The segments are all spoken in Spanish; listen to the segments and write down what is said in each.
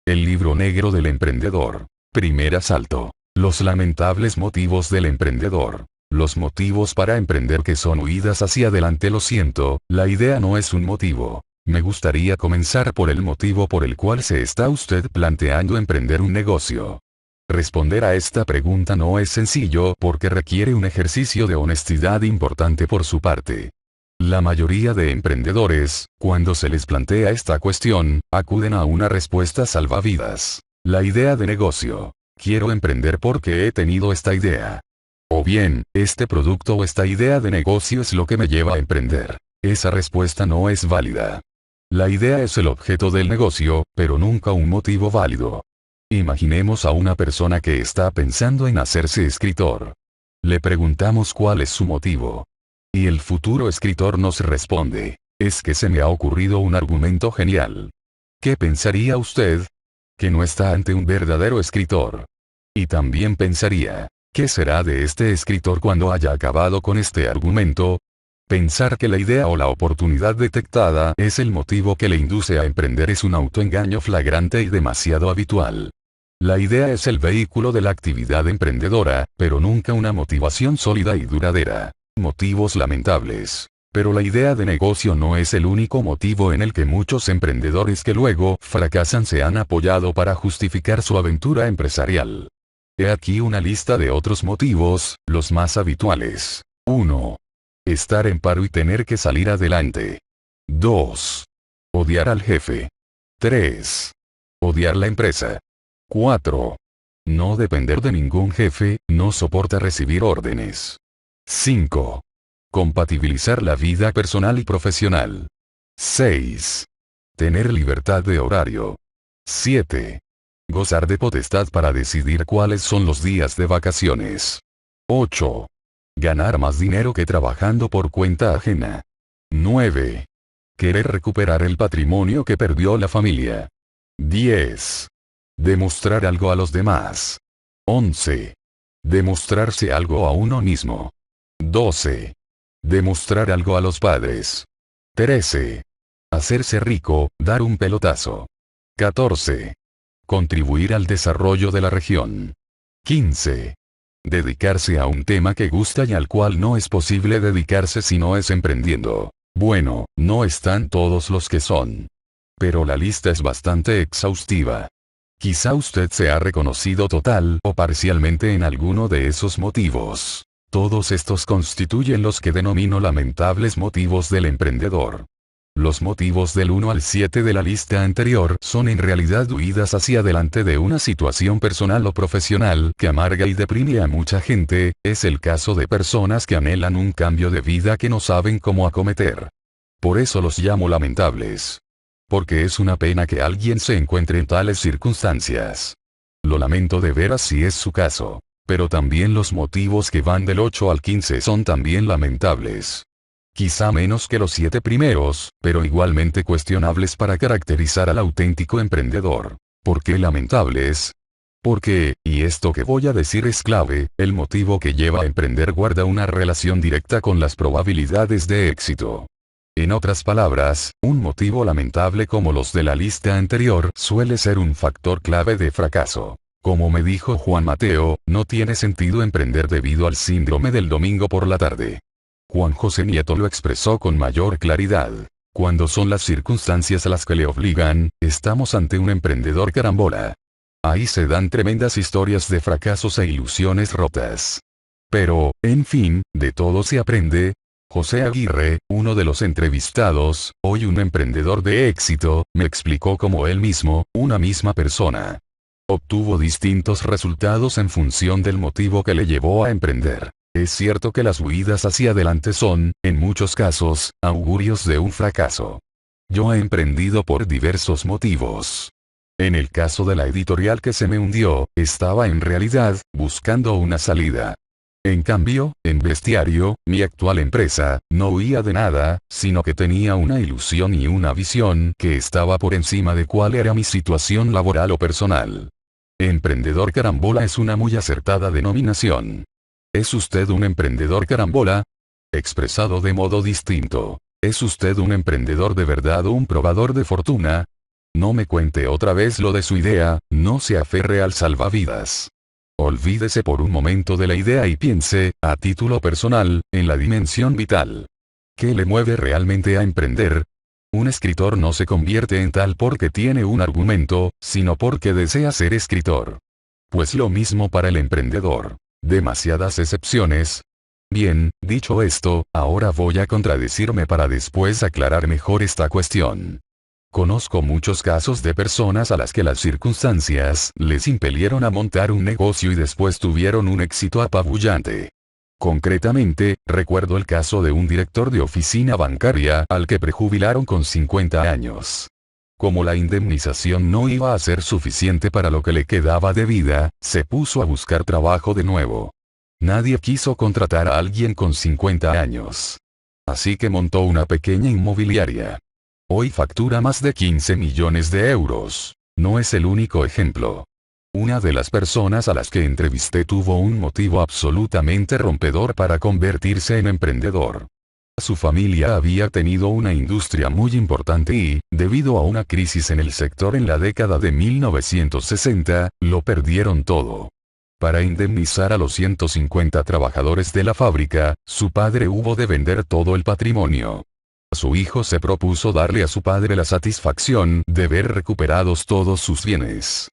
El libro negro del emprendedor. Primer asalto. Los lamentables motivos del emprendedor. Los motivos para emprender que son huidas hacia adelante. Lo siento, la idea no es un motivo. Me gustaría comenzar por el motivo por el cual se está usted planteando emprender un negocio. Responder a esta pregunta no es sencillo porque requiere un ejercicio de honestidad importante por su parte. La mayoría de emprendedores, cuando se les plantea esta cuestión, acuden a una respuesta salvavidas. La idea de negocio. Quiero emprender porque he tenido esta idea. O bien, este producto o esta idea de negocio es lo que me lleva a emprender. Esa respuesta no es válida. La idea es el objeto del negocio, pero nunca un motivo válido. Imaginemos a una persona que está pensando en hacerse escritor. Le preguntamos cuál es su motivo. Y el futuro escritor nos responde: es que se me ha ocurrido un argumento genial. ¿Qué pensaría usted? Que no está ante un verdadero escritor. Y también pensaría: ¿qué será de este escritor cuando haya acabado con este argumento? Pensar que la idea o la oportunidad detectada es el motivo que le induce a emprender es un autoengaño flagrante y demasiado habitual. La idea es el vehículo de la actividad emprendedora, pero nunca una motivación sólida y duradera. Motivos lamentables. Pero la idea de negocio no es el único motivo en el que muchos emprendedores que luego fracasan se han apoyado para justificar su aventura empresarial. He aquí una lista de otros motivos, los más habituales. 1. Estar en paro y tener que salir adelante. 2. Odiar al jefe. 3. Odiar la empresa. 4. No depender de ningún jefe, no soporta recibir órdenes. 5. Compatibilizar la vida personal y profesional. 6. Tener libertad de horario. 7. Gozar de potestad para decidir cuáles son los días de vacaciones. 8. Ganar más dinero que trabajando por cuenta ajena. 9. Querer recuperar el patrimonio que perdió la familia. 10. Demostrar algo a los demás. 11. Demostrarse algo a uno mismo. 12. Demostrar algo a los padres. 13. Hacerse rico, dar un pelotazo. 14. Contribuir al desarrollo de la región. 15. Dedicarse a un tema que gusta y al cual no es posible dedicarse si no es emprendiendo. Bueno, no están todos los que son. Pero la lista es bastante exhaustiva. Quizá usted se ha reconocido total o parcialmente en alguno de esos motivos. Todos estos constituyen los que denomino lamentables motivos del emprendedor. Los motivos del 1 al 7 de la lista anterior son en realidad huidas hacia adelante de una situación personal o profesional que amarga y deprime a mucha gente. Es el caso de personas que anhelan un cambio de vida que no saben cómo acometer. Por eso los llamo lamentables. Porque es una pena que alguien se encuentre en tales circunstancias. Lo lamento de veras si es su caso. Pero también los motivos que van del 8 al 15 son también lamentables. Quizá menos que los 7 primeros, pero igualmente cuestionables para caracterizar al auténtico emprendedor. ¿Por qué lamentables? Porque, y esto que voy a decir es clave, el motivo que lleva a emprender guarda una relación directa con las probabilidades de éxito. En otras palabras, un motivo lamentable como los de la lista anterior suele ser un factor clave de fracaso. Como me dijo Juan Mateo, no tiene sentido emprender debido al síndrome del domingo por la tarde. Juan José Nieto lo expresó con mayor claridad. Cuando son las circunstancias las que le obligan, estamos ante un emprendedor carambola. Ahí se dan tremendas historias de fracasos e ilusiones rotas. Pero, en fin, de todo se aprende. José Aguirre, uno de los entrevistados, hoy un emprendedor de éxito, me explicó cómo él mismo, una misma persona, obtuvo distintos resultados en función del motivo que le llevó a emprender. Es cierto que las huidas hacia adelante son, en muchos casos, augurios de un fracaso. Yo he emprendido por diversos motivos. En el caso de la editorial que se me hundió, estaba en realidad, buscando una salida. En cambio, en Bestiario, mi actual empresa, no huía de nada, sino que tenía una ilusión y una visión que estaba por encima de cuál era mi situación laboral o personal. Emprendedor carambola es una muy acertada denominación. ¿Es usted un emprendedor carambola? Expresado de modo distinto. ¿Es usted un emprendedor de verdad o un probador de fortuna? No me cuente otra vez lo de su idea, no se aferre al salvavidas. Olvídese por un momento de la idea y piense, a título personal, en la dimensión vital. ¿Qué le mueve realmente a emprender? Un escritor no se convierte en tal porque tiene un argumento, sino porque desea ser escritor. Pues lo mismo para el emprendedor. Demasiadas excepciones. Bien, dicho esto, ahora voy a contradecirme para después aclarar mejor esta cuestión. Conozco muchos casos de personas a las que las circunstancias les impelieron a montar un negocio y después tuvieron un éxito apabullante. Concretamente, recuerdo el caso de un director de oficina bancaria al que prejubilaron con 50 años. Como la indemnización no iba a ser suficiente para lo que le quedaba de vida, se puso a buscar trabajo de nuevo. Nadie quiso contratar a alguien con 50 años. Así que montó una pequeña inmobiliaria. Hoy factura más de 15 millones de euros. No es el único ejemplo. Una de las personas a las que entrevisté tuvo un motivo absolutamente rompedor para convertirse en emprendedor. Su familia había tenido una industria muy importante y, debido a una crisis en el sector en la década de 1960, lo perdieron todo. Para indemnizar a los 150 trabajadores de la fábrica, su padre hubo de vender todo el patrimonio. Su hijo se propuso darle a su padre la satisfacción de ver recuperados todos sus bienes.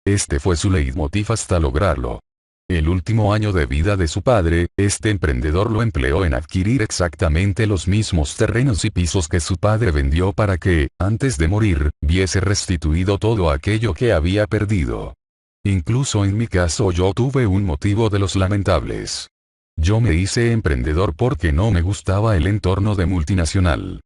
Este fue su leitmotiv hasta lograrlo. El último año de vida de su padre, este emprendedor lo empleó en adquirir exactamente los mismos terrenos y pisos que su padre vendió para que, antes de morir, viese restituido todo aquello que había perdido. Incluso en mi caso yo tuve un motivo de los lamentables. Yo me hice emprendedor porque no me gustaba el entorno de multinacional.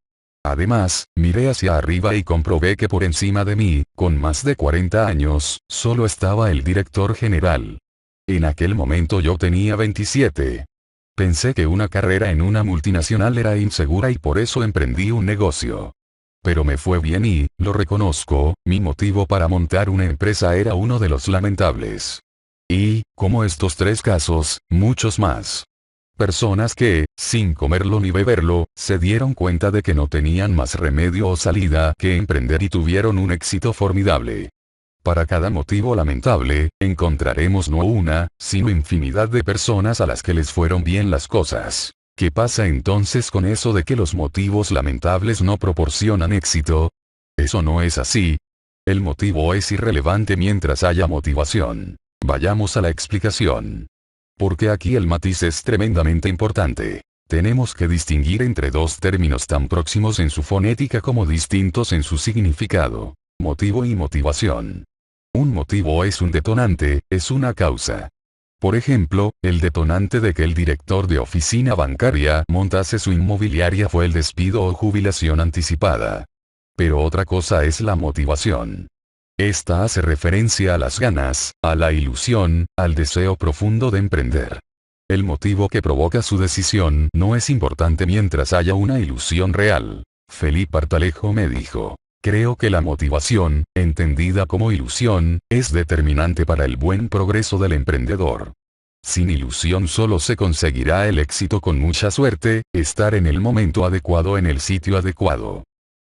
Además, miré hacia arriba y comprobé que por encima de mí, con más de 40 años, solo estaba el director general. En aquel momento yo tenía 27. Pensé que una carrera en una multinacional era insegura y por eso emprendí un negocio. Pero me fue bien y, lo reconozco, mi motivo para montar una empresa era uno de los lamentables. Y, como estos 3 casos, muchos más. Personas que, sin comerlo ni beberlo, se dieron cuenta de que no tenían más remedio o salida que emprender y tuvieron un éxito formidable. Para cada motivo lamentable, encontraremos no una, sino infinidad de personas a las que les fueron bien las cosas. ¿Qué pasa entonces con eso de que los motivos lamentables no proporcionan éxito? Eso no es así. El motivo es irrelevante mientras haya motivación. Vayamos a la explicación. Porque aquí el matiz es tremendamente importante. Tenemos que distinguir entre 2 términos tan próximos en su fonética como distintos en su significado. Motivo y motivación. Un motivo es un detonante, es una causa. Por ejemplo, el detonante de que el director de oficina bancaria montase su inmobiliaria fue el despido o jubilación anticipada. Pero otra cosa es la motivación. Esta hace referencia a las ganas, a la ilusión, al deseo profundo de emprender. El motivo que provoca su decisión no es importante mientras haya una ilusión real. Felipe Artalejo me dijo: creo que la motivación, entendida como ilusión, es determinante para el buen progreso del emprendedor. Sin ilusión solo se conseguirá el éxito con mucha suerte, estar en el momento adecuado en el sitio adecuado.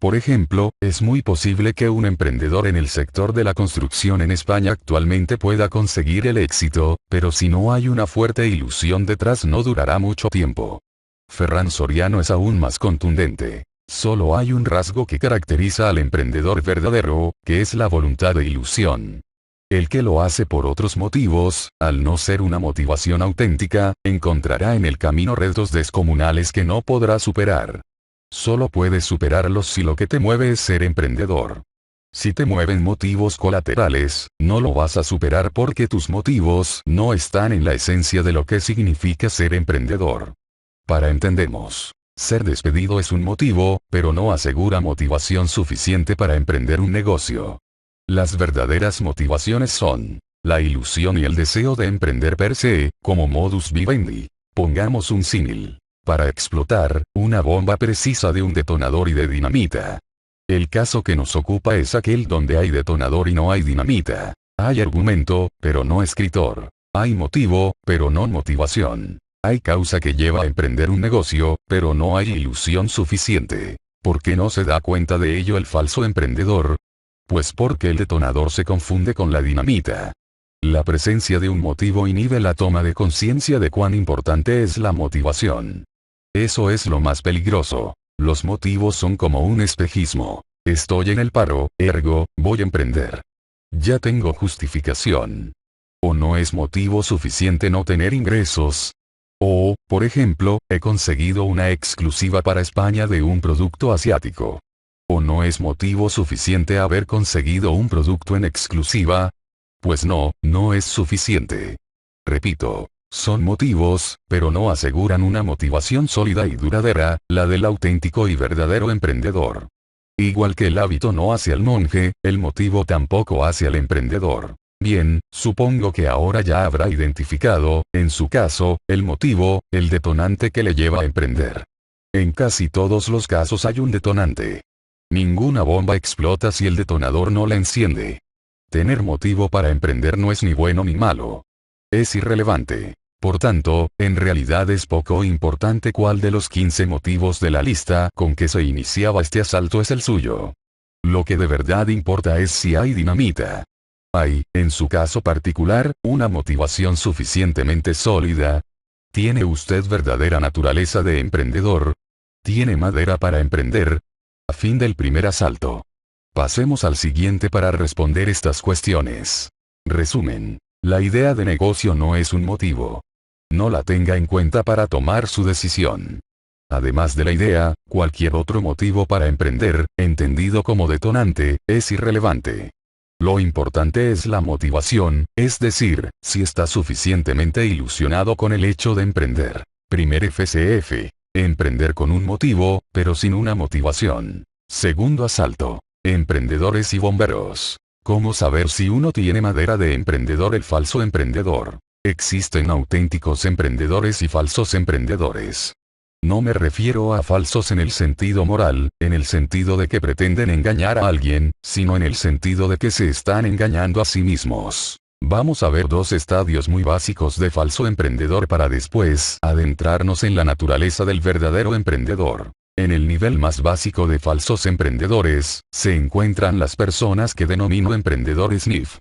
Por ejemplo, es muy posible que un emprendedor en el sector de la construcción en España actualmente pueda conseguir el éxito, pero si no hay una fuerte ilusión detrás no durará mucho tiempo. Ferran Soriano es aún más contundente. Solo hay un rasgo que caracteriza al emprendedor verdadero, que es la voluntad de ilusión. El que lo hace por otros motivos, al no ser una motivación auténtica, encontrará en el camino retos descomunales que no podrá superar. Solo puedes superarlos si lo que te mueve es ser emprendedor. Si te mueven motivos colaterales, no lo vas a superar porque tus motivos no están en la esencia de lo que significa ser emprendedor. Para entendemos. Ser despedido es un motivo, pero no asegura motivación suficiente para emprender un negocio. Las verdaderas motivaciones son la ilusión y el deseo de emprender per se, como modus vivendi. Pongamos un símil. Para explotar, una bomba precisa de un detonador y de dinamita. El caso que nos ocupa es aquel donde hay detonador y no hay dinamita. Hay argumento, pero no escritor. Hay motivo, pero no motivación. Hay causa que lleva a emprender un negocio, pero no hay ilusión suficiente. ¿Por qué no se da cuenta de ello el falso emprendedor? Pues porque el detonador se confunde con la dinamita. La presencia de un motivo inhibe la toma de conciencia de cuán importante es la motivación. Eso es lo más peligroso. Los motivos son como un espejismo. Estoy en el paro, ergo, voy a emprender. Ya tengo justificación. O no es motivo suficiente no tener ingresos. O, por ejemplo, he conseguido una exclusiva para España de un producto asiático. O no es motivo suficiente haber conseguido un producto en exclusiva. Pues no, no es suficiente. Repito, son motivos, pero no aseguran una motivación sólida y duradera, la del auténtico y verdadero emprendedor. Igual que el hábito no hace al monje, el motivo tampoco hace al emprendedor. Bien, supongo que ahora ya habrá identificado, en su caso, el motivo, el detonante que le lleva a emprender. En casi todos los casos hay un detonante. Ninguna bomba explota si el detonador no la enciende. Tener motivo para emprender no es ni bueno ni malo. Es irrelevante. Por tanto, en realidad es poco importante cuál de los 15 motivos de la lista con que se iniciaba este asalto es el suyo. Lo que de verdad importa es si hay dinamita. Hay, en su caso particular, una motivación suficientemente sólida. ¿Tiene usted verdadera naturaleza de emprendedor? ¿Tiene madera para emprender? A fin del primer asalto. Pasemos al siguiente para responder estas cuestiones. Resumen. La idea de negocio no es un motivo. No la tenga en cuenta para tomar su decisión. Además de la idea, cualquier otro motivo para emprender, entendido como detonante, es irrelevante. Lo importante es la motivación, es decir, si está suficientemente ilusionado con el hecho de emprender. Primer FCF. Emprender con un motivo, pero sin una motivación. Segundo asalto. Emprendedores y bomberos. ¿Cómo saber si uno tiene madera de emprendedor? El falso emprendedor. Existen auténticos emprendedores y falsos emprendedores. No me refiero a falsos en el sentido moral, en el sentido de que pretenden engañar a alguien, sino en el sentido de que se están engañando a sí mismos. Vamos a ver dos estadios muy básicos de falso emprendedor para después adentrarnos en la naturaleza del verdadero emprendedor. En el nivel más básico de falsos emprendedores, se encuentran las personas que denomino emprendedores NIF.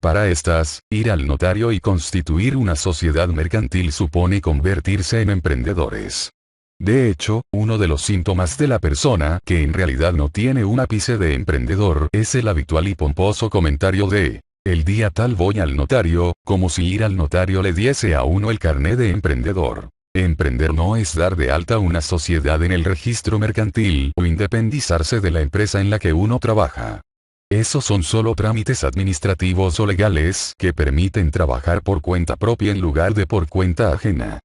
Para estas, ir al notario y constituir una sociedad mercantil supone convertirse en emprendedores. De hecho, uno de los síntomas de la persona que en realidad no tiene un ápice de emprendedor es el habitual y pomposo comentario de, el día tal voy al notario, como si ir al notario le diese a uno el carné de emprendedor. Emprender no es dar de alta una sociedad en el registro mercantil o independizarse de la empresa en la que uno trabaja. Esos son solo trámites administrativos o legales que permiten trabajar por cuenta propia en lugar de por cuenta ajena.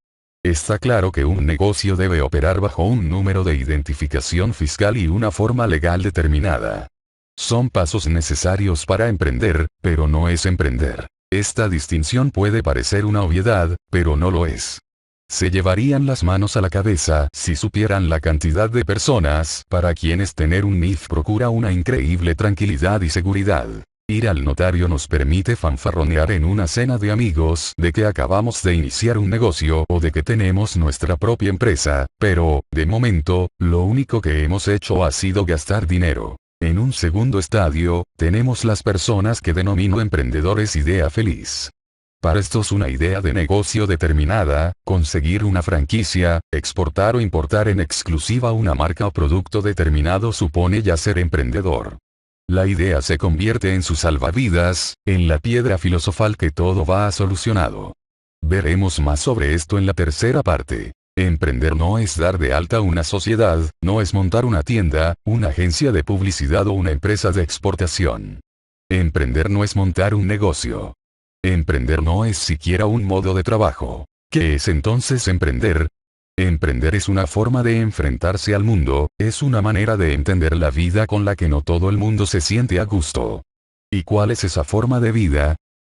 Está claro que un negocio debe operar bajo un número de identificación fiscal y una forma legal determinada. Son pasos necesarios para emprender, pero no es emprender. Esta distinción puede parecer una obviedad, pero no lo es. Se llevarían las manos a la cabeza si supieran la cantidad de personas para quienes tener un NIF procura una increíble tranquilidad y seguridad. Ir al notario nos permite fanfarronear en una cena de amigos de que acabamos de iniciar un negocio o de que tenemos nuestra propia empresa, pero, de momento, lo único que hemos hecho ha sido gastar dinero. En un segundo estadio, tenemos las personas que denomino emprendedores idea feliz. Para estos una idea de negocio determinada, conseguir una franquicia, exportar o importar en exclusiva una marca o producto determinado supone ya ser emprendedor. La idea se convierte en su salvavidas, en la piedra filosofal que todo va solucionado. Veremos más sobre esto en la tercera parte. Emprender no es dar de alta una sociedad, no es montar una tienda, una agencia de publicidad o una empresa de exportación. Emprender no es montar un negocio. Emprender no es siquiera un modo de trabajo. ¿Qué es entonces emprender? Emprender es una forma de enfrentarse al mundo, es una manera de entender la vida con la que no todo el mundo se siente a gusto. ¿Y cuál es esa forma de vida?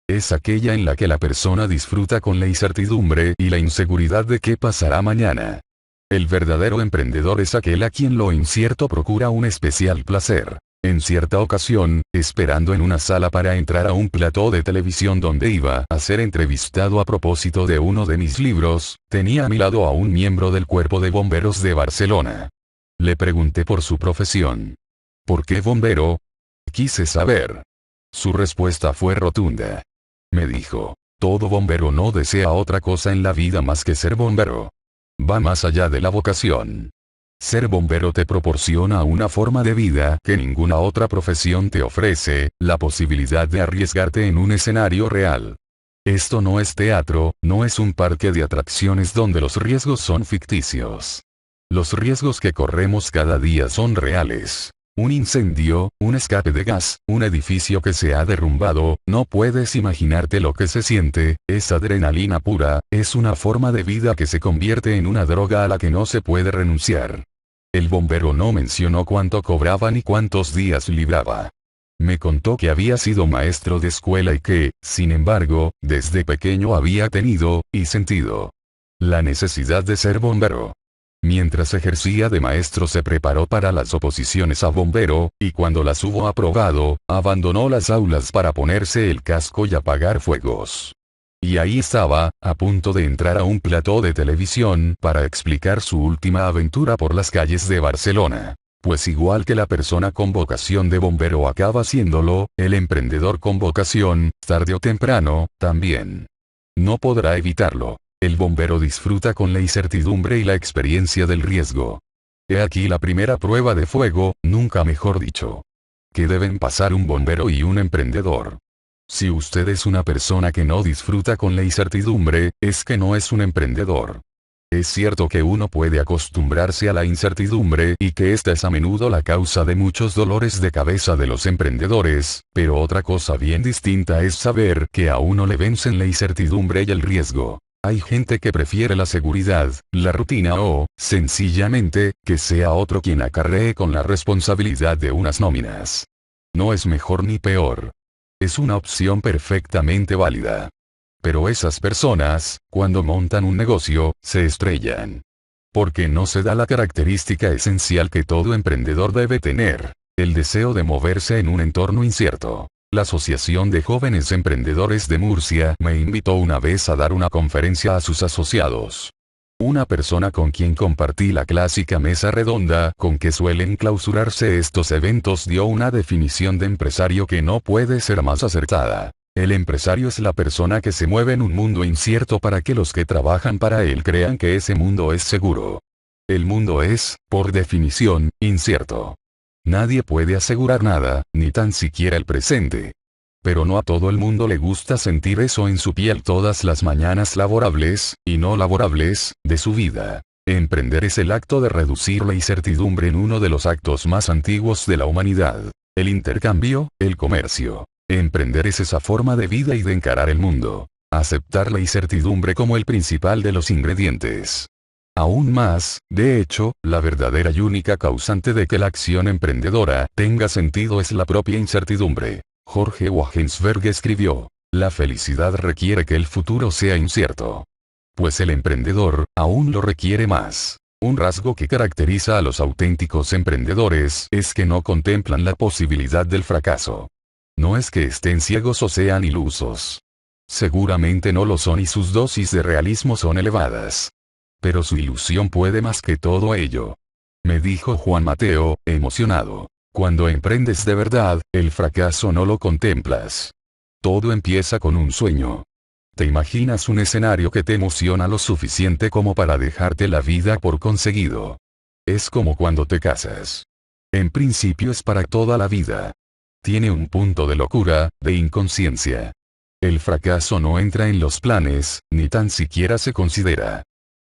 Es aquella en la que la persona disfruta con la incertidumbre y la inseguridad de qué pasará mañana. El verdadero emprendedor es aquel a quien lo incierto procura un especial placer. En cierta ocasión, esperando en una sala para entrar a un plató de televisión donde iba a ser entrevistado a propósito de uno de mis libros, tenía a mi lado a un miembro del Cuerpo de Bomberos de Barcelona. Le pregunté por su profesión. ¿Por qué bombero? Quise saber. Su respuesta fue rotunda. Me dijo, todo bombero no desea otra cosa en la vida más que ser bombero. Va más allá de la vocación. Ser bombero te proporciona una forma de vida que ninguna otra profesión te ofrece, la posibilidad de arriesgarte en un escenario real. Esto no es teatro, no es un parque de atracciones donde los riesgos son ficticios. Los riesgos que corremos cada día son reales. Un incendio, un escape de gas, un edificio que se ha derrumbado, no puedes imaginarte lo que se siente, es adrenalina pura, es una forma de vida que se convierte en una droga a la que no se puede renunciar. El bombero no mencionó cuánto cobraba ni cuántos días libraba. Me contó que había sido maestro de escuela y que, sin embargo, desde pequeño había tenido, y sentido, la necesidad de ser bombero. Mientras ejercía de maestro se preparó para las oposiciones a bombero, y cuando las hubo aprobado, abandonó las aulas para ponerse el casco y apagar fuegos. Y ahí estaba, a punto de entrar a un plató de televisión para explicar su última aventura por las calles de Barcelona. Pues igual que la persona con vocación de bombero acaba siéndolo, el emprendedor con vocación, tarde o temprano, también. No podrá evitarlo. El bombero disfruta con la incertidumbre y la experiencia del riesgo. He aquí la primera prueba de fuego, nunca mejor dicho. Que deben pasar un bombero y un emprendedor. Si usted es una persona que no disfruta con la incertidumbre, es que no es un emprendedor. Es cierto que uno puede acostumbrarse a la incertidumbre y que esta es a menudo la causa de muchos dolores de cabeza de los emprendedores, pero otra cosa bien distinta es saber que a uno le vencen la incertidumbre y el riesgo. Hay gente que prefiere la seguridad, la rutina o, sencillamente, que sea otro quien acarree con la responsabilidad de unas nóminas. No es mejor ni peor. Es una opción perfectamente válida. Pero esas personas, cuando montan un negocio, se estrellan. Porque no se da la característica esencial que todo emprendedor debe tener, el deseo de moverse en un entorno incierto. La Asociación de Jóvenes Emprendedores de Murcia me invitó una vez a dar una conferencia a sus asociados. Una persona con quien compartí la clásica mesa redonda con que suelen clausurarse estos eventos dio una definición de empresario que no puede ser más acertada. El empresario es la persona que se mueve en un mundo incierto para que los que trabajan para él crean que ese mundo es seguro. El mundo es, por definición, incierto. Nadie puede asegurar nada, ni tan siquiera el presente. Pero no a todo el mundo le gusta sentir eso en su piel todas las mañanas laborables, y no laborables, de su vida. Emprender es el acto de reducir la incertidumbre en uno de los actos más antiguos de la humanidad. El intercambio, el comercio. Emprender es esa forma de vida y de encarar el mundo. Aceptar la incertidumbre como el principal de los ingredientes. Aún más, de hecho, la verdadera y única causante de que la acción emprendedora tenga sentido es la propia incertidumbre. Jorge Wagensberg escribió, la felicidad requiere que el futuro sea incierto. Pues el emprendedor, aún lo requiere más. Un rasgo que caracteriza a los auténticos emprendedores es que no contemplan la posibilidad del fracaso. No es que estén ciegos o sean ilusos. Seguramente no lo son y sus dosis de realismo son elevadas. Pero su ilusión puede más que todo ello. Me dijo Juan Mateo, emocionado. Cuando emprendes de verdad, el fracaso no lo contemplas. Todo empieza con un sueño. Te imaginas un escenario que te emociona lo suficiente como para dejarte la vida por conseguido. Es como cuando te casas. En principio es para toda la vida. Tiene un punto de locura, de inconsciencia. El fracaso no entra en los planes, ni tan siquiera se considera.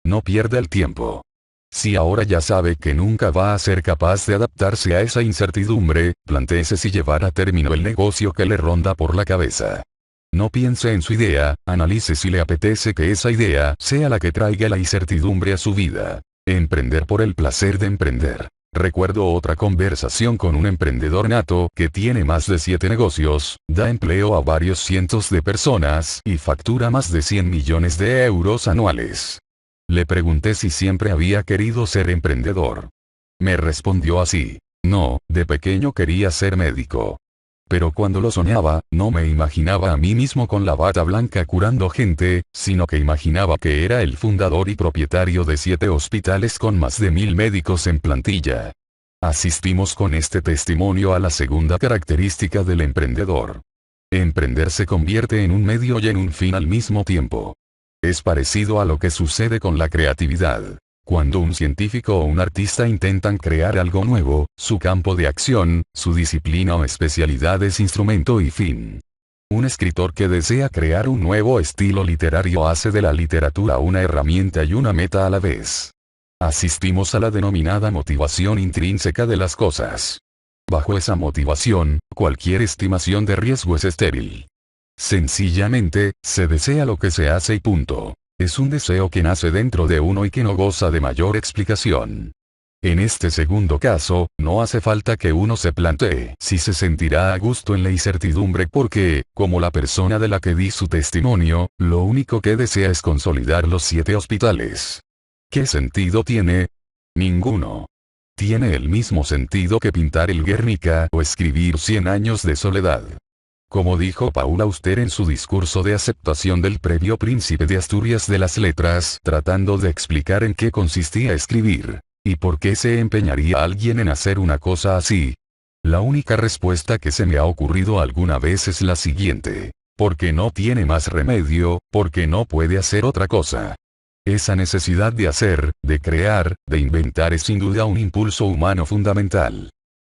No pierda el tiempo. Si ahora ya sabe que nunca va a ser capaz de adaptarse a esa incertidumbre, plantéese si llevar a término el negocio que le ronda por la cabeza. No piense en su idea, analice si le apetece que esa idea sea la que traiga la incertidumbre a su vida. Emprender por el placer de emprender. Recuerdo otra conversación con un emprendedor nato que tiene más de 7 negocios, da empleo a varios cientos de personas y factura más de 100 millones de euros anuales. Le pregunté si siempre había querido ser emprendedor. Me respondió así. No, de pequeño quería ser médico. Pero cuando lo soñaba, no me imaginaba a mí mismo con la bata blanca curando gente, sino que imaginaba que era el fundador y propietario de 7 hospitales con más de 1000 médicos en plantilla. Asistimos con este testimonio a la segunda característica del emprendedor. Emprender se convierte en un medio y en un fin al mismo tiempo. Es parecido a lo que sucede con la creatividad. Cuando un científico o un artista intentan crear algo nuevo, su campo de acción, su disciplina o especialidad es instrumento y fin. Un escritor que desea crear un nuevo estilo literario hace de la literatura una herramienta y una meta a la vez. Asistimos a la denominada motivación intrínseca de las cosas. Bajo esa motivación, cualquier estimación de riesgo es estéril. Sencillamente, se desea lo que se hace y punto. Es un deseo que nace dentro de uno y que no goza de mayor explicación. En este segundo caso, no hace falta que uno se plantee si se sentirá a gusto en la incertidumbre porque, como la persona de la que di su testimonio, lo único que desea es consolidar los 7 hospitales. ¿Qué sentido tiene? Ninguno. Tiene el mismo sentido que pintar el Guernica o escribir 100 años de soledad. Como dijo Paul Auster en su discurso de aceptación del Premio Príncipe de Asturias de las Letras, tratando de explicar en qué consistía escribir, y por qué se empeñaría alguien en hacer una cosa así. La única respuesta que se me ha ocurrido alguna vez es la siguiente: porque no tiene más remedio, porque no puede hacer otra cosa. Esa necesidad de hacer, de crear, de inventar es sin duda un impulso humano fundamental.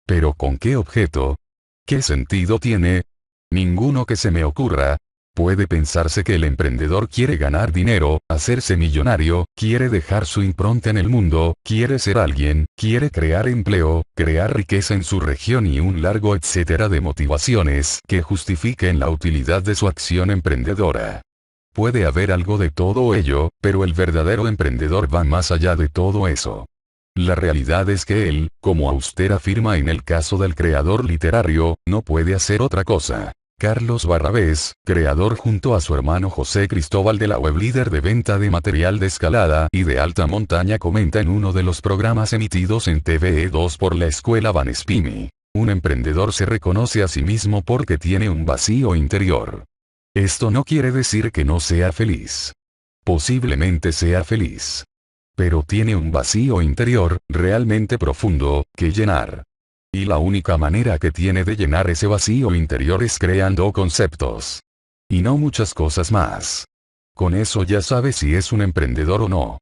¿Pero con qué objeto? ¿Qué sentido tiene? Ninguno que se me ocurra. Puede pensarse que el emprendedor quiere ganar dinero, hacerse millonario, quiere dejar su impronta en el mundo, quiere ser alguien, quiere crear empleo, crear riqueza en su región y un largo etcétera de motivaciones que justifiquen la utilidad de su acción emprendedora. Puede haber algo de todo ello, pero el verdadero emprendedor va más allá de todo eso. La realidad es que él, como Auster afirma en el caso del creador literario, no puede hacer otra cosa. Carlos Barrabés, creador junto a su hermano José Cristóbal de la web líder de venta de material de escalada y de alta montaña, comenta en uno de los programas emitidos en TVE2 por la escuela Vanespimi: un emprendedor se reconoce a sí mismo porque tiene un vacío interior. Esto no quiere decir que no sea feliz. Posiblemente sea feliz. Pero tiene un vacío interior, realmente profundo, que llenar. Y la única manera que tiene de llenar ese vacío interior es creando conceptos. Y no muchas cosas más. Con eso ya sabe si es un emprendedor o no.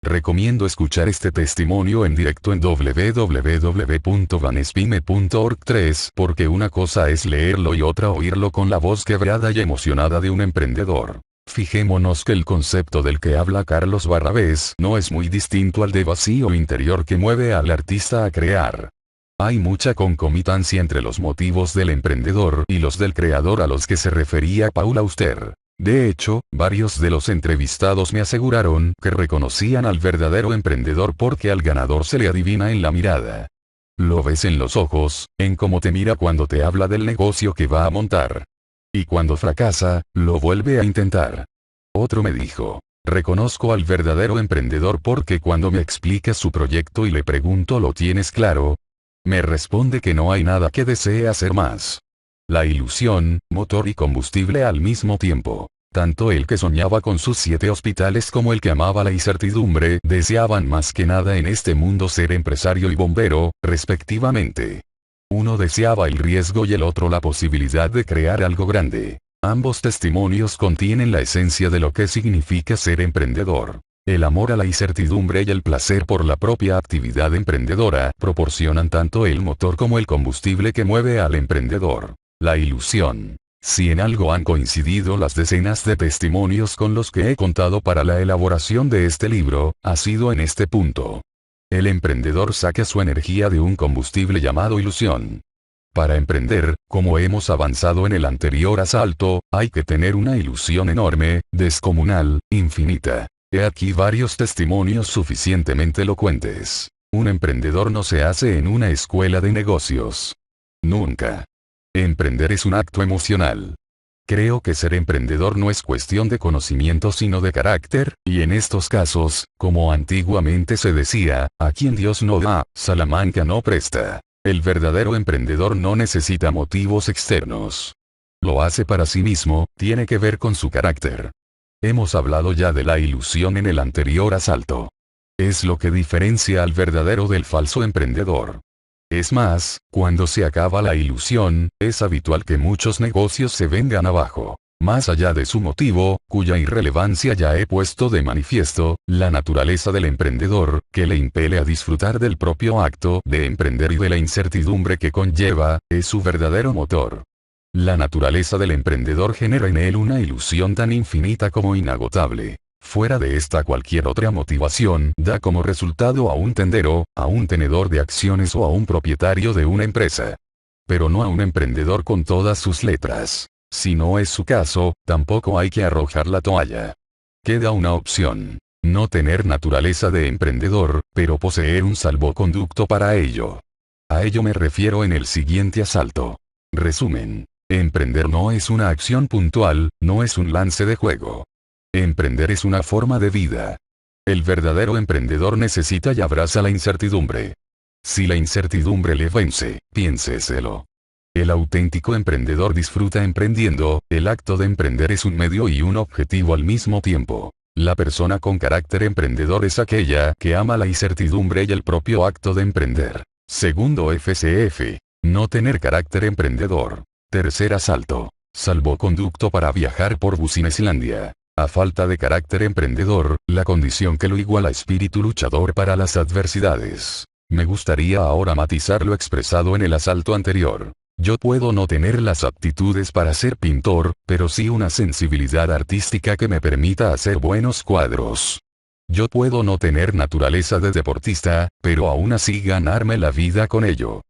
Recomiendo escuchar este testimonio en directo en www.vanespime.org 3, porque una cosa es leerlo y otra oírlo con la voz quebrada y emocionada de un emprendedor. Fijémonos que el concepto del que habla Carlos Barrabés no es muy distinto al de vacío interior que mueve al artista a crear. Hay mucha concomitancia entre los motivos del emprendedor y los del creador a los que se refería Paul Auster. De hecho, varios de los entrevistados me aseguraron que reconocían al verdadero emprendedor porque al ganador se le adivina en la mirada. Lo ves en los ojos, en cómo te mira cuando te habla del negocio que va a montar. Y cuando fracasa, lo vuelve a intentar. Otro me dijo: reconozco al verdadero emprendedor porque cuando me explica su proyecto y le pregunto ¿lo tienes claro?, me responde que no hay nada que desee hacer más. La ilusión, motor y combustible al mismo tiempo. Tanto el que soñaba con sus 7 hospitales como el que amaba la incertidumbre deseaban más que nada en este mundo ser empresario y bombero, respectivamente. Uno deseaba el riesgo y el otro la posibilidad de crear algo grande. Ambos testimonios contienen la esencia de lo que significa ser emprendedor. El amor a la incertidumbre y el placer por la propia actividad emprendedora proporcionan tanto el motor como el combustible que mueve al emprendedor. La ilusión. Si en algo han coincidido las decenas de testimonios con los que he contado para la elaboración de este libro, ha sido en este punto. El emprendedor saca su energía de un combustible llamado ilusión. Para emprender, como hemos avanzado en el anterior asalto, hay que tener una ilusión enorme, descomunal, infinita. He aquí varios testimonios suficientemente elocuentes. Un emprendedor no se hace en una escuela de negocios. Nunca. Emprender es un acto emocional. Creo que ser emprendedor no es cuestión de conocimiento sino de carácter, y en estos casos, como antiguamente se decía, a quien Dios no da, Salamanca no presta. El verdadero emprendedor no necesita motivos externos. Lo hace para sí mismo, tiene que ver con su carácter. Hemos hablado ya de la ilusión en el anterior asalto. Es lo que diferencia al verdadero del falso emprendedor. Es más, cuando se acaba la ilusión, es habitual que muchos negocios se vengan abajo. Más allá de su motivo, cuya irrelevancia ya he puesto de manifiesto, la naturaleza del emprendedor, que le impele a disfrutar del propio acto de emprender y de la incertidumbre que conlleva, es su verdadero motor. La naturaleza del emprendedor genera en él una ilusión tan infinita como inagotable. Fuera de esta cualquier otra motivación da como resultado a un tendero, a un tenedor de acciones o a un propietario de una empresa. Pero no a un emprendedor con todas sus letras. Si no es su caso, tampoco hay que arrojar la toalla. Queda una opción. No tener naturaleza de emprendedor, pero poseer un salvoconducto para ello. A ello me refiero en el siguiente asalto. Resumen. Emprender no es una acción puntual, no es un lance de juego. Emprender es una forma de vida. El verdadero emprendedor necesita y abraza la incertidumbre. Si la incertidumbre le vence, piénseselo. El auténtico emprendedor disfruta emprendiendo, el acto de emprender es un medio y un objetivo al mismo tiempo. La persona con carácter emprendedor es aquella que ama la incertidumbre y el propio acto de emprender. Segundo FCF. No tener carácter emprendedor. Tercer asalto. Salvoconducto para viajar por Businesslandia. A falta de carácter emprendedor, la condición que lo iguala espíritu luchador para las adversidades. Me gustaría ahora matizar lo expresado en el asalto anterior. Yo puedo no tener las aptitudes para ser pintor, pero sí una sensibilidad artística que me permita hacer buenos cuadros. Yo puedo no tener naturaleza de deportista, pero aún así ganarme la vida con ello.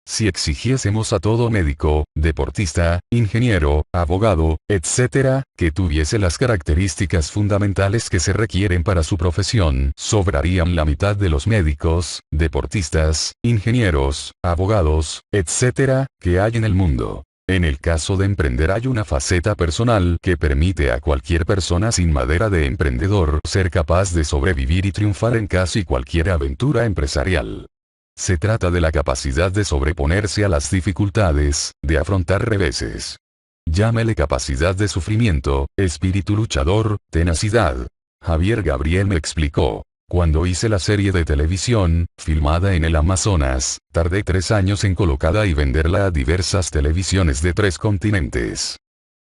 Si exigiésemos a todo médico, deportista, ingeniero, abogado, etc., que tuviese las características fundamentales que se requieren para su profesión, sobrarían la mitad de los médicos, deportistas, ingenieros, abogados, etc., que hay en el mundo. En el caso de emprender hay una faceta personal que permite a cualquier persona sin madera de emprendedor ser capaz de sobrevivir y triunfar en casi cualquier aventura empresarial. Se trata de la capacidad de sobreponerse a las dificultades, de afrontar reveses. Llámele capacidad de sufrimiento, espíritu luchador, tenacidad. Javier Gabriel me explicó. Cuando hice la serie de televisión, filmada en el Amazonas, tardé 3 años en colocarla y venderla a diversas televisiones de 3 continentes.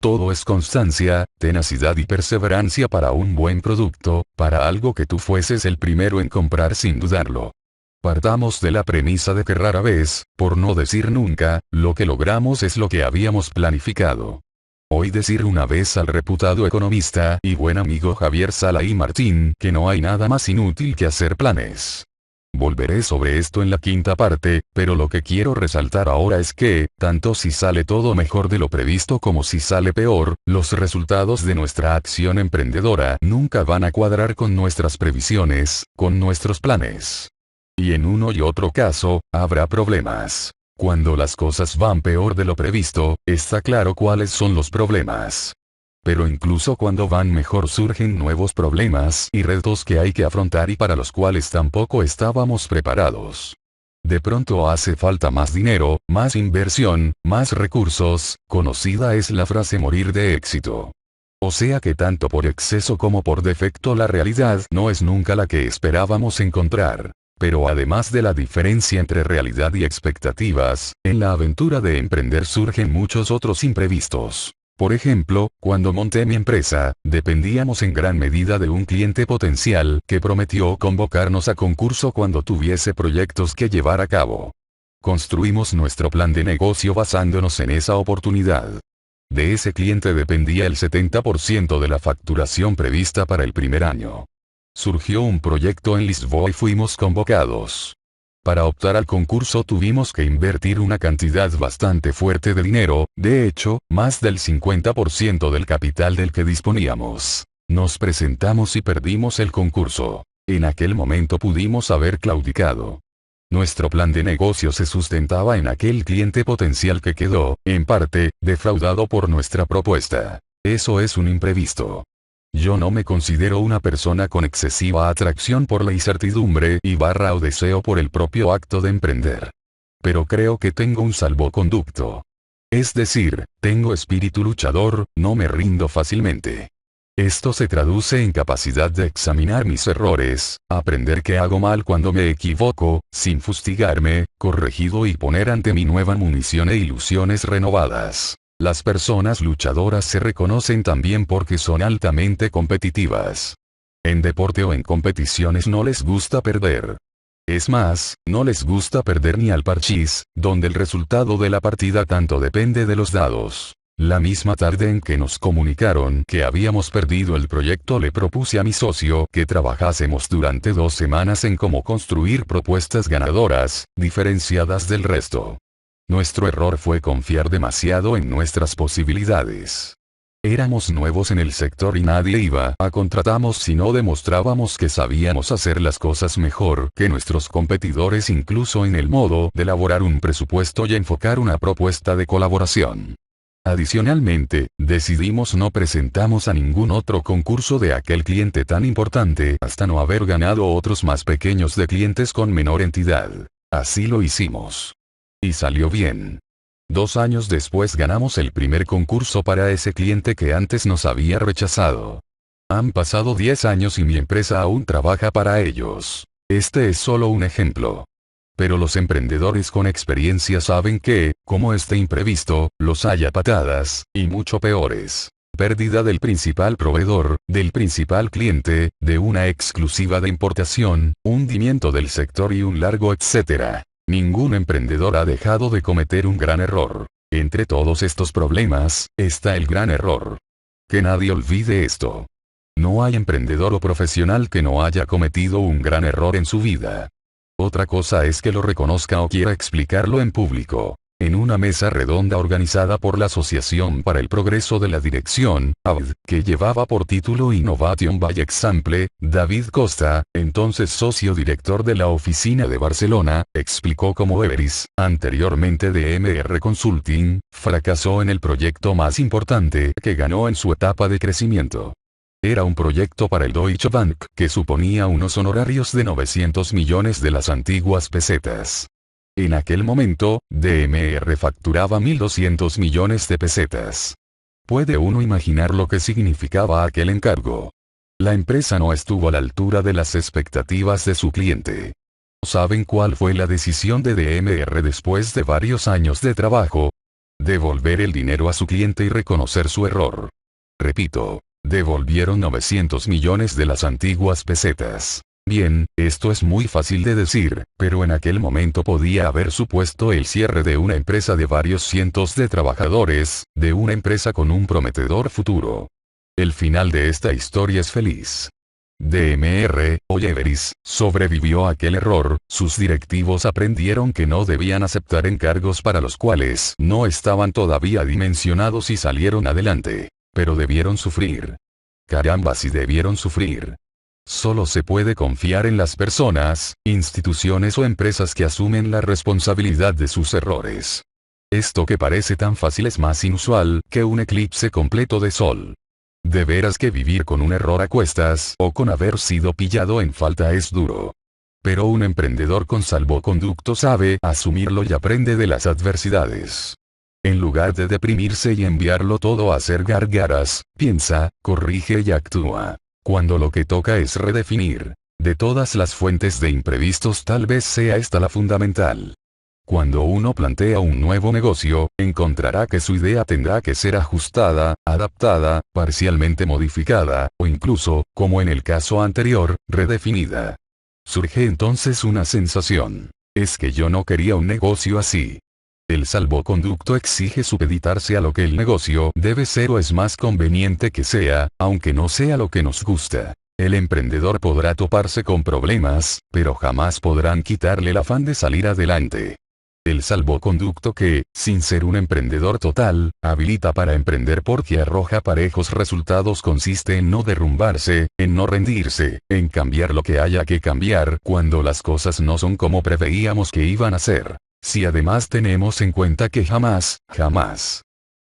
Todo es constancia, tenacidad y perseverancia para un buen producto, para algo que tú fueses el primero en comprar sin dudarlo. Partamos de la premisa de que rara vez, por no decir nunca, lo que logramos es lo que habíamos planificado. Oí decir una vez al reputado economista y buen amigo Javier Sala Martín que no hay nada más inútil que hacer planes. Volveré sobre esto en la quinta parte, pero lo que quiero resaltar ahora es que, tanto si sale todo mejor de lo previsto como si sale peor, los resultados de nuestra acción emprendedora nunca van a cuadrar con nuestras previsiones, con nuestros planes. Y en uno y otro caso, habrá problemas. Cuando las cosas van peor de lo previsto, está claro cuáles son los problemas. Pero incluso cuando van mejor surgen nuevos problemas y retos que hay que afrontar y para los cuales tampoco estábamos preparados. De pronto hace falta más dinero, más inversión, más recursos, conocida es la frase morir de éxito. O sea que tanto por exceso como por defecto la realidad no es nunca la que esperábamos encontrar. Pero además de la diferencia entre realidad y expectativas, en la aventura de emprender surgen muchos otros imprevistos. Por ejemplo, cuando monté mi empresa, dependíamos en gran medida de un cliente potencial que prometió convocarnos a concurso cuando tuviese proyectos que llevar a cabo. Construimos nuestro plan de negocio basándonos en esa oportunidad. De ese cliente dependía el 70% de la facturación prevista para el primer año. Surgió un proyecto en Lisboa y fuimos convocados. Para optar al concurso tuvimos que invertir una cantidad bastante fuerte de dinero, de hecho, más del 50% del capital del que disponíamos. Nos presentamos y perdimos el concurso. En aquel momento pudimos haber claudicado. Nuestro plan de negocio se sustentaba en aquel cliente potencial que quedó, en parte, defraudado por nuestra propuesta. Eso es un imprevisto. Yo no me considero una persona con excesiva atracción por la incertidumbre o deseo por el propio acto de emprender. pero creo que tengo un salvoconducto. Es decir, tengo espíritu luchador, no me rindo fácilmente. Esto se traduce en capacidad de examinar mis errores, aprender qué hago mal cuando me equivoco, sin fustigarme, corregido y poner ante mí nueva munición e ilusiones renovadas. Las personas luchadoras se reconocen también porque son altamente competitivas. En deporte o en competiciones no les gusta perder. Es más, no les gusta perder ni al parchís, donde el resultado de la partida tanto depende de los dados. La misma tarde en que nos comunicaron que habíamos perdido el proyecto, le propuse a mi socio que trabajásemos durante 2 semanas en cómo construir propuestas ganadoras, diferenciadas del resto. Nuestro error fue confiar demasiado en nuestras posibilidades. Éramos nuevos en el sector y nadie iba a contratarnos si no demostrábamos que sabíamos hacer las cosas mejor que nuestros competidores, incluso en el modo de elaborar un presupuesto y enfocar una propuesta de colaboración. Adicionalmente, decidimos no presentarnos a ningún otro concurso de aquel cliente tan importante hasta no haber ganado otros más pequeños de clientes con menor entidad. Así lo hicimos. Y salió bien. 2 años después ganamos el primer concurso para ese cliente que antes nos había rechazado. Han pasado 10 años y mi empresa aún trabaja para ellos. Este es solo un ejemplo. Pero los emprendedores con experiencia saben que, como este imprevisto, los hay a patadas, y mucho peores. Pérdida del principal proveedor, del principal cliente, de una exclusiva de importación, hundimiento del sector y un largo etcétera. Ningún emprendedor ha dejado de cometer un gran error. Entre todos estos problemas, está el gran error. Que nadie olvide esto. No hay emprendedor o profesional que no haya cometido un gran error en su vida. Otra cosa es que lo reconozca o quiera explicarlo en público. En una mesa redonda organizada por la Asociación para el Progreso de la Dirección, ABD, que llevaba por título Innovation by Example, David Costa, entonces socio director de la oficina de Barcelona, explicó cómo Everis, anteriormente de MR Consulting, fracasó en el proyecto más importante que ganó en su etapa de crecimiento. Era un proyecto para el Deutsche Bank que suponía unos honorarios de 900 millones de las antiguas pesetas. En aquel momento, DMR facturaba 1.200 millones de pesetas. ¿Puede uno imaginar lo que significaba aquel encargo? La empresa no estuvo a la altura de las expectativas de su cliente. ¿Saben cuál fue la decisión de DMR después de varios años de trabajo? Devolver el dinero a su cliente y reconocer su error. Repito. Devolvieron 900 millones de las antiguas pesetas. Bien, esto es muy fácil de decir, pero en aquel momento podía haber supuesto el cierre de una empresa de varios cientos de trabajadores, de una empresa con un prometedor futuro. El final de esta historia es feliz. DMR, o Everis, sobrevivió a aquel error, sus directivos aprendieron que no debían aceptar encargos para los cuales no estaban todavía dimensionados y salieron adelante. Pero debieron sufrir. Caramba, si debieron sufrir. Solo se puede confiar en las personas, instituciones o empresas que asumen la responsabilidad de sus errores. Esto que parece tan fácil es más inusual que un eclipse completo de sol. De veras que vivir con un error a cuestas o con haber sido pillado en falta es duro. Pero un emprendedor con salvoconducto sabe asumirlo y aprende de las adversidades. En lugar de deprimirse y enviarlo todo a hacer gárgaras, piensa, corrige y actúa. Cuando lo que toca es redefinir. De todas las fuentes de imprevistos tal vez sea esta la fundamental. Cuando uno plantea un nuevo negocio, encontrará que su idea tendrá que ser ajustada, adaptada, parcialmente modificada, o incluso, como en el caso anterior, redefinida. Surge entonces una sensación. Es que yo no quería un negocio así. El salvoconducto exige supeditarse a lo que el negocio debe ser o es más conveniente que sea, aunque no sea lo que nos gusta. El emprendedor podrá toparse con problemas, pero jamás podrán quitarle el afán de salir adelante. El salvoconducto que, sin ser un emprendedor total, habilita para emprender porque arroja parejos resultados consiste en no derrumbarse, en no rendirse, en cambiar lo que haya que cambiar cuando las cosas no son como preveíamos que iban a ser. Si además tenemos en cuenta que jamás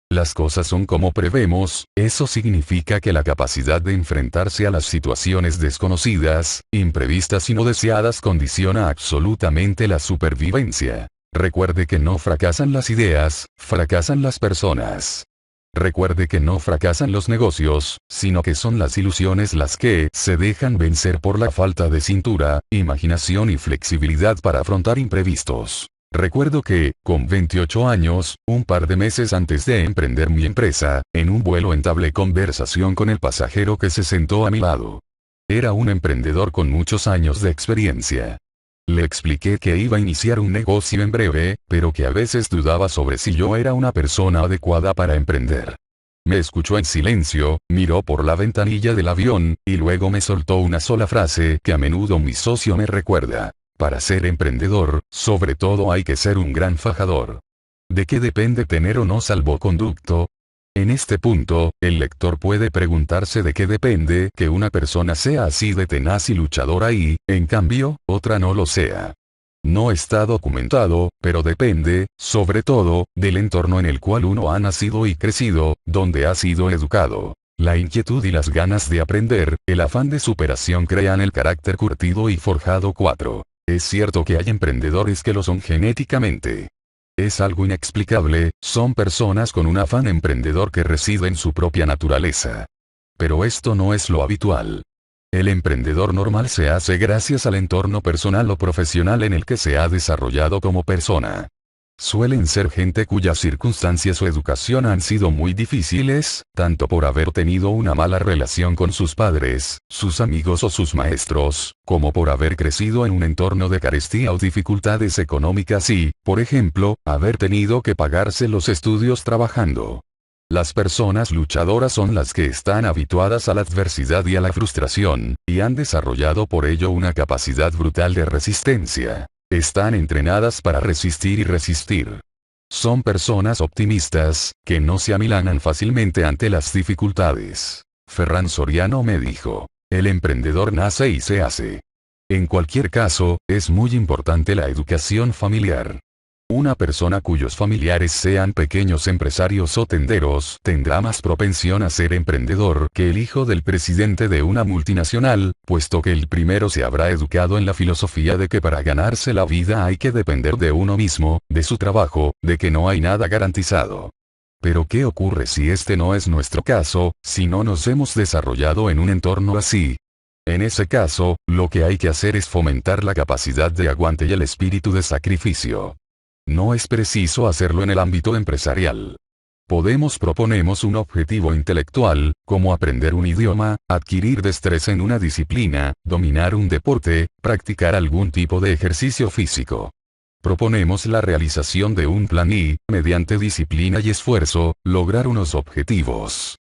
las cosas son como prevemos, eso significa que la capacidad de enfrentarse a las situaciones desconocidas, imprevistas y no deseadas condiciona absolutamente la supervivencia. Recuerde que no fracasan las ideas, fracasan las personas. Recuerde que no fracasan los negocios, sino que son las ilusiones las que se dejan vencer por la falta de cintura, imaginación y flexibilidad para afrontar imprevistos. Recuerdo que, con 28 años, un par de meses antes de emprender mi empresa, en un vuelo entablé conversación con el pasajero que se sentó a mi lado. Era un emprendedor con muchos años de experiencia. Le expliqué que iba a iniciar un negocio en breve, pero que a veces dudaba sobre si yo era una persona adecuada para emprender. Me escuchó en silencio, miró por la ventanilla del avión, y luego me soltó una sola frase que a menudo mi socio me recuerda. Para ser emprendedor, sobre todo hay que ser un gran fajador. ¿De qué depende tener o no salvoconducto? En este punto, el lector puede preguntarse de qué depende que una persona sea así de tenaz y luchadora y, en cambio, otra no lo sea. No está documentado, pero depende, sobre todo, del entorno en el cual uno ha nacido y crecido, donde ha sido educado. La inquietud y las ganas de aprender, el afán de superación crean el carácter curtido y forjado. 4. Es cierto que hay emprendedores que lo son genéticamente. Es algo inexplicable, son personas con un afán emprendedor que reside en su propia naturaleza. Pero esto no es lo habitual. El emprendedor normal se hace gracias al entorno personal o profesional en el que se ha desarrollado como persona. Suelen ser gente cuyas circunstancias o educación han sido muy difíciles, tanto por haber tenido una mala relación con sus padres, sus amigos o sus maestros, como por haber crecido en un entorno de carestía o dificultades económicas y, por ejemplo, haber tenido que pagarse los estudios trabajando. Las personas luchadoras son las que están habituadas a la adversidad y a la frustración, y han desarrollado por ello una capacidad brutal de resistencia. Están entrenadas para resistir y resistir. Son personas optimistas, que no se amilanan fácilmente ante las dificultades. Ferran Soriano me dijo, el emprendedor nace y se hace. En cualquier caso, es muy importante la educación familiar. Una persona cuyos familiares sean pequeños empresarios o tenderos tendrá más propensión a ser emprendedor que el hijo del presidente de una multinacional, puesto que el primero se habrá educado en la filosofía de que para ganarse la vida hay que depender de uno mismo, de su trabajo, de que no hay nada garantizado. Pero ¿qué ocurre si este no es nuestro caso, si no nos hemos desarrollado en un entorno así? En ese caso, lo que hay que hacer es fomentar la capacidad de aguante y el espíritu de sacrificio. No es preciso hacerlo en el ámbito empresarial. Proponemos un objetivo intelectual, como aprender un idioma, adquirir destreza en una disciplina, dominar un deporte, practicar algún tipo de ejercicio físico. Proponemos la realización de un plan y, mediante disciplina y esfuerzo, lograr unos objetivos.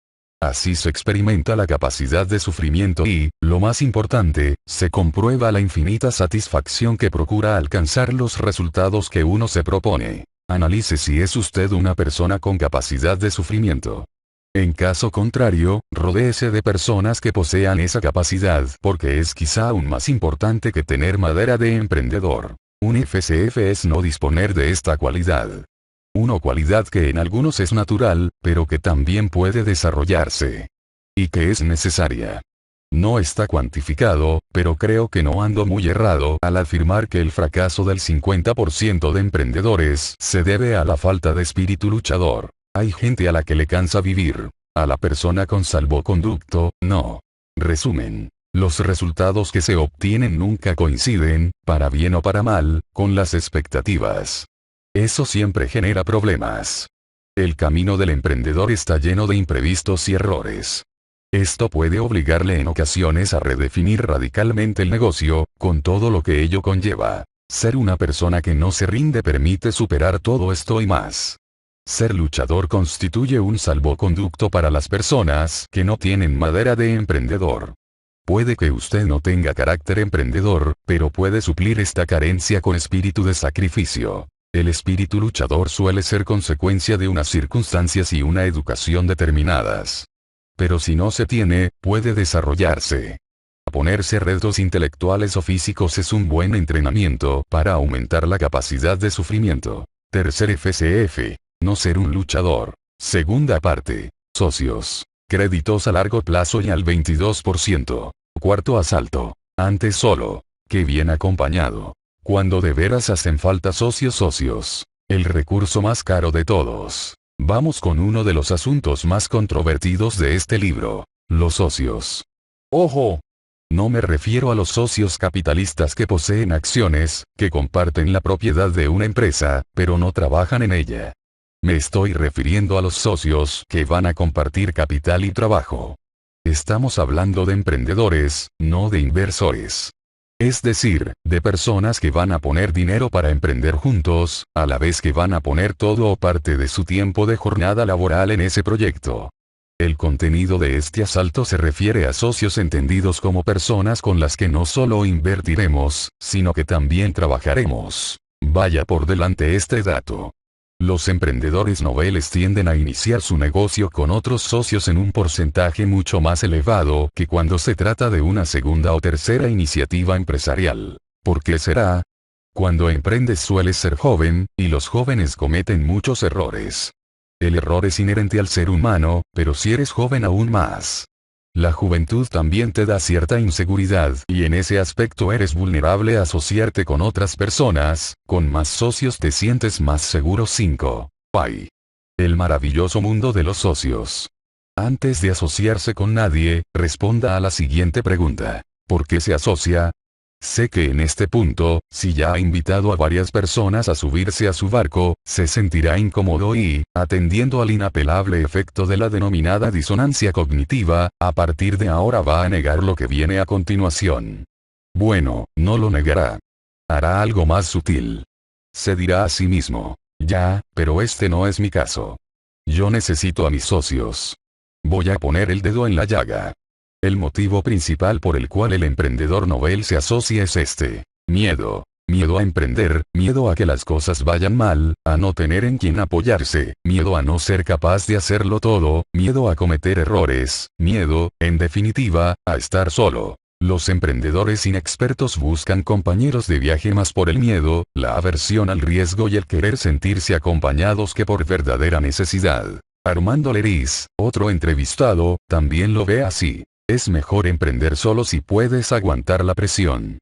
Así se experimenta la capacidad de sufrimiento y, lo más importante, se comprueba la infinita satisfacción que procura alcanzar los resultados que uno se propone. Analice si es usted una persona con capacidad de sufrimiento. En caso contrario, rodéese de personas que posean esa capacidad porque es quizá aún más importante que tener madera de emprendedor. Un FCF es no disponer de esta cualidad. Una cualidad que en algunos es natural, pero que también puede desarrollarse. Y que es necesaria. No está cuantificado, pero creo que no ando muy errado al afirmar que el fracaso del 50% de emprendedores se debe a la falta de espíritu luchador. Hay gente a la que le cansa vivir. A la persona con salvoconducto, no. Resumen. Los resultados que se obtienen nunca coinciden, para bien o para mal, con las expectativas. Eso siempre genera problemas. El camino del emprendedor está lleno de imprevistos y errores. Esto puede obligarle en ocasiones a redefinir radicalmente el negocio, con todo lo que ello conlleva. Ser una persona que no se rinde permite superar todo esto y más. Ser luchador constituye un salvoconducto para las personas que no tienen madera de emprendedor. Puede que usted no tenga carácter emprendedor, pero puede suplir esta carencia con espíritu de sacrificio. El espíritu luchador suele ser consecuencia de unas circunstancias y una educación determinadas. Pero si no se tiene, puede desarrollarse. Ponerse retos intelectuales o físicos es un buen entrenamiento para aumentar la capacidad de sufrimiento. Tercer FCF. No ser un luchador. Segunda parte. Socios. Créditos a largo plazo y al 22%. Cuarto asalto. Antes solo, que bien acompañado. Cuando de veras hacen falta socios. El recurso más caro de todos. Vamos con uno de los asuntos más controvertidos de este libro. Los socios. ¡Ojo! No me refiero a los socios capitalistas que poseen acciones, que comparten la propiedad de una empresa, pero no trabajan en ella. Me estoy refiriendo a los socios que van a compartir capital y trabajo. Estamos hablando de emprendedores, no de inversores. Es decir, de personas que van a poner dinero para emprender juntos, a la vez que van a poner todo o parte de su tiempo de jornada laboral en ese proyecto. El contenido de este asalto se refiere a socios entendidos como personas con las que no solo invertiremos, sino que también trabajaremos. Vaya por delante este dato. Los emprendedores noveles tienden a iniciar su negocio con otros socios en un porcentaje mucho más elevado que cuando se trata de una segunda o tercera iniciativa empresarial. ¿Por qué será? Cuando emprendes sueles ser joven, y los jóvenes cometen muchos errores. El error es inherente al ser humano, pero si eres joven aún más. La juventud también te da cierta inseguridad y en ese aspecto eres vulnerable a asociarte con otras personas, con más socios te sientes más seguro. 5. Pai. El maravilloso mundo de los socios. Antes de asociarse con nadie, responda a la siguiente pregunta. ¿Por qué se asocia? Sé que en este punto, si ya ha invitado a varias personas a subirse a su barco, se sentirá incómodo y, atendiendo al inapelable efecto de la denominada disonancia cognitiva, a partir de ahora va a negar lo que viene a continuación. Bueno, no lo negará. Hará algo más sutil. Se dirá a sí mismo, ya, pero este no es mi caso. Yo necesito a mis socios. Voy a poner el dedo en la llaga. El motivo principal por el cual el emprendedor novel se asocia es este. Miedo. Miedo a emprender, miedo a que las cosas vayan mal, a no tener en quien apoyarse, miedo a no ser capaz de hacerlo todo, miedo a cometer errores, miedo, en definitiva, a estar solo. Los emprendedores inexpertos buscan compañeros de viaje más por el miedo, la aversión al riesgo y el querer sentirse acompañados que por verdadera necesidad. Armando Leris, otro entrevistado, también lo ve así. Es mejor emprender solo si puedes aguantar la presión.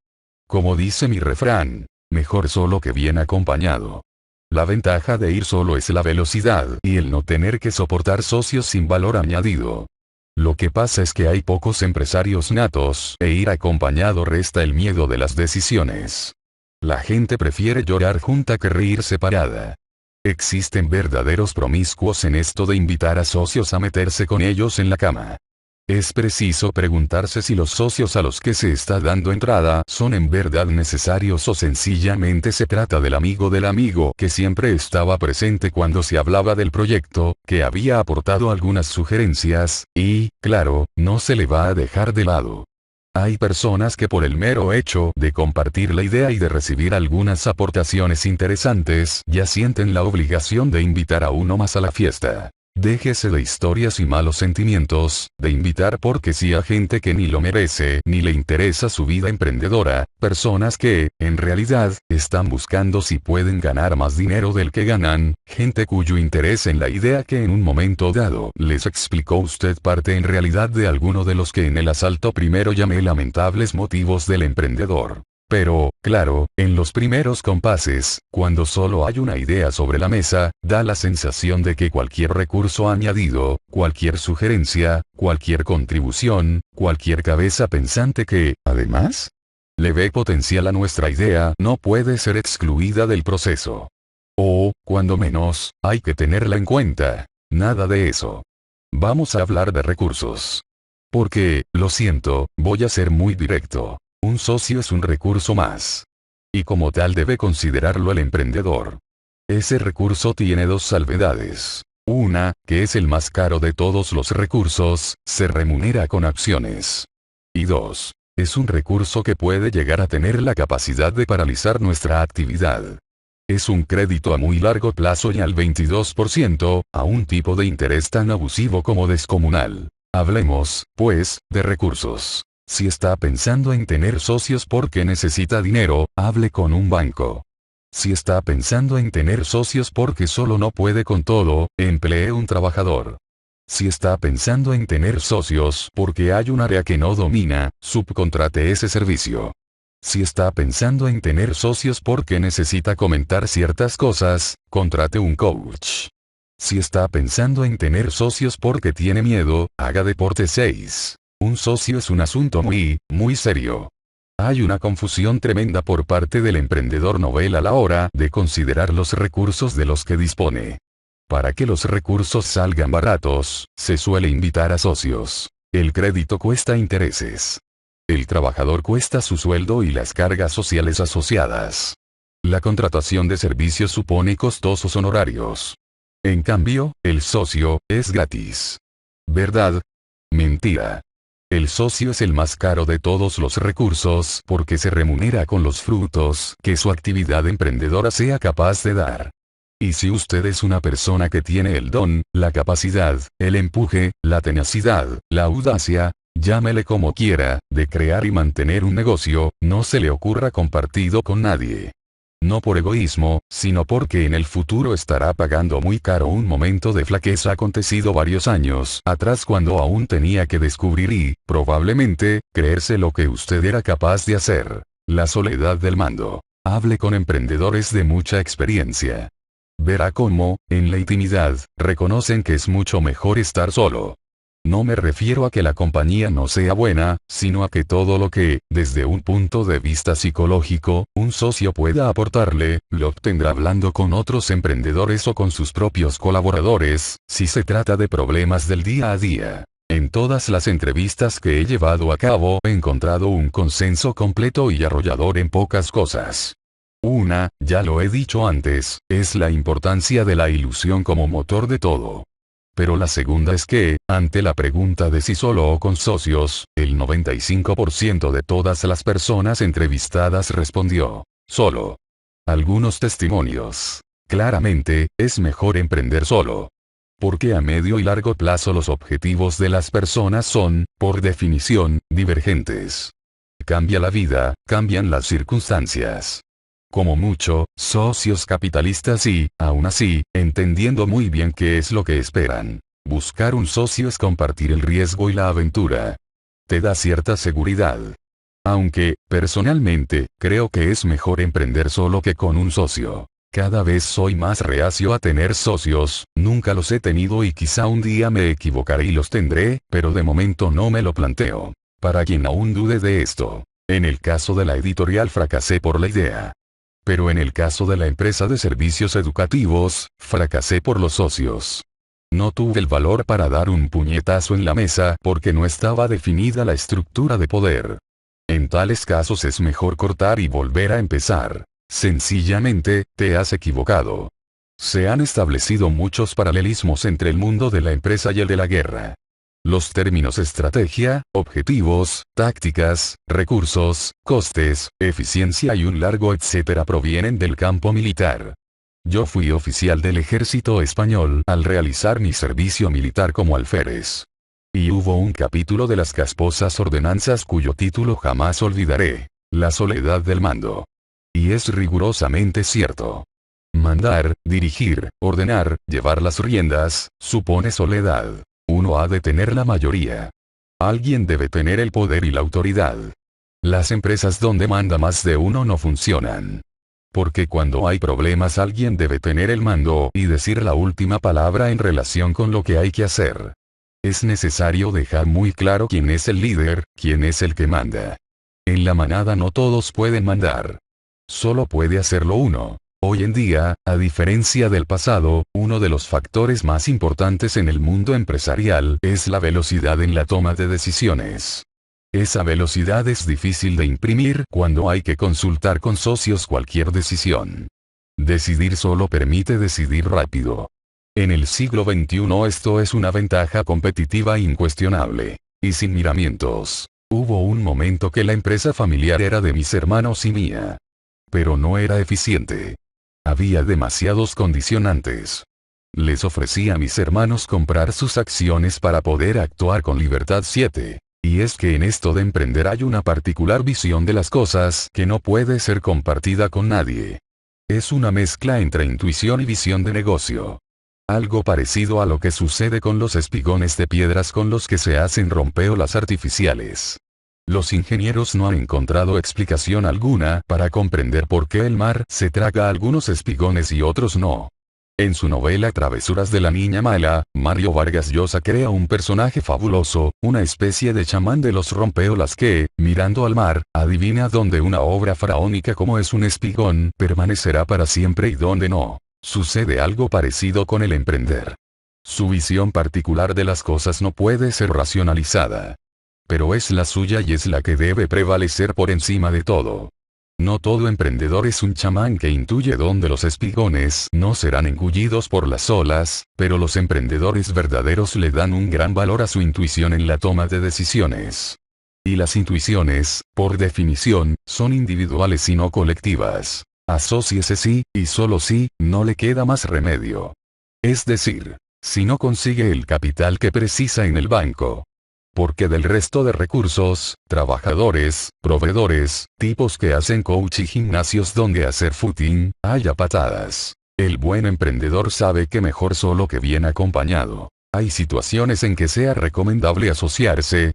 Como dice mi refrán, mejor solo que bien acompañado. La ventaja de ir solo es la velocidad y el no tener que soportar socios sin valor añadido. Lo que pasa es que hay pocos empresarios natos, e ir acompañado resta el miedo de las decisiones. La gente prefiere llorar junta que reír separada. Existen verdaderos promiscuos en esto de invitar a socios a meterse con ellos en la cama. Es preciso preguntarse si los socios a los que se está dando entrada son en verdad necesarios o sencillamente se trata del amigo que siempre estaba presente cuando se hablaba del proyecto, que había aportado algunas sugerencias, y, claro, no se le va a dejar de lado. Hay personas que por el mero hecho de compartir la idea y de recibir algunas aportaciones interesantes, ya sienten la obligación de invitar a uno más a la fiesta. Déjese de historias y malos sentimientos, de invitar porque sí a gente que ni lo merece ni le interesa su vida emprendedora, personas que, en realidad, están buscando si pueden ganar más dinero del que ganan, gente cuyo interés en la idea que en un momento dado les explicó usted parte en realidad de alguno de los que en el asalto primero llamé lamentables motivos del emprendedor. Pero, claro, en los primeros compases, cuando solo hay una idea sobre la mesa, da la sensación de que cualquier recurso añadido, cualquier sugerencia, cualquier contribución, cualquier cabeza pensante que, además, le ve potencial a nuestra idea, no puede ser excluida del proceso. O, cuando menos, hay que tenerla en cuenta. Nada de eso. Vamos a hablar de recursos. Porque, lo siento, voy a ser muy directo. Un socio es un recurso más. Y como tal debe considerarlo el emprendedor. Ese recurso tiene dos salvedades. Una, que es el más caro de todos los recursos, se remunera con acciones. Y dos, es un recurso que puede llegar a tener la capacidad de paralizar nuestra actividad. Es un crédito a muy largo plazo y al 22%, a un tipo de interés tan abusivo como descomunal. Hablemos, pues, de recursos. Si está pensando en tener socios porque necesita dinero, hable con un banco. Si está pensando en tener socios porque solo no puede con todo, emplee un trabajador. Si está pensando en tener socios porque hay un área que no domina, subcontrate ese servicio. Si está pensando en tener socios porque necesita comentar ciertas cosas, contrate un coach. Si está pensando en tener socios porque tiene miedo, haga deporte 6. Un socio es un asunto muy serio. Hay una confusión tremenda por parte del emprendedor novel a la hora de considerar los recursos de los que dispone. Para que los recursos salgan baratos, se suele invitar a socios. El crédito cuesta intereses. El trabajador cuesta su sueldo y las cargas sociales asociadas. La contratación de servicios supone costosos honorarios. En cambio, el socio es gratis. ¿Verdad? Mentira. El socio es el más caro de todos los recursos porque se remunera con los frutos que su actividad emprendedora sea capaz de dar. Y si usted es una persona que tiene el don, la capacidad, el empuje, la tenacidad, la audacia, llámele como quiera, de crear y mantener un negocio, no se le ocurra compartido con nadie. No por egoísmo, sino porque en el futuro estará pagando muy caro un momento de flaqueza acontecido varios años atrás cuando aún tenía que descubrir y, probablemente, creerse lo que usted era capaz de hacer. La soledad del mando. Hable con emprendedores de mucha experiencia. Verá cómo, en la intimidad, reconocen que es mucho mejor estar solo. No me refiero a que la compañía no sea buena, sino a que todo lo que, desde un punto de vista psicológico, un socio pueda aportarle, lo obtendrá hablando con otros emprendedores o con sus propios colaboradores, si se trata de problemas del día a día. En todas las entrevistas que he llevado a cabo he encontrado un consenso completo y arrollador en pocas cosas. Una, ya lo he dicho antes, es la importancia de la ilusión como motor de todo. Pero la segunda es que, ante la pregunta de si solo o con socios, el 95% de todas las personas entrevistadas respondió, solo. Algunos testimonios. Claramente, es mejor emprender solo. Porque a medio y largo plazo los objetivos de las personas son, por definición, divergentes. Cambia la vida, cambian las circunstancias. Como mucho, socios capitalistas y, aún así, entendiendo muy bien qué es lo que esperan. Buscar un socio es compartir el riesgo y la aventura. Te da cierta seguridad. Aunque, personalmente, creo que es mejor emprender solo que con un socio. Cada vez soy más reacio a tener socios, nunca los he tenido y quizá un día me equivocaré y los tendré, pero de momento no me lo planteo. Para quien aún dude de esto. En el caso de la editorial fracasé por la idea. Pero en el caso de la empresa de servicios educativos, fracasé por los socios. No tuve el valor para dar un puñetazo en la mesa porque no estaba definida la estructura de poder. En tales casos es mejor cortar y volver a empezar. Sencillamente, te has equivocado. Se han establecido muchos paralelismos entre el mundo de la empresa y el de la guerra. Los términos estrategia, objetivos, tácticas, recursos, costes, eficiencia y un largo etcétera provienen del campo militar. Yo fui oficial del ejército español al realizar mi servicio militar como alférez. Y hubo un capítulo de las casposas ordenanzas cuyo título jamás olvidaré, la soledad del mando. Y es rigurosamente cierto. Mandar, dirigir, ordenar, llevar las riendas, supone soledad. Uno ha de tener la mayoría. Alguien debe tener el poder y la autoridad. Las empresas donde manda más de uno no funcionan. Porque cuando hay problemas alguien debe tener el mando y decir la última palabra en relación con lo que hay que hacer. Es necesario dejar muy claro quién es el líder, quién es el que manda. En la manada no todos pueden mandar. Solo puede hacerlo uno. Hoy en día, a diferencia del pasado, uno de los factores más importantes en el mundo empresarial es la velocidad en la toma de decisiones. Esa velocidad es difícil de imprimir cuando hay que consultar con socios cualquier decisión. Decidir solo permite decidir rápido. En el siglo XXI esto es una ventaja competitiva incuestionable. Y sin miramientos. Hubo un momento que la empresa familiar era de mis hermanos y mía. Pero no era eficiente. Había demasiados condicionantes. Les ofrecí a mis hermanos comprar sus acciones para poder actuar con libertad 7. Y es que en esto de emprender hay una particular visión de las cosas que no puede ser compartida con nadie. Es una mezcla entre intuición y visión de negocio. Algo parecido a lo que sucede con los espigones de piedras con los que se hacen rompeolas artificiales. Los ingenieros no han encontrado explicación alguna para comprender por qué el mar se traga algunos espigones y otros no. En su novela Travesuras de la Niña Mala, Mario Vargas Llosa crea un personaje fabuloso, una especie de chamán de los rompeolas que, mirando al mar, adivina dónde una obra faraónica como es un espigón permanecerá para siempre y dónde no. Sucede algo parecido con el emprender. Su visión particular de las cosas no puede ser racionalizada. Pero es la suya y es la que debe prevalecer por encima de todo. No todo emprendedor es un chamán que intuye dónde los espigones no serán engullidos por las olas, pero los emprendedores verdaderos le dan un gran valor a su intuición en la toma de decisiones. Y las intuiciones, por definición, son individuales y no colectivas. Asóciese sí, y solo sí, no le queda más remedio. Es decir, si no consigue el capital que precisa en el banco. Porque del resto de recursos, trabajadores, proveedores, tipos que hacen coach y gimnasios donde hacer footing, haya patadas. El buen emprendedor sabe que mejor solo que bien acompañado. Hay situaciones en que sea recomendable asociarse.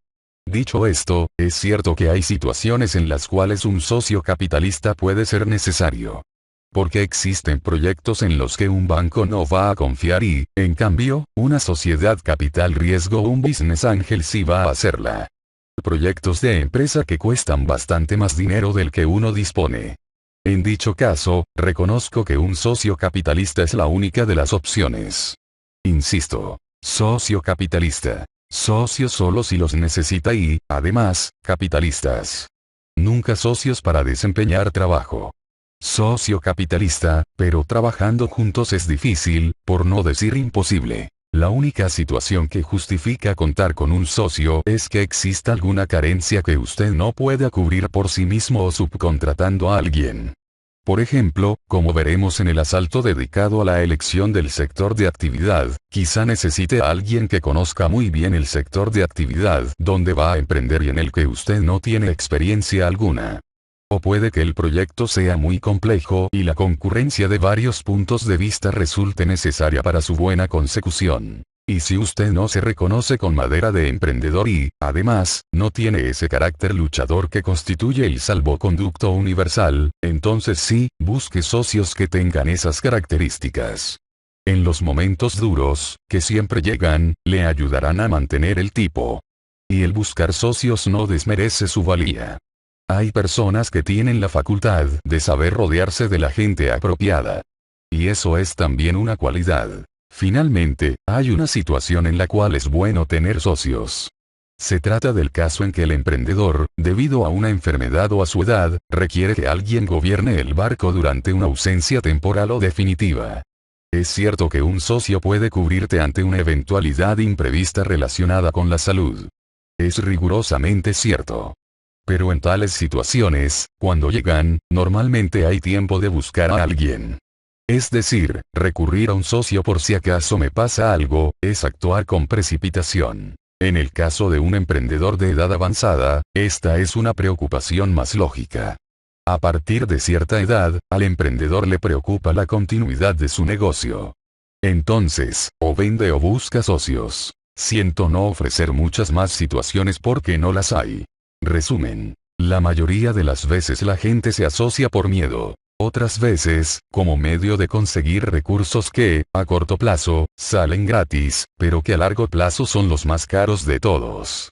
Dicho esto, es cierto que hay situaciones en las cuales un socio capitalista puede ser necesario. Porque existen proyectos en los que un banco no va a confiar y, en cambio, una sociedad capital riesgo o un business angel sí va a hacerla. Proyectos de empresa que cuestan bastante más dinero del que uno dispone. En dicho caso, reconozco que un socio capitalista es la única de las opciones. Insisto, socio capitalista. Socios solo si los necesita y, además, capitalistas. Nunca socios para desempeñar trabajo. Socio capitalista, pero trabajando juntos es difícil, por no decir imposible. La única situación que justifica contar con un socio es que exista alguna carencia que usted no pueda cubrir por sí mismo o subcontratando a alguien. Por ejemplo, como veremos en el asalto dedicado a la elección del sector de actividad, quizá necesite a alguien que conozca muy bien el sector de actividad donde va a emprender y en el que usted no tiene experiencia alguna. O puede que el proyecto sea muy complejo y la concurrencia de varios puntos de vista resulte necesaria para su buena consecución. Y si usted no se reconoce con madera de emprendedor y, además, no tiene ese carácter luchador que constituye el salvoconducto universal, entonces sí, busque socios que tengan esas características. En los momentos duros, que siempre llegan, le ayudarán a mantener el tipo. Y el buscar socios no desmerece su valía. Hay personas que tienen la facultad de saber rodearse de la gente apropiada. Y eso es también una cualidad. Finalmente, hay una situación en la cual es bueno tener socios. Se trata del caso en que el emprendedor, debido a una enfermedad o a su edad, requiere que alguien gobierne el barco durante una ausencia temporal o definitiva. Es cierto que un socio puede cubrirte ante una eventualidad imprevista relacionada con la salud. Es rigurosamente cierto. Pero en tales situaciones, cuando llegan, normalmente hay tiempo de buscar a alguien. Es decir, recurrir a un socio por si acaso me pasa algo, es actuar con precipitación. En el caso de un emprendedor de edad avanzada, esta es una preocupación más lógica. A partir de cierta edad, al emprendedor le preocupa la continuidad de su negocio. Entonces, o vende o busca socios. Siento no ofrecer muchas más situaciones porque no las hay. Resumen. La mayoría de las veces la gente se asocia por miedo. Otras veces, como medio de conseguir recursos que, a corto plazo, salen gratis, pero que a largo plazo son los más caros de todos.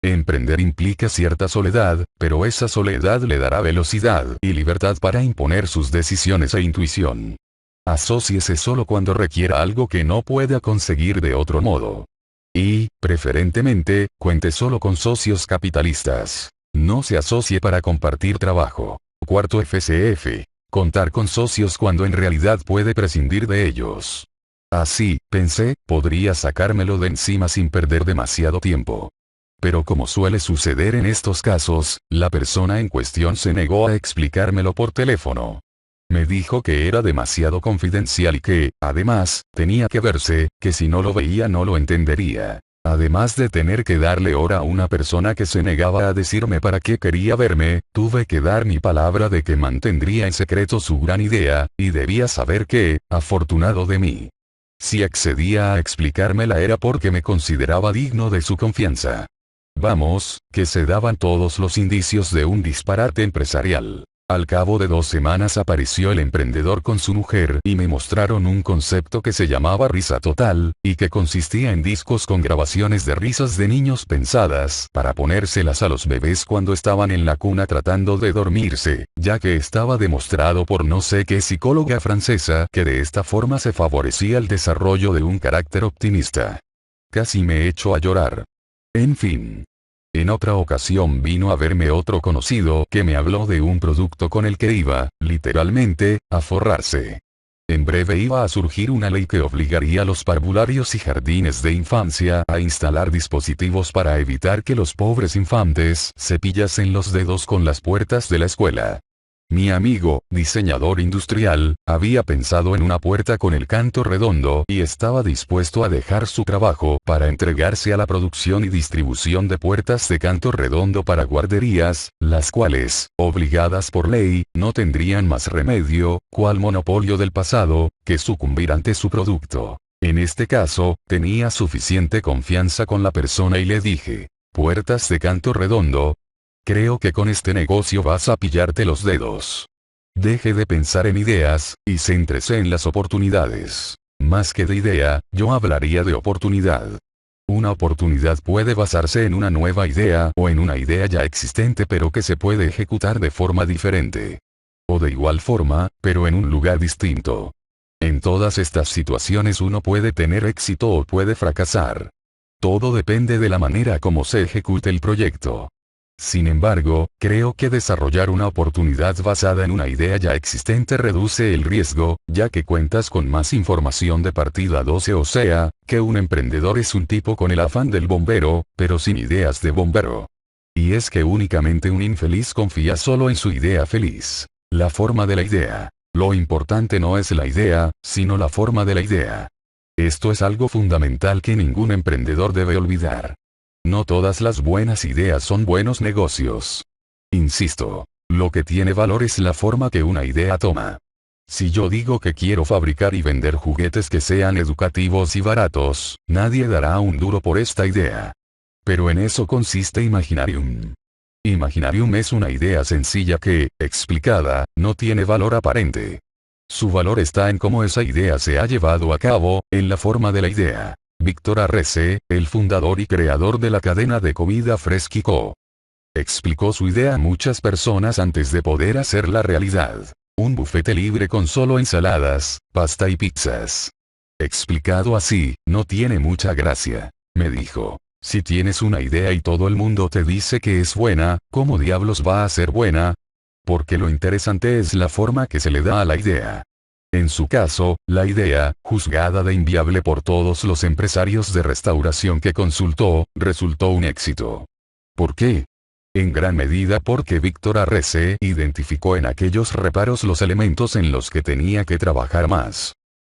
Emprender implica cierta soledad, pero esa soledad le dará velocidad y libertad para imponer sus decisiones e intuición. Asóciese solo cuando requiera algo que no pueda conseguir de otro modo. Y, preferentemente, cuente solo con socios capitalistas. No se asocie para compartir trabajo. Cuarto FCF. Contar con socios cuando en realidad puede prescindir de ellos. Así, pensé, podría sacármelo de encima sin perder demasiado tiempo. Pero como suele suceder en estos casos, la persona en cuestión se negó a explicármelo por teléfono. Me dijo que era demasiado confidencial y que, además, tenía que verse, que si no lo veía no lo entendería. Además de tener que darle hora a una persona que se negaba a decirme para qué quería verme, tuve que dar mi palabra de que mantendría en secreto su gran idea, y debía saber que, afortunado de mí. Si accedía a explicármela era porque me consideraba digno de su confianza. Vamos, que se daban todos los indicios de un disparate empresarial. Al cabo de 2 semanas apareció el emprendedor con su mujer y me mostraron un concepto que se llamaba risa total, y que consistía en discos con grabaciones de risas de niños pensadas para ponérselas a los bebés cuando estaban en la cuna tratando de dormirse, ya que estaba demostrado por no sé qué psicóloga francesa que de esta forma se favorecía el desarrollo de un carácter optimista. Casi me echo a llorar. En fin. En otra ocasión vino a verme otro conocido que me habló de un producto con el que iba, literalmente, a forrarse. En breve iba a surgir una ley que obligaría a los parvularios y jardines de infancia a instalar dispositivos para evitar que los pobres infantes se pillasen los dedos con las puertas de la escuela. Mi amigo, diseñador industrial, había pensado en una puerta con el canto redondo y estaba dispuesto a dejar su trabajo para entregarse a la producción y distribución de puertas de canto redondo para guarderías, las cuales, obligadas por ley, no tendrían más remedio, cual monopolio del pasado, que sucumbir ante su producto. En este caso, tenía suficiente confianza con la persona y le dije: puertas de canto redondo. Creo que con este negocio vas a pillarte los dedos. Deje de pensar en ideas, y céntrese en las oportunidades. Más que de idea, yo hablaría de oportunidad. Una oportunidad puede basarse en una nueva idea o en una idea ya existente pero que se puede ejecutar de forma diferente. O de igual forma, pero en un lugar distinto. En todas estas situaciones uno puede tener éxito o puede fracasar. Todo depende de la manera como se ejecute el proyecto. Sin embargo, creo que desarrollar una oportunidad basada en una idea ya existente reduce el riesgo, ya que cuentas con más información de partida 12, o sea, que un emprendedor es un tipo con el afán del bombero, pero sin ideas de bombero. Y es que únicamente un infeliz confía solo en su idea feliz. La forma de la idea. Lo importante no es la idea, sino la forma de la idea. Esto es algo fundamental que ningún emprendedor debe olvidar. No todas las buenas ideas son buenos negocios. Insisto, lo que tiene valor es la forma que una idea toma. Si yo digo que quiero fabricar y vender juguetes que sean educativos y baratos, nadie dará un duro por esta idea. Pero en eso consiste Imaginarium. Imaginarium es una idea sencilla que, explicada, no tiene valor aparente. Su valor está en cómo esa idea se ha llevado a cabo, en la forma de la idea. Víctor Arrese, el fundador y creador de la cadena de comida Fresky Co. explicó su idea a muchas personas antes de poder hacerla realidad. Un bufete libre con solo ensaladas, pasta y pizzas. Explicado así, no tiene mucha gracia. Me dijo: si tienes una idea y todo el mundo te dice que es buena, ¿cómo diablos va a ser buena? Porque lo interesante es la forma que se le da a la idea. En su caso, la idea, juzgada de inviable por todos los empresarios de restauración que consultó, resultó un éxito. ¿Por qué? En gran medida porque Víctor Arrese identificó en aquellos reparos los elementos en los que tenía que trabajar más.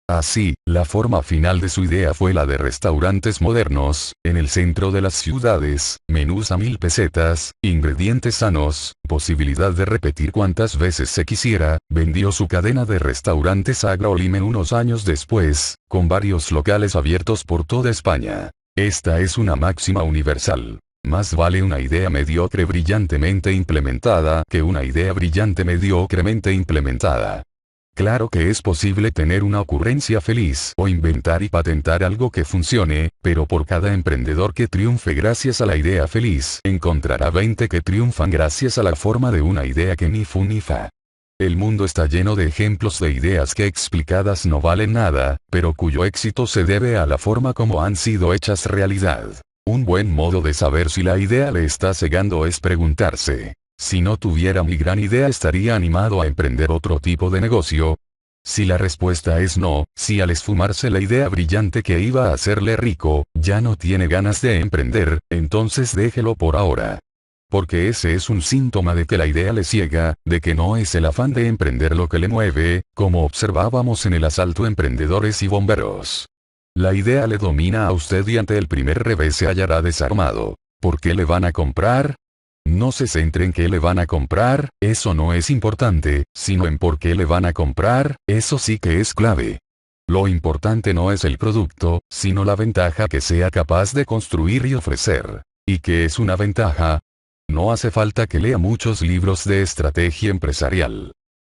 Así, la forma final de su idea fue la de restaurantes modernos, en el centro de las ciudades, menús a 1000 pesetas, ingredientes sanos, posibilidad de repetir cuantas veces se quisiera. Vendió su cadena de restaurantes a Agrolimen unos años después, con varios locales abiertos por toda España. Esta es una máxima universal. Más vale una idea mediocre brillantemente implementada que una idea brillante mediocremente implementada. Claro que es posible tener una ocurrencia feliz o inventar y patentar algo que funcione, pero por cada emprendedor que triunfe gracias a la idea feliz, encontrará 20 que triunfan gracias a la forma de una idea que ni fu ni fa. El mundo está lleno de ejemplos de ideas que explicadas no valen nada, pero cuyo éxito se debe a la forma como han sido hechas realidad. Un buen modo de saber si la idea le está cegando es preguntarse: si no tuviera mi gran idea, ¿estaría animado a emprender otro tipo de negocio? Si la respuesta es no, si al esfumarse la idea brillante que iba a hacerle rico, ya no tiene ganas de emprender, entonces déjelo por ahora. Porque ese es un síntoma de que la idea le ciega, de que no es el afán de emprender lo que le mueve, como observábamos en el asalto a emprendedores y bomberos. La idea le domina a usted y ante el primer revés se hallará desarmado. ¿Por qué le van a comprar? No se centre en qué le van a comprar, eso no es importante, sino en por qué le van a comprar, eso sí que es clave. Lo importante no es el producto, sino la ventaja que sea capaz de construir y ofrecer. ¿Y qué es una ventaja? No hace falta que lea muchos libros de estrategia empresarial.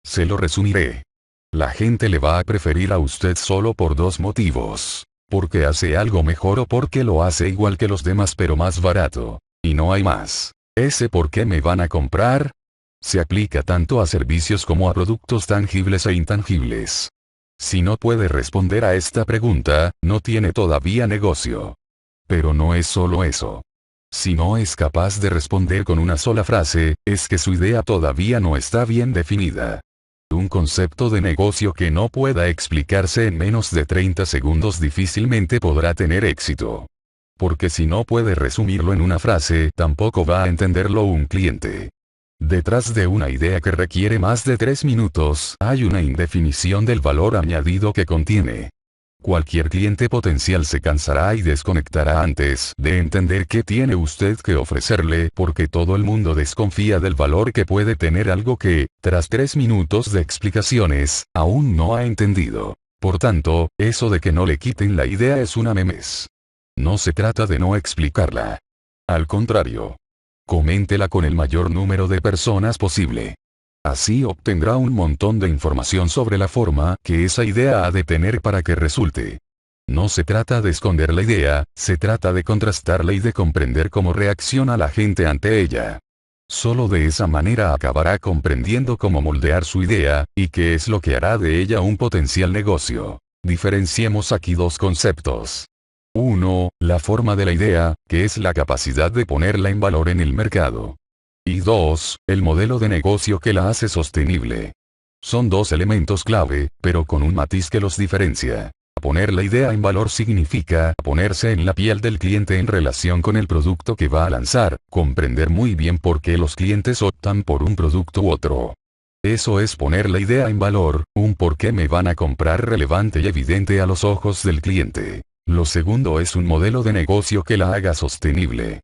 Se lo resumiré. La gente le va a preferir a usted solo por dos motivos. Porque hace algo mejor o porque lo hace igual que los demás pero más barato. Y no hay más. ¿Ese por qué me van a comprar? Se aplica tanto a servicios como a productos tangibles e intangibles. Si no puede responder a esta pregunta, no tiene todavía negocio. Pero no es solo eso. Si no es capaz de responder con una sola frase, es que su idea todavía no está bien definida. Un concepto de negocio que no pueda explicarse en menos de 30 segundos difícilmente podrá tener éxito. Porque si no puede resumirlo en una frase, tampoco va a entenderlo un cliente. Detrás de una idea que requiere más de 3 minutos, hay una indefinición del valor añadido que contiene. Cualquier cliente potencial se cansará y desconectará antes de entender qué tiene usted que ofrecerle porque todo el mundo desconfía del valor que puede tener algo que, tras 3 minutos de explicaciones, aún no ha entendido. Por tanto, eso de que no le quiten la idea es una memes. No se trata de no explicarla. Al contrario. Coméntela con el mayor número de personas posible. Así obtendrá un montón de información sobre la forma que esa idea ha de tener para que resulte. No se trata de esconder la idea, se trata de contrastarla y de comprender cómo reacciona la gente ante ella. Solo de esa manera acabará comprendiendo cómo moldear su idea, y qué es lo que hará de ella un potencial negocio. Diferenciemos aquí dos conceptos. 1. La forma de la idea, que es la capacidad de ponerla en valor en el mercado. Y 2. El modelo de negocio que la hace sostenible. Son dos elementos clave, pero con un matiz que los diferencia. Poner la idea en valor significa ponerse en la piel del cliente en relación con el producto que va a lanzar, comprender muy bien por qué los clientes optan por un producto u otro. Eso es poner la idea en valor, un por qué me van a comprar relevante y evidente a los ojos del cliente. Lo segundo es un modelo de negocio que la haga sostenible.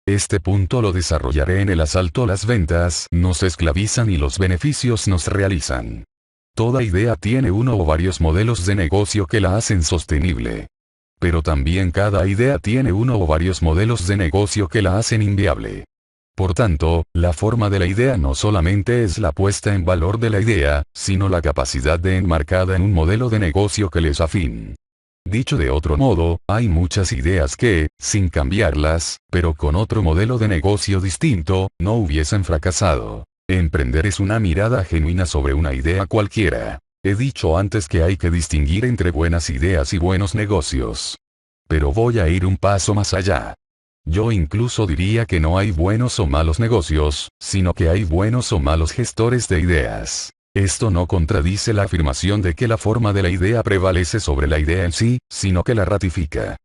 Este punto lo desarrollaré en el asalto. Las ventas nos esclavizan y los beneficios nos realizan. Toda idea tiene uno o varios modelos de negocio que la hacen sostenible. Pero también cada idea tiene uno o varios modelos de negocio que la hacen inviable. Por tanto, la forma de la idea no solamente es la puesta en valor de la idea, sino la capacidad de enmarcada en un modelo de negocio que les afín. Dicho de otro modo, hay muchas ideas que, sin cambiarlas, pero con otro modelo de negocio distinto, no hubiesen fracasado. Emprender es una mirada genuina sobre una idea cualquiera. He dicho antes que hay que distinguir entre buenas ideas y buenos negocios. Pero voy a ir un paso más allá. Yo incluso diría que no hay buenos o malos negocios, sino que hay buenos o malos gestores de ideas. Esto no contradice la afirmación de que la forma de la idea prevalece sobre la idea en sí, sino que la ratifica.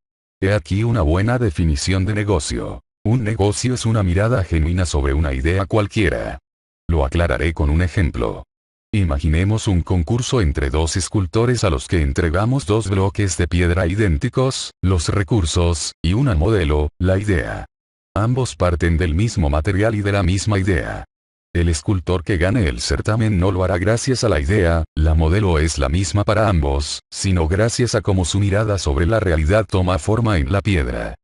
He aquí una buena definición de negocio. Un negocio es una mirada genuina sobre una idea cualquiera. Lo aclararé con un ejemplo. Imaginemos un concurso entre dos escultores a los que entregamos dos bloques de piedra idénticos, los recursos, y una modelo, la idea. Ambos parten del mismo material y de la misma idea. El escultor que gane el certamen no lo hará gracias a la idea, la modelo es la misma para ambos, sino gracias a cómo su mirada sobre la realidad toma forma en la piedra.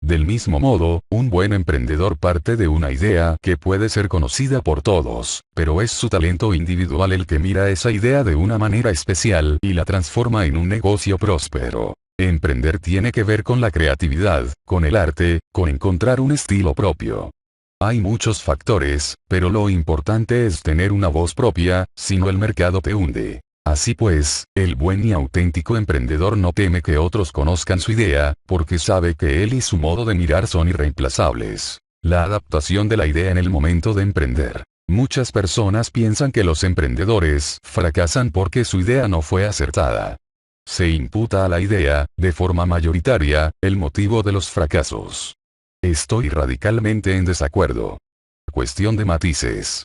Del mismo modo, un buen emprendedor parte de una idea que puede ser conocida por todos, pero es su talento individual el que mira esa idea de una manera especial y la transforma en un negocio próspero. Emprender tiene que ver con la creatividad, con el arte, con encontrar un estilo propio. Hay muchos factores, pero lo importante es tener una voz propia, si no el mercado te hunde. Así pues, el buen y auténtico emprendedor no teme que otros conozcan su idea, porque sabe que él y su modo de mirar son irreemplazables. La adaptación de la idea en el momento de emprender. Muchas personas piensan que los emprendedores fracasan porque su idea no fue acertada. Se imputa a la idea, de forma mayoritaria, el motivo de los fracasos. Estoy radicalmente en desacuerdo. Cuestión de matices.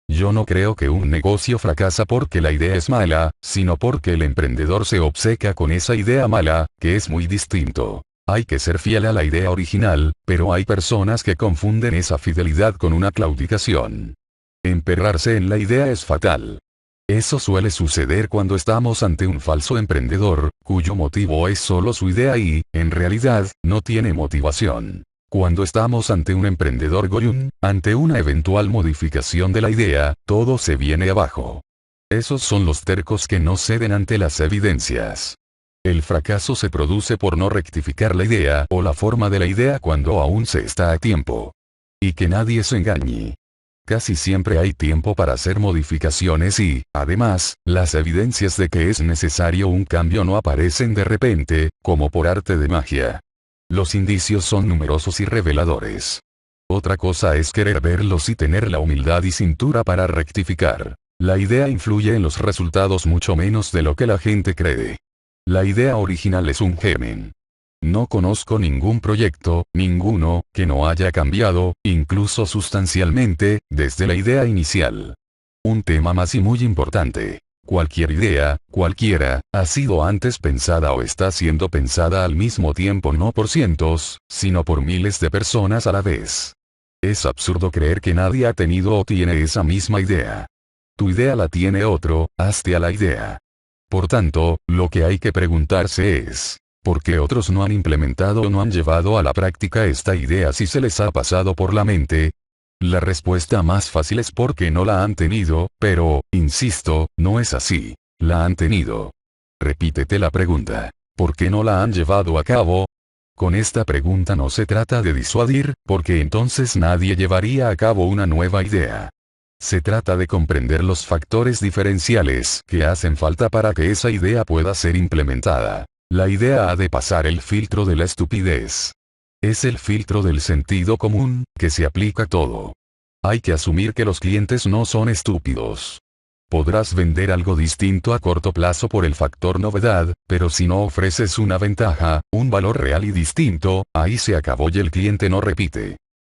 Yo no creo que un negocio fracasa porque la idea es mala, sino porque el emprendedor se obceca con esa idea mala, que es muy distinto. Hay que ser fiel a la idea original, pero hay personas que confunden esa fidelidad con una claudicación. Emperrarse en la idea es fatal. Eso suele suceder cuando estamos ante un falso emprendedor, cuyo motivo es solo su idea y, en realidad, no tiene motivación. Cuando estamos ante un emprendedor Goyun, ante una eventual modificación de la idea, todo se viene abajo. Esos son los tercos que no ceden ante las evidencias. El fracaso se produce por no rectificar la idea o la forma de la idea cuando aún se está a tiempo. Y que nadie se engañe. Casi siempre hay tiempo para hacer modificaciones y, además, las evidencias de que es necesario un cambio no aparecen de repente, como por arte de magia. Los indicios son numerosos y reveladores. Otra cosa es querer verlos y tener la humildad y cintura para rectificar. La idea influye en los resultados mucho menos de lo que la gente cree. La idea original es un germen. No conozco ningún proyecto, ninguno, que no haya cambiado, incluso sustancialmente, desde la idea inicial. Un tema más y muy importante. Cualquier idea, cualquiera, ha sido antes pensada o está siendo pensada al mismo tiempo no por cientos, sino por miles de personas a la vez. Es absurdo creer que nadie ha tenido o tiene esa misma idea. Tu idea la tiene otro, hazte a la idea. Por tanto, lo que hay que preguntarse es, ¿por qué otros no han implementado o no han llevado a la práctica esta idea si se les ha pasado por la mente? La respuesta más fácil es porque no la han tenido, pero, insisto, no es así. La han tenido. Repítete la pregunta. ¿Por qué no la han llevado a cabo? Con esta pregunta no se trata de disuadir, porque entonces nadie llevaría a cabo una nueva idea. Se trata de comprender los factores diferenciales que hacen falta para que esa idea pueda ser implementada. La idea ha de pasar el filtro de la estupidez. Es el filtro del sentido común, que se aplica a todo. Hay que asumir que los clientes no son estúpidos. Podrás vender algo distinto a corto plazo por el factor novedad, pero si no ofreces una ventaja, un valor real y distinto, ahí se acabó y el cliente no repite.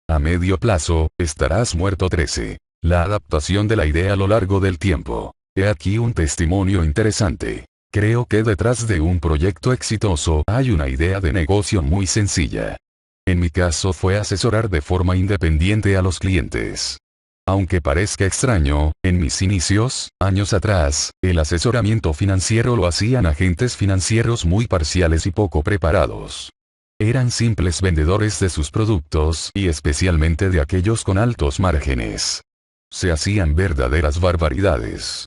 A medio plazo, estarás muerto. 13. La adaptación de la idea a lo largo del tiempo. He aquí un testimonio interesante. Creo que detrás de un proyecto exitoso hay una idea de negocio muy sencilla. En mi caso fue asesorar de forma independiente a los clientes. Aunque parezca extraño, en mis inicios, años atrás, el asesoramiento financiero lo hacían agentes financieros muy parciales y poco preparados. Eran simples vendedores de sus productos y especialmente de aquellos con altos márgenes. Se hacían verdaderas barbaridades.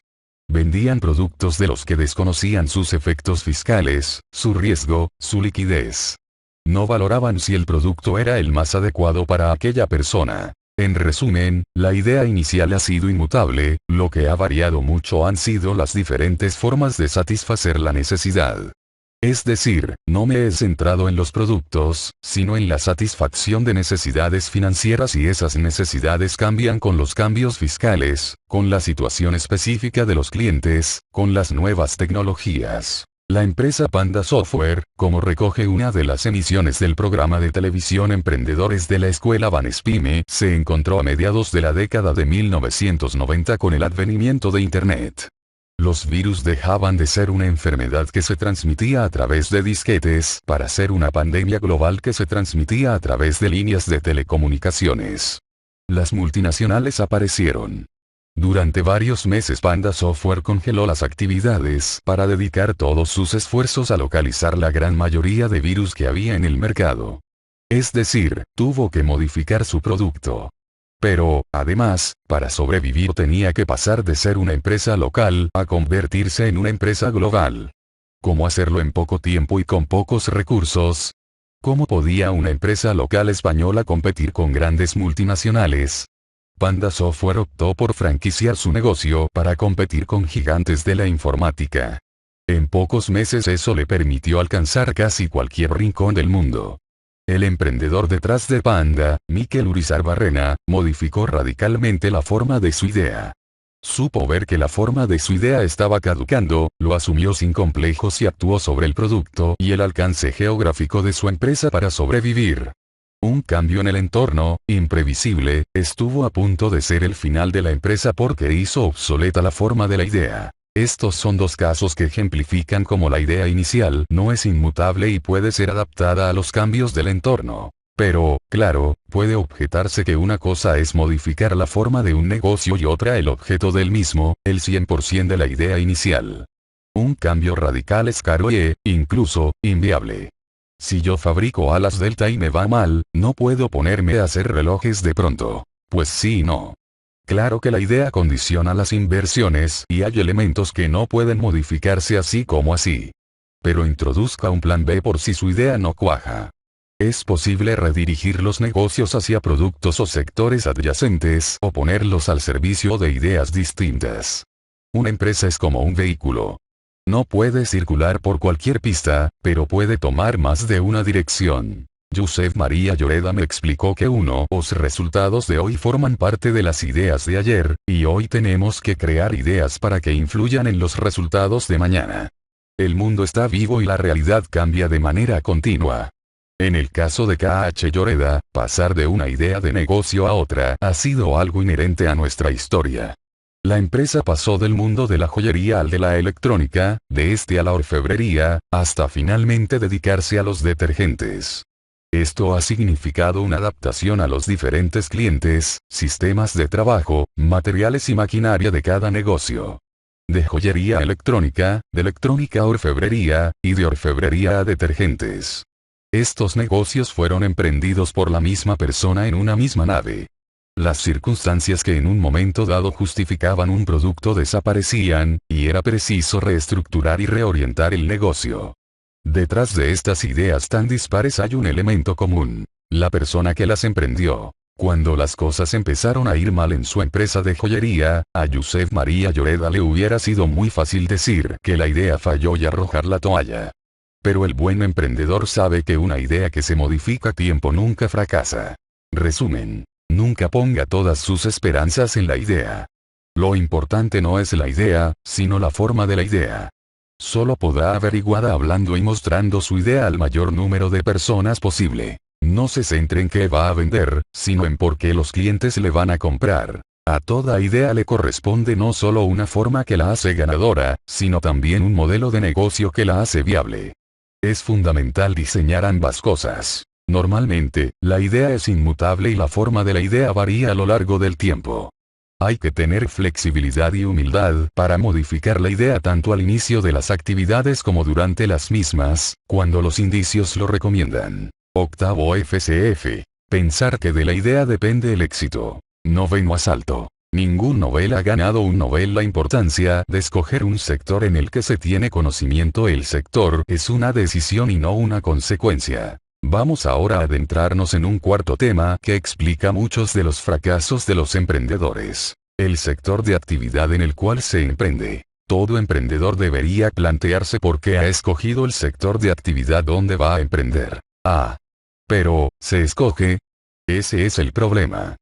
Vendían productos de los que desconocían sus efectos fiscales, su riesgo, su liquidez. No valoraban si el producto era el más adecuado para aquella persona. En resumen, la idea inicial ha sido inmutable, lo que ha variado mucho han sido las diferentes formas de satisfacer la necesidad. Es decir, no me he centrado en los productos, sino en la satisfacción de necesidades financieras y esas necesidades cambian con los cambios fiscales, con la situación específica de los clientes, con las nuevas tecnologías. La empresa Panda Software, como recoge una de las emisiones del programa de televisión Emprendedores de la Escuela Banespyme, se encontró a mediados de la década de 1990 con el advenimiento de Internet. Los virus dejaban de ser una enfermedad que se transmitía a través de disquetes para ser una pandemia global que se transmitía a través de líneas de telecomunicaciones. Las multinacionales aparecieron. Durante varios meses Panda Software congeló las actividades para dedicar todos sus esfuerzos a localizar la gran mayoría de virus que había en el mercado. Es decir, tuvo que modificar su producto. Pero, además, para sobrevivir tenía que pasar de ser una empresa local a convertirse en una empresa global. ¿Cómo hacerlo en poco tiempo y con pocos recursos? ¿Cómo podía una empresa local española competir con grandes multinacionales? Panda Software optó por franquiciar su negocio para competir con gigantes de la informática. En pocos meses eso le permitió alcanzar casi cualquier rincón del mundo. El emprendedor detrás de Panda, Miquel Urizar Barrena, modificó radicalmente la forma de su idea. Supo ver que la forma de su idea estaba caducando, lo asumió sin complejos y actuó sobre el producto y el alcance geográfico de su empresa para sobrevivir. Un cambio en el entorno, imprevisible, estuvo a punto de ser el final de la empresa porque hizo obsoleta la forma de la idea. Estos son dos casos que ejemplifican cómo la idea inicial no es inmutable y puede ser adaptada a los cambios del entorno. Pero, claro, puede objetarse que una cosa es modificar la forma de un negocio y otra el objeto del mismo, el 100% de la idea inicial. Un cambio radical es caro e, incluso, inviable. Si yo fabrico alas Delta y me va mal, no puedo ponerme a hacer relojes de pronto. Pues sí y no. Claro que la idea condiciona las inversiones y hay elementos que no pueden modificarse así como así. Pero introduzca un plan B por si su idea no cuaja. Es posible redirigir los negocios hacia productos o sectores adyacentes o ponerlos al servicio de ideas distintas. Una empresa es como un vehículo. No puede circular por cualquier pista, pero puede tomar más de una dirección. Josep María Lloreda me explicó que los resultados de hoy forman parte de las ideas de ayer, y hoy tenemos que crear ideas para que influyan en los resultados de mañana. El mundo está vivo y la realidad cambia de manera continua. En el caso de K.H. Lloreda, pasar de una idea de negocio a otra ha sido algo inherente a nuestra historia. La empresa pasó del mundo de la joyería al de la electrónica, de este a la orfebrería, hasta finalmente dedicarse a los detergentes. Esto ha significado una adaptación a los diferentes clientes, sistemas de trabajo, materiales y maquinaria de cada negocio. De joyería a electrónica, de electrónica a orfebrería, y de orfebrería a detergentes. Estos negocios fueron emprendidos por la misma persona en una misma nave. Las circunstancias que en un momento dado justificaban un producto desaparecían, y era preciso reestructurar y reorientar el negocio. Detrás de estas ideas tan dispares hay un elemento común: la persona que las emprendió. Cuando las cosas empezaron a ir mal en su empresa de joyería, a Josep María Lloreda le hubiera sido muy fácil decir que la idea falló y arrojar la toalla. Pero el buen emprendedor sabe que una idea que se modifica a tiempo nunca fracasa. Resumen: nunca ponga todas sus esperanzas en la idea. Lo importante no es la idea, sino la forma de la idea. Solo podrá averiguarla hablando y mostrando su idea al mayor número de personas posible. No se centre en qué va a vender, sino en por qué los clientes le van a comprar. A toda idea le corresponde no solo una forma que la hace ganadora, sino también un modelo de negocio que la hace viable. Es fundamental diseñar ambas cosas. Normalmente, la idea es inmutable y la forma de la idea varía a lo largo del tiempo. Hay que tener flexibilidad y humildad para modificar la idea tanto al inicio de las actividades como durante las mismas, cuando los indicios lo recomiendan. Octavo FCF. Pensar que de la idea depende el éxito. Noveno asalto. Ningún Nobel ha ganado un Nobel. La importancia de escoger un sector en el que se tiene conocimiento. El sector es una decisión y no una consecuencia. Vamos ahora a adentrarnos en un cuarto tema que explica muchos de los fracasos de los emprendedores. El sector de actividad en el cual se emprende. Todo emprendedor debería plantearse por qué ha escogido el sector de actividad donde va a emprender. Pero, ¿se escoge? Ese es el problema.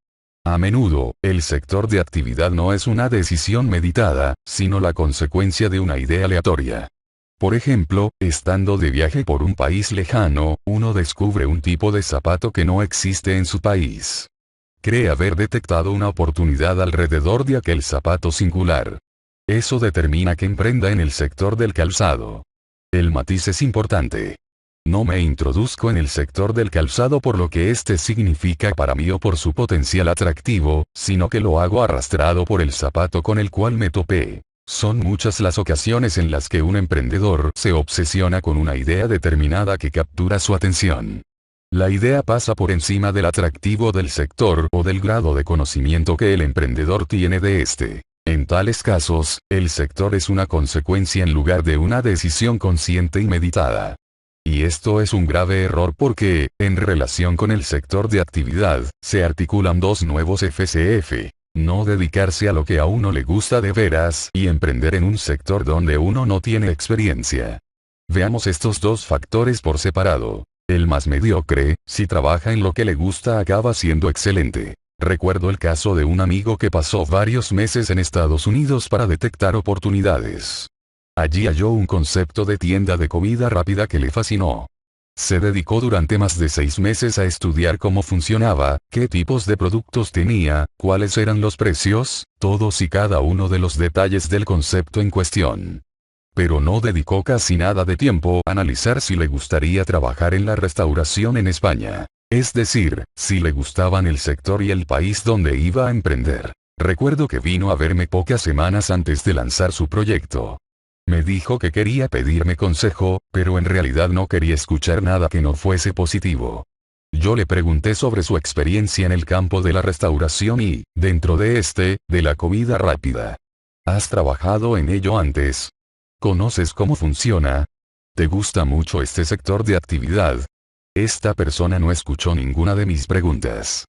A menudo, el sector de actividad no es una decisión meditada, sino la consecuencia de una idea aleatoria. Por ejemplo, estando de viaje por un país lejano, uno descubre un tipo de zapato que no existe en su país. Cree haber detectado una oportunidad alrededor de aquel zapato singular. Eso determina que emprenda en el sector del calzado. El matiz es importante. No me introduzco en el sector del calzado por lo que este significa para mí o por su potencial atractivo, sino que lo hago arrastrado por el zapato con el cual me topé. Son muchas las ocasiones en las que un emprendedor se obsesiona con una idea determinada que captura su atención. La idea pasa por encima del atractivo del sector o del grado de conocimiento que el emprendedor tiene de este. En tales casos, el sector es una consecuencia en lugar de una decisión consciente y meditada. Y esto es un grave error porque, en relación con el sector de actividad, se articulan dos nuevos FCF. No dedicarse a lo que a uno le gusta de veras y emprender en un sector donde uno no tiene experiencia. Veamos estos dos factores por separado. El más mediocre, si trabaja en lo que le gusta, acaba siendo excelente. Recuerdo el caso de un amigo que pasó varios meses en Estados Unidos para detectar oportunidades. Allí halló un concepto de tienda de comida rápida que le fascinó. Se dedicó durante más de 6 meses a estudiar cómo funcionaba, qué tipos de productos tenía, cuáles eran los precios, todos y cada uno de los detalles del concepto en cuestión. Pero no dedicó casi nada de tiempo a analizar si le gustaría trabajar en la restauración en España. Es decir, si le gustaban el sector y el país donde iba a emprender. Recuerdo que vino a verme pocas semanas antes de lanzar su proyecto. Me dijo que quería pedirme consejo, pero en realidad no quería escuchar nada que no fuese positivo. Yo le pregunté sobre su experiencia en el campo de la restauración y, dentro de de la comida rápida. ¿Has trabajado en ello antes? ¿Conoces cómo funciona? ¿Te gusta mucho este sector de actividad? Esta persona no escuchó ninguna de mis preguntas.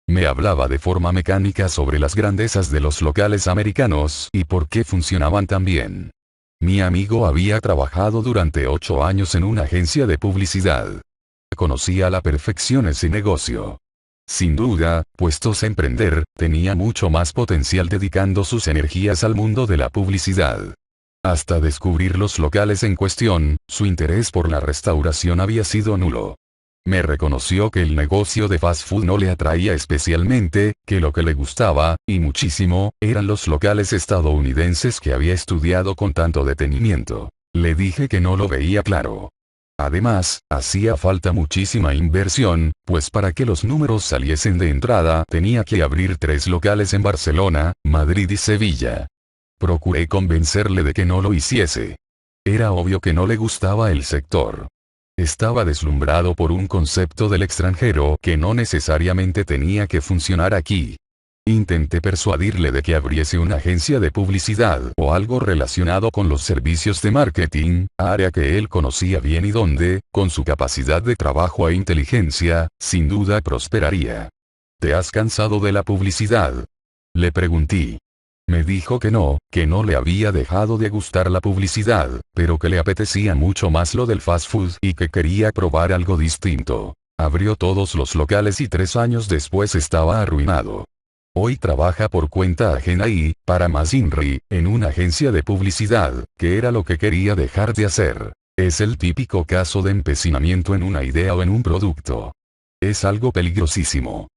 Me hablaba de forma mecánica sobre las grandezas de los locales americanos y por qué funcionaban tan bien. Mi amigo había trabajado durante 8 años en una agencia de publicidad. Conocía a la perfección ese negocio. Sin duda, puestos a emprender, tenía mucho más potencial dedicando sus energías al mundo de la publicidad. Hasta descubrir los locales en cuestión, su interés por la restauración había sido nulo. Me reconoció que el negocio de fast food no le atraía especialmente, que lo que le gustaba, y muchísimo, eran los locales estadounidenses que había estudiado con tanto detenimiento. Le dije que no lo veía claro. Además, hacía falta muchísima inversión, pues para que los números saliesen de entrada tenía que abrir 3 locales en Barcelona, Madrid y Sevilla. Procuré convencerle de que no lo hiciese. Era obvio que no le gustaba el sector. Estaba deslumbrado por un concepto del extranjero que no necesariamente tenía que funcionar aquí. Intenté persuadirle de que abriese una agencia de publicidad o algo relacionado con los servicios de marketing, área que él conocía bien y donde, con su capacidad de trabajo e inteligencia, sin duda prosperaría. ¿Te has cansado de la publicidad? Le pregunté. Me dijo que no le había dejado de gustar la publicidad, pero que le apetecía mucho más lo del fast food y que quería probar algo distinto. Abrió todos los locales y 3 años después estaba arruinado. Hoy trabaja por cuenta ajena y, para más INRI, en una agencia de publicidad, que era lo que quería dejar de hacer. Es el típico caso de empecinamiento en una idea o en un producto. Es algo peligrosísimo.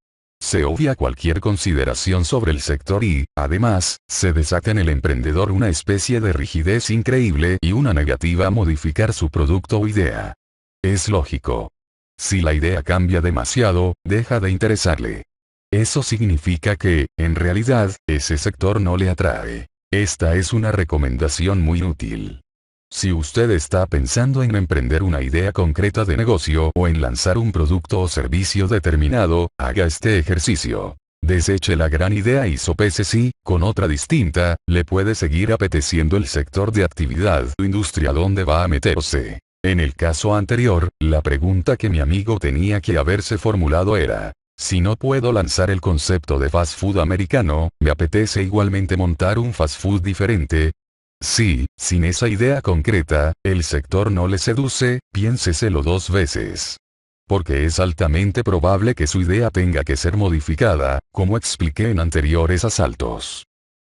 Se obvia cualquier consideración sobre el sector y, además, se desata en el emprendedor una especie de rigidez increíble y una negativa a modificar su producto o idea. Es lógico. Si la idea cambia demasiado, deja de interesarle. Eso significa que, en realidad, ese sector no le atrae. Esta es una recomendación muy útil. Si usted está pensando en emprender una idea concreta de negocio o en lanzar un producto o servicio determinado, haga este ejercicio. Deseche la gran idea y sopese si, con otra distinta, le puede seguir apeteciendo el sector de actividad o industria donde va a meterse. En el caso anterior, la pregunta que mi amigo tenía que haberse formulado era: si no puedo lanzar el concepto de fast food americano, ¿me apetece igualmente montar un fast food diferente? Si, sin esa idea concreta, el sector no le seduce, piénseselo 2 veces. Porque es altamente probable que su idea tenga que ser modificada, como expliqué en anteriores asaltos.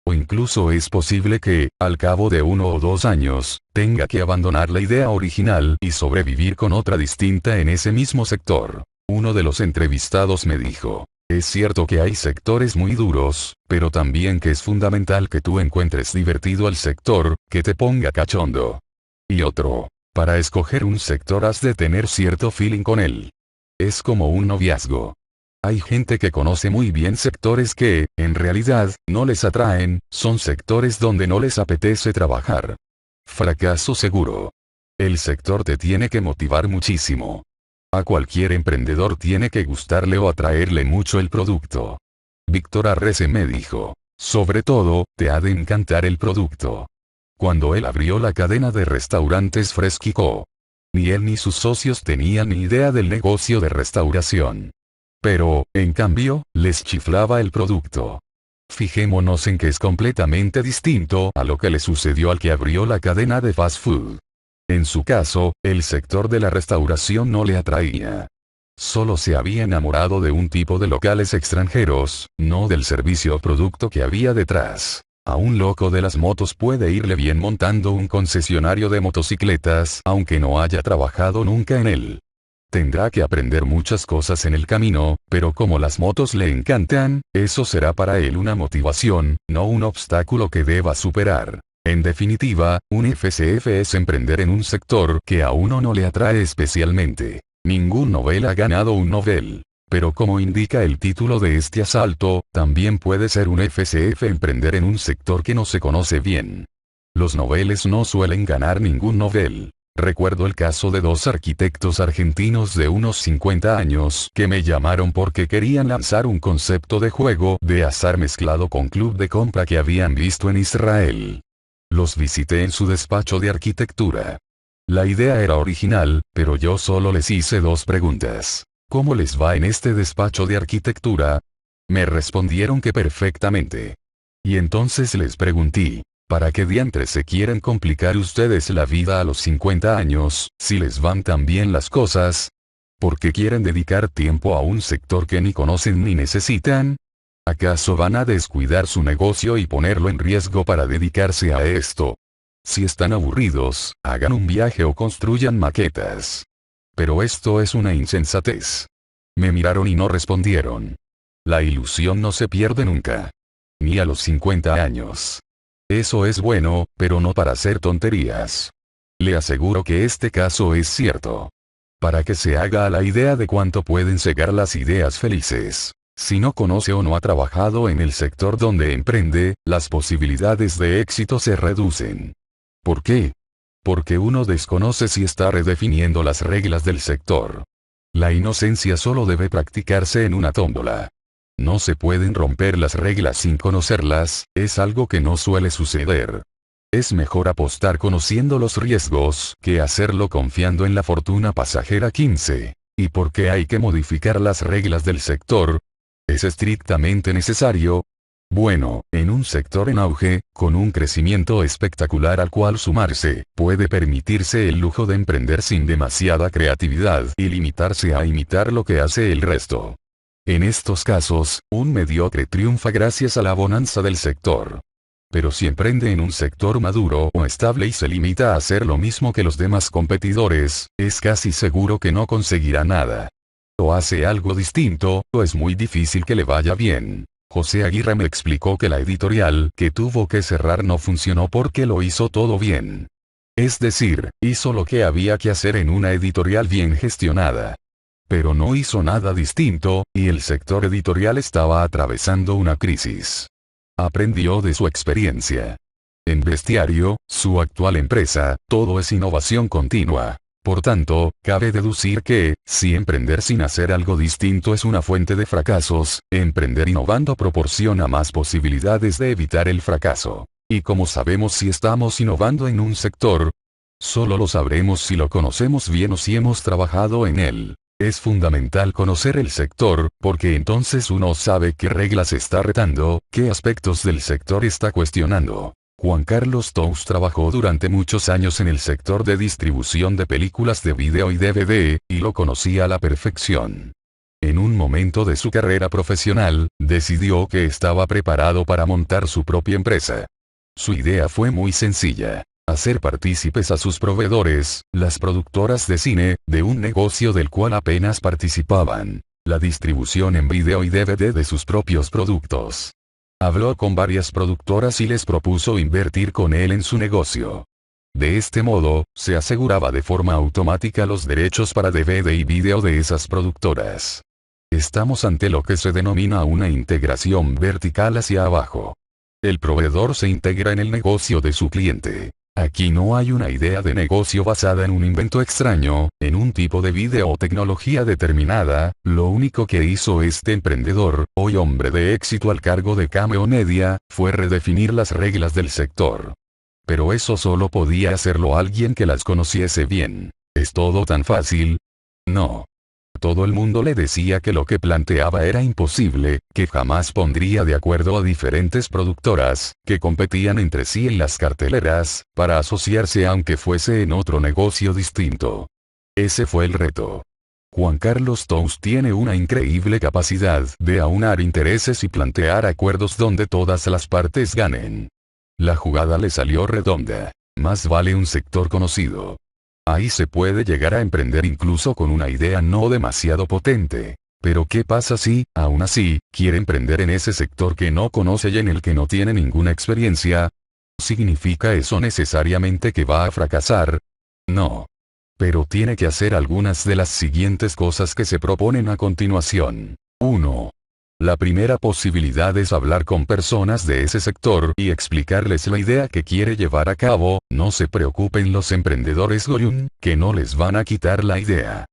O incluso es posible que, al cabo de 1 o 2 años, tenga que abandonar la idea original y sobrevivir con otra distinta en ese mismo sector. Uno de los entrevistados me dijo: es cierto que hay sectores muy duros, pero también que es fundamental que tú encuentres divertido al sector, que te ponga cachondo. Y otro: para escoger un sector has de tener cierto feeling con él. Es como un noviazgo. Hay gente que conoce muy bien sectores que, en realidad, no les atraen, son sectores donde no les apetece trabajar. Fracaso seguro. El sector te tiene que motivar muchísimo. A cualquier emprendedor tiene que gustarle o atraerle mucho el producto. Víctor Arrese me dijo: sobre todo, te ha de encantar el producto. Cuando él abrió la cadena de restaurantes Fresquico, ni él ni sus socios tenían ni idea del negocio de restauración. Pero, en cambio, les chiflaba el producto. Fijémonos en que es completamente distinto a lo que le sucedió al que abrió la cadena de fast food. En su caso, el sector de la restauración no le atraía. Solo se había enamorado de un tipo de locales extranjeros, no del servicio o producto que había detrás. A un loco de las motos puede irle bien montando un concesionario de motocicletas, aunque no haya trabajado nunca en él. Tendrá que aprender muchas cosas en el camino, pero como las motos le encantan, eso será para él una motivación, no un obstáculo que deba superar. En definitiva, un FCF es emprender en un sector que a uno no le atrae especialmente. Ningún Nobel ha ganado un Nobel. Pero como indica el título de este asalto, también puede ser un FCF emprender en un sector que no se conoce bien. Los noveles no suelen ganar ningún Nobel. Recuerdo el caso de dos arquitectos argentinos de unos 50 años que me llamaron porque querían lanzar un concepto de juego de azar mezclado con club de compra que habían visto en Israel. Los visité en su despacho de arquitectura. La idea era original, pero yo solo les hice dos preguntas. ¿Cómo les va en este despacho de arquitectura? Me respondieron que perfectamente. Y entonces les pregunté, ¿para qué diantres se quieren complicar ustedes la vida a los 50 años, si les van tan bien las cosas? ¿Por qué quieren dedicar tiempo a un sector que ni conocen ni necesitan? ¿Acaso van a descuidar su negocio y ponerlo en riesgo para dedicarse a esto? Si están aburridos, hagan un viaje o construyan maquetas. Pero esto es una insensatez. Me miraron y no respondieron. La ilusión no se pierde nunca. Ni a los 50 años. Eso es bueno, pero no para hacer tonterías. Le aseguro que este caso es cierto. Para que se haga a la idea de cuánto pueden cegar las ideas felices. Si no conoce o no ha trabajado en el sector donde emprende, las posibilidades de éxito se reducen. ¿Por qué? Porque uno desconoce si está redefiniendo las reglas del sector. La inocencia solo debe practicarse en una tómbola. No se pueden romper las reglas sin conocerlas, es algo que no suele suceder. Es mejor apostar conociendo los riesgos que hacerlo confiando en la fortuna pasajera. 15. ¿Y por qué hay que modificar las reglas del sector? ¿Es estrictamente necesario? Bueno, en un sector en auge, con un crecimiento espectacular al cual sumarse, puede permitirse el lujo de emprender sin demasiada creatividad y limitarse a imitar lo que hace el resto. En estos casos, un mediocre triunfa gracias a la bonanza del sector. Pero si emprende en un sector maduro o estable y se limita a hacer lo mismo que los demás competidores, es casi seguro que no conseguirá nada. O hace algo distinto, o es muy difícil que le vaya bien. José Aguirre me explicó que la editorial que tuvo que cerrar no funcionó porque lo hizo todo bien. Es decir, hizo lo que había que hacer en una editorial bien gestionada. Pero no hizo nada distinto, y el sector editorial estaba atravesando una crisis. Aprendió de su experiencia. En Bestiario, su actual empresa, todo es innovación continua. Por tanto, cabe deducir que, si emprender sin hacer algo distinto es una fuente de fracasos, emprender innovando proporciona más posibilidades de evitar el fracaso. ¿Y cómo sabemos si estamos innovando en un sector? Solo lo sabremos si lo conocemos bien o si hemos trabajado en él. Es fundamental conocer el sector, porque entonces uno sabe qué reglas está retando, qué aspectos del sector está cuestionando. Juan Carlos Tous trabajó durante muchos años en el sector de distribución de películas de video y DVD, y lo conocía a la perfección. En un momento de su carrera profesional, decidió que estaba preparado para montar su propia empresa. Su idea fue muy sencilla. Hacer partícipes a sus proveedores, las productoras de cine, de un negocio del cual apenas participaban. La distribución en video y DVD de sus propios productos. Habló con varias productoras y les propuso invertir con él en su negocio. De este modo, se aseguraba de forma automática los derechos para DVD y video de esas productoras. Estamos ante lo que se denomina una integración vertical hacia abajo. El proveedor se integra en el negocio de su cliente. Aquí no hay una idea de negocio basada en un invento extraño, en un tipo de video o tecnología determinada. Lo único que hizo este emprendedor, hoy hombre de éxito al cargo de Cameo Media, fue redefinir las reglas del sector. Pero eso solo podía hacerlo alguien que las conociese bien. ¿Es todo tan fácil? No. Todo el mundo le decía que lo que planteaba era imposible, que jamás pondría de acuerdo a diferentes productoras, que competían entre sí en las carteleras, para asociarse aunque fuese en otro negocio distinto. Ese fue el reto. Juan Carlos Tous tiene una increíble capacidad de aunar intereses y plantear acuerdos donde todas las partes ganen. La jugada le salió redonda. Más vale un sector conocido. Ahí se puede llegar a emprender incluso con una idea no demasiado potente. Pero ¿qué pasa si, aún así, quiere emprender en ese sector que no conoce y en el que no tiene ninguna experiencia? ¿Significa eso necesariamente que va a fracasar? No. Pero tiene que hacer algunas de las siguientes cosas que se proponen a continuación. 1. La primera posibilidad es hablar con personas de ese sector y explicarles la idea que quiere llevar a cabo. No se preocupen los emprendedores Goryun, que no les van a quitar la idea.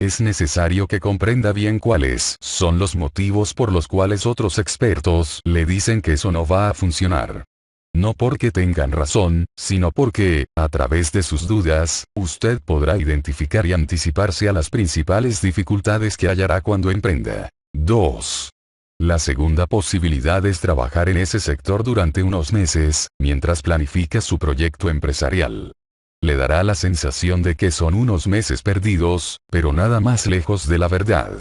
Es necesario que comprenda bien cuáles son los motivos por los cuales otros expertos le dicen que eso no va a funcionar. No porque tengan razón, sino porque, a través de sus dudas, usted podrá identificar y anticiparse a las principales dificultades que hallará cuando emprenda. 2. La segunda posibilidad es trabajar en ese sector durante unos meses, mientras planifica su proyecto empresarial. Le dará la sensación de que son unos meses perdidos, pero nada más lejos de la verdad.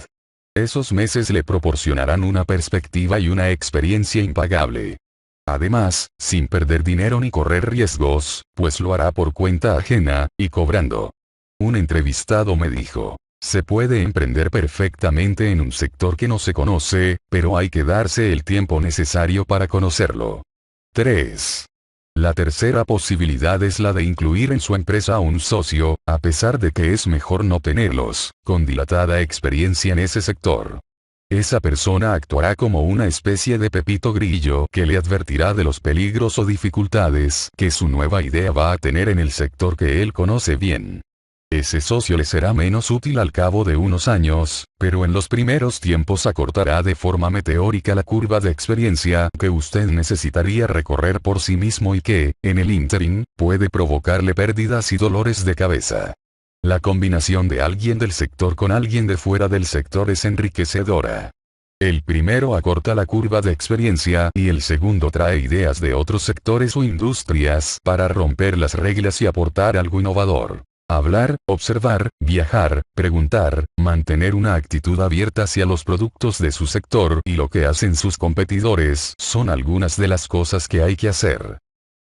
Esos meses le proporcionarán una perspectiva y una experiencia impagable. Además, sin perder dinero ni correr riesgos, pues lo hará por cuenta ajena, y cobrando. Un entrevistado me dijo: se puede emprender perfectamente en un sector que no se conoce, pero hay que darse el tiempo necesario para conocerlo. 3. La tercera posibilidad es la de incluir en su empresa a un socio, a pesar de que es mejor no tenerlos, con dilatada experiencia en ese sector. Esa persona actuará como una especie de Pepito Grillo que le advertirá de los peligros o dificultades que su nueva idea va a tener en el sector que él conoce bien. Ese socio le será menos útil al cabo de unos años, pero en los primeros tiempos acortará de forma meteórica la curva de experiencia que usted necesitaría recorrer por sí mismo y que, en el ínterin, puede provocarle pérdidas y dolores de cabeza. La combinación de alguien del sector con alguien de fuera del sector es enriquecedora. El primero acorta la curva de experiencia y el segundo trae ideas de otros sectores o industrias para romper las reglas y aportar algo innovador. Hablar, observar, viajar, preguntar, mantener una actitud abierta hacia los productos de su sector y lo que hacen sus competidores son algunas de las cosas que hay que hacer.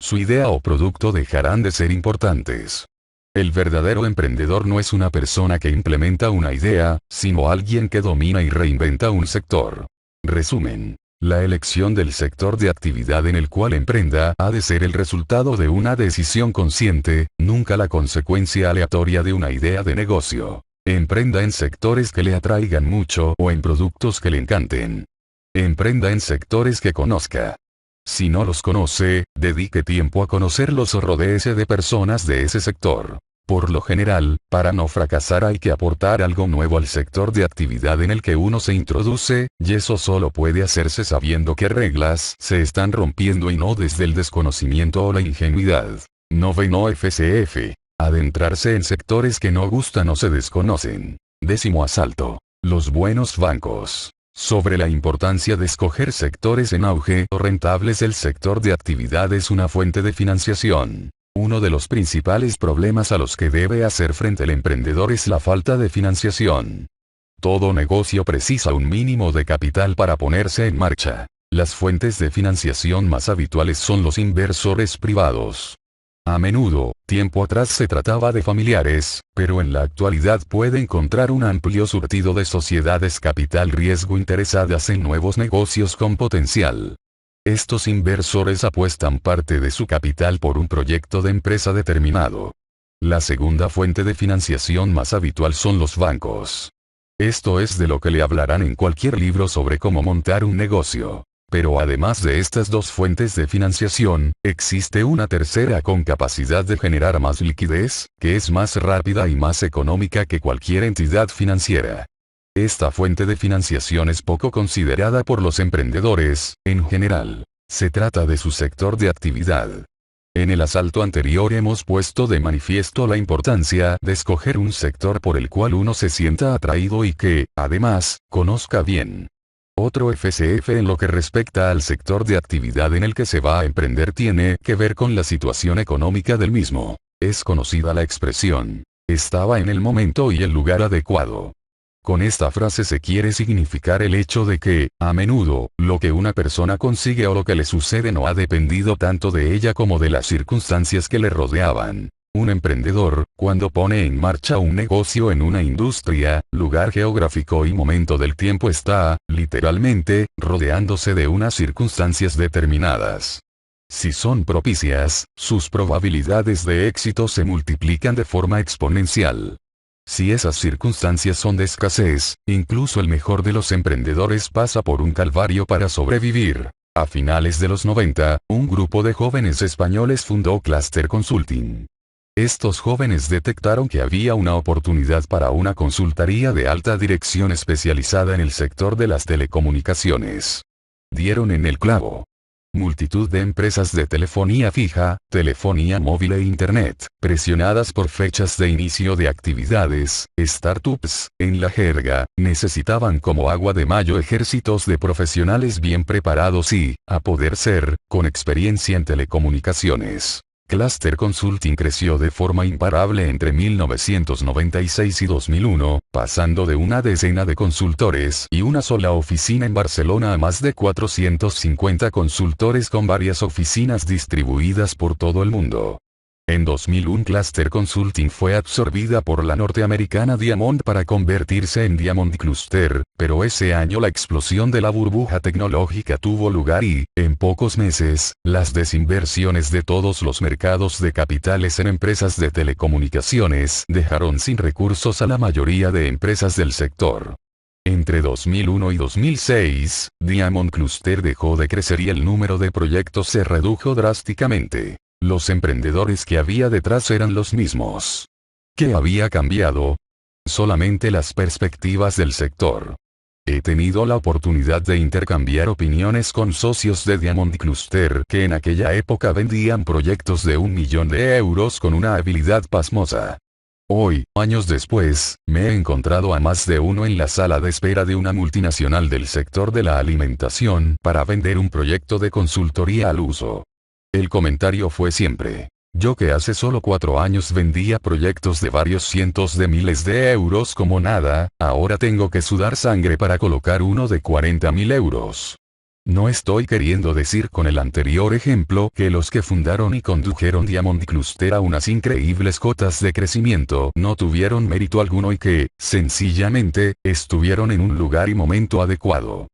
Su idea o producto dejarán de ser importantes. El verdadero emprendedor no es una persona que implementa una idea, sino alguien que domina y reinventa un sector. Resumen. La elección del sector de actividad en el cual emprenda ha de ser el resultado de una decisión consciente, nunca la consecuencia aleatoria de una idea de negocio. Emprenda en sectores que le atraigan mucho o en productos que le encanten. Emprenda en sectores que conozca. Si no los conoce, dedique tiempo a conocerlos o rodéese de personas de ese sector. Por lo general, para no fracasar hay que aportar algo nuevo al sector de actividad en el que uno se introduce, y eso solo puede hacerse sabiendo qué reglas se están rompiendo y no desde el desconocimiento o la ingenuidad. Noveno FCF. Adentrarse en sectores que no gustan o se desconocen. 10º asalto. Los buenos bancos. Sobre la importancia de escoger sectores en auge o rentables. El sector de actividad es una fuente de financiación. Uno de los principales problemas a los que debe hacer frente el emprendedor es la falta de financiación. Todo negocio precisa un mínimo de capital para ponerse en marcha. Las fuentes de financiación más habituales son los inversores privados. A menudo, tiempo atrás se trataba de familiares, pero en la actualidad puede encontrar un amplio surtido de sociedades capital riesgo interesadas en nuevos negocios con potencial. Estos inversores apuestan parte de su capital por un proyecto de empresa determinado. La segunda fuente de financiación más habitual son los bancos. Esto es de lo que le hablarán en cualquier libro sobre cómo montar un negocio. Pero además de estas dos fuentes de financiación, existe una tercera con capacidad de generar más liquidez, que es más rápida y más económica que cualquier entidad financiera. Esta fuente de financiación es poco considerada por los emprendedores, en general. Se trata de su sector de actividad. En el asalto anterior hemos puesto de manifiesto la importancia de escoger un sector por el cual uno se sienta atraído y que, además, conozca bien. Otro FCF en lo que respecta al sector de actividad en el que se va a emprender tiene que ver con la situación económica del mismo. Es conocida la expresión: estaba en el momento y el lugar adecuado. Con esta frase se quiere significar el hecho de que, a menudo, lo que una persona consigue o lo que le sucede no ha dependido tanto de ella como de las circunstancias que le rodeaban. Un emprendedor, cuando pone en marcha un negocio en una industria, lugar geográfico y momento del tiempo está, literalmente, rodeándose de unas circunstancias determinadas. Si son propicias, sus probabilidades de éxito se multiplican de forma exponencial. Si esas circunstancias son de escasez, incluso el mejor de los emprendedores pasa por un calvario para sobrevivir. A finales de los 90, un grupo de jóvenes españoles fundó Cluster Consulting. Estos jóvenes detectaron que había una oportunidad para una consultoría de alta dirección especializada en el sector de las telecomunicaciones. Dieron en el clavo. Multitud de empresas de telefonía fija, telefonía móvil e Internet, presionadas por fechas de inicio de actividades, startups, en la jerga, necesitaban como agua de mayo ejércitos de profesionales bien preparados y, a poder ser, con experiencia en telecomunicaciones. Cluster Consulting creció de forma imparable entre 1996 y 2001, pasando de una decena de consultores y una sola oficina en Barcelona a más de 450 consultores con varias oficinas distribuidas por todo el mundo. En 2001 Cluster Consulting fue absorbida por la norteamericana Diamond para convertirse en Diamond Cluster, pero ese año la explosión de la burbuja tecnológica tuvo lugar y, en pocos meses, las desinversiones de todos los mercados de capitales en empresas de telecomunicaciones dejaron sin recursos a la mayoría de empresas del sector. Entre 2001 y 2006, Diamond Cluster dejó de crecer y el número de proyectos se redujo drásticamente. Los emprendedores que había detrás eran los mismos. ¿Qué había cambiado? Solamente las perspectivas del sector. He tenido la oportunidad de intercambiar opiniones con socios de Diamond Cluster que en aquella época vendían proyectos de 1 millón de euros con una habilidad pasmosa. Hoy, años después, me he encontrado a más de uno en la sala de espera de una multinacional del sector de la alimentación para vender un proyecto de consultoría al uso. El comentario fue siempre: yo que hace solo 4 años vendía proyectos de varios cientos de miles de euros como nada, ahora tengo que sudar sangre para colocar uno de 40.000 euros. No estoy queriendo decir con el anterior ejemplo que los que fundaron y condujeron Diamond Cluster a unas increíbles cotas de crecimiento no tuvieron mérito alguno y que, sencillamente, estuvieron en un lugar y momento adecuado.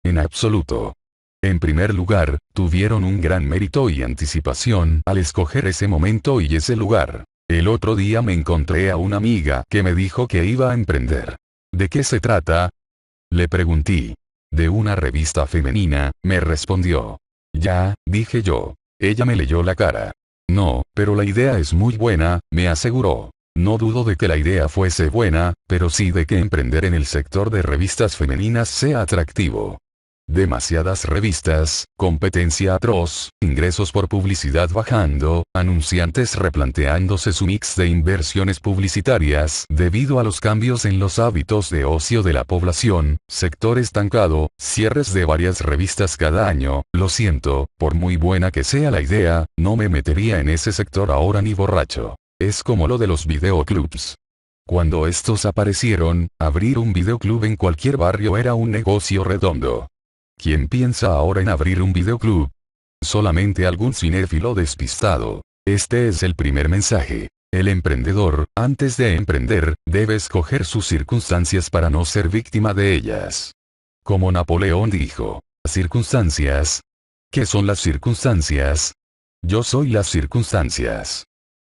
En absoluto. En primer lugar, tuvieron un gran mérito y anticipación al escoger ese momento y ese lugar. El otro día me encontré a una amiga que me dijo que iba a emprender. ¿De qué se trata? Le pregunté. De una revista femenina, me respondió. Ya, dije yo. Ella me leyó la cara. No, pero la idea es muy buena, me aseguró. No dudo de que la idea fuese buena, pero sí de que emprender en el sector de revistas femeninas sea atractivo. Demasiadas revistas, competencia atroz, ingresos por publicidad bajando, anunciantes replanteándose su mix de inversiones publicitarias debido a los cambios en los hábitos de ocio de la población, sector estancado, cierres de varias revistas cada año. Lo siento, por muy buena que sea la idea, no me metería en ese sector ahora ni borracho. Es como lo de los videoclubs. Cuando estos aparecieron, abrir un videoclub en cualquier barrio era un negocio redondo. ¿Quién piensa ahora en abrir un videoclub? Solamente algún cinéfilo despistado. Este es el primer mensaje. El emprendedor, antes de emprender, debe escoger sus circunstancias para no ser víctima de ellas. Como Napoleón dijo, circunstancias. ¿Qué son las circunstancias? Yo soy las circunstancias.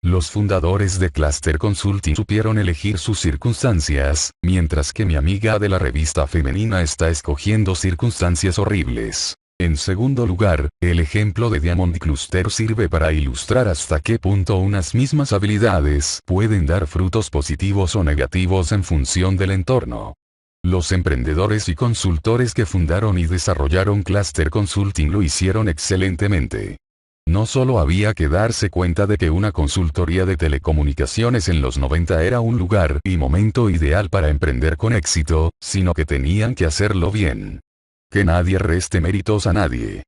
Los fundadores de Cluster Consulting supieron elegir sus circunstancias, mientras que mi amiga de la revista femenina está escogiendo circunstancias horribles. En segundo lugar, el ejemplo de Diamond Cluster sirve para ilustrar hasta qué punto unas mismas habilidades pueden dar frutos positivos o negativos en función del entorno. Los emprendedores y consultores que fundaron y desarrollaron Cluster Consulting lo hicieron excelentemente. No solo había que darse cuenta de que una consultoría de telecomunicaciones en los 90 era un lugar y momento ideal para emprender con éxito, sino que tenían que hacerlo bien. Que nadie reste méritos a nadie.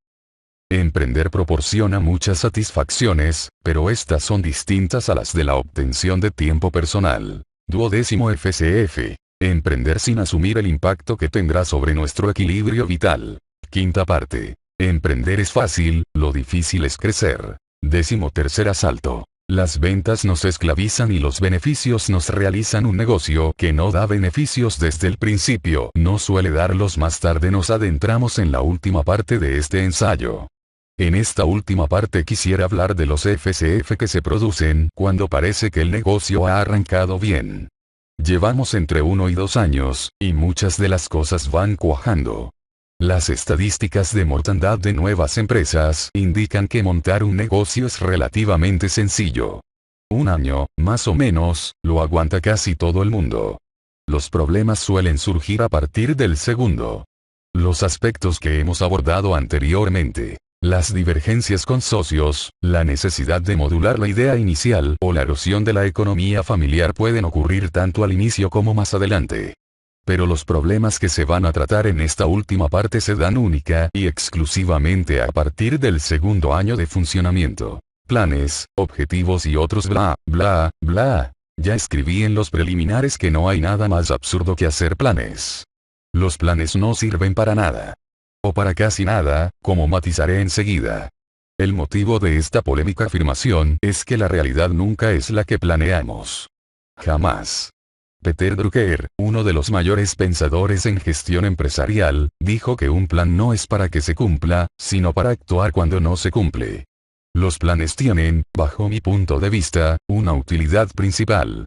Emprender proporciona muchas satisfacciones, pero estas son distintas a las de la obtención de tiempo personal. 12º FCF. Emprender sin asumir el impacto que tendrá sobre nuestro equilibrio vital. 5ª parte. Emprender es fácil, lo difícil es crecer. 13º asalto. Las ventas nos esclavizan y los beneficios nos realizan. Un negocio que no da beneficios desde el principio no suele darlos más tarde. Nos adentramos en la última parte de este ensayo. En esta última parte quisiera hablar de los FCF que se producen cuando parece que el negocio ha arrancado bien. Llevamos entre 1 y 2 años, y muchas de las cosas van cuajando. Las estadísticas de mortandad de nuevas empresas indican que montar un negocio es relativamente sencillo. 1 año, más o menos, lo aguanta casi todo el mundo. Los problemas suelen surgir a partir del segundo. Los aspectos que hemos abordado anteriormente, las divergencias con socios, la necesidad de modular la idea inicial o la erosión de la economía familiar pueden ocurrir tanto al inicio como más adelante. Pero los problemas que se van a tratar en esta última parte se dan única y exclusivamente a partir del segundo año de funcionamiento. Planes, objetivos y otros bla, bla, bla. Ya escribí en los preliminares que no hay nada más absurdo que hacer planes. Los planes no sirven para nada. O para casi nada, como matizaré enseguida. El motivo de esta polémica afirmación es que la realidad nunca es la que planeamos. Jamás. Peter Drucker, uno de los mayores pensadores en gestión empresarial, dijo que un plan no es para que se cumpla, sino para actuar cuando no se cumple. Los planes tienen, bajo mi punto de vista, una utilidad principal.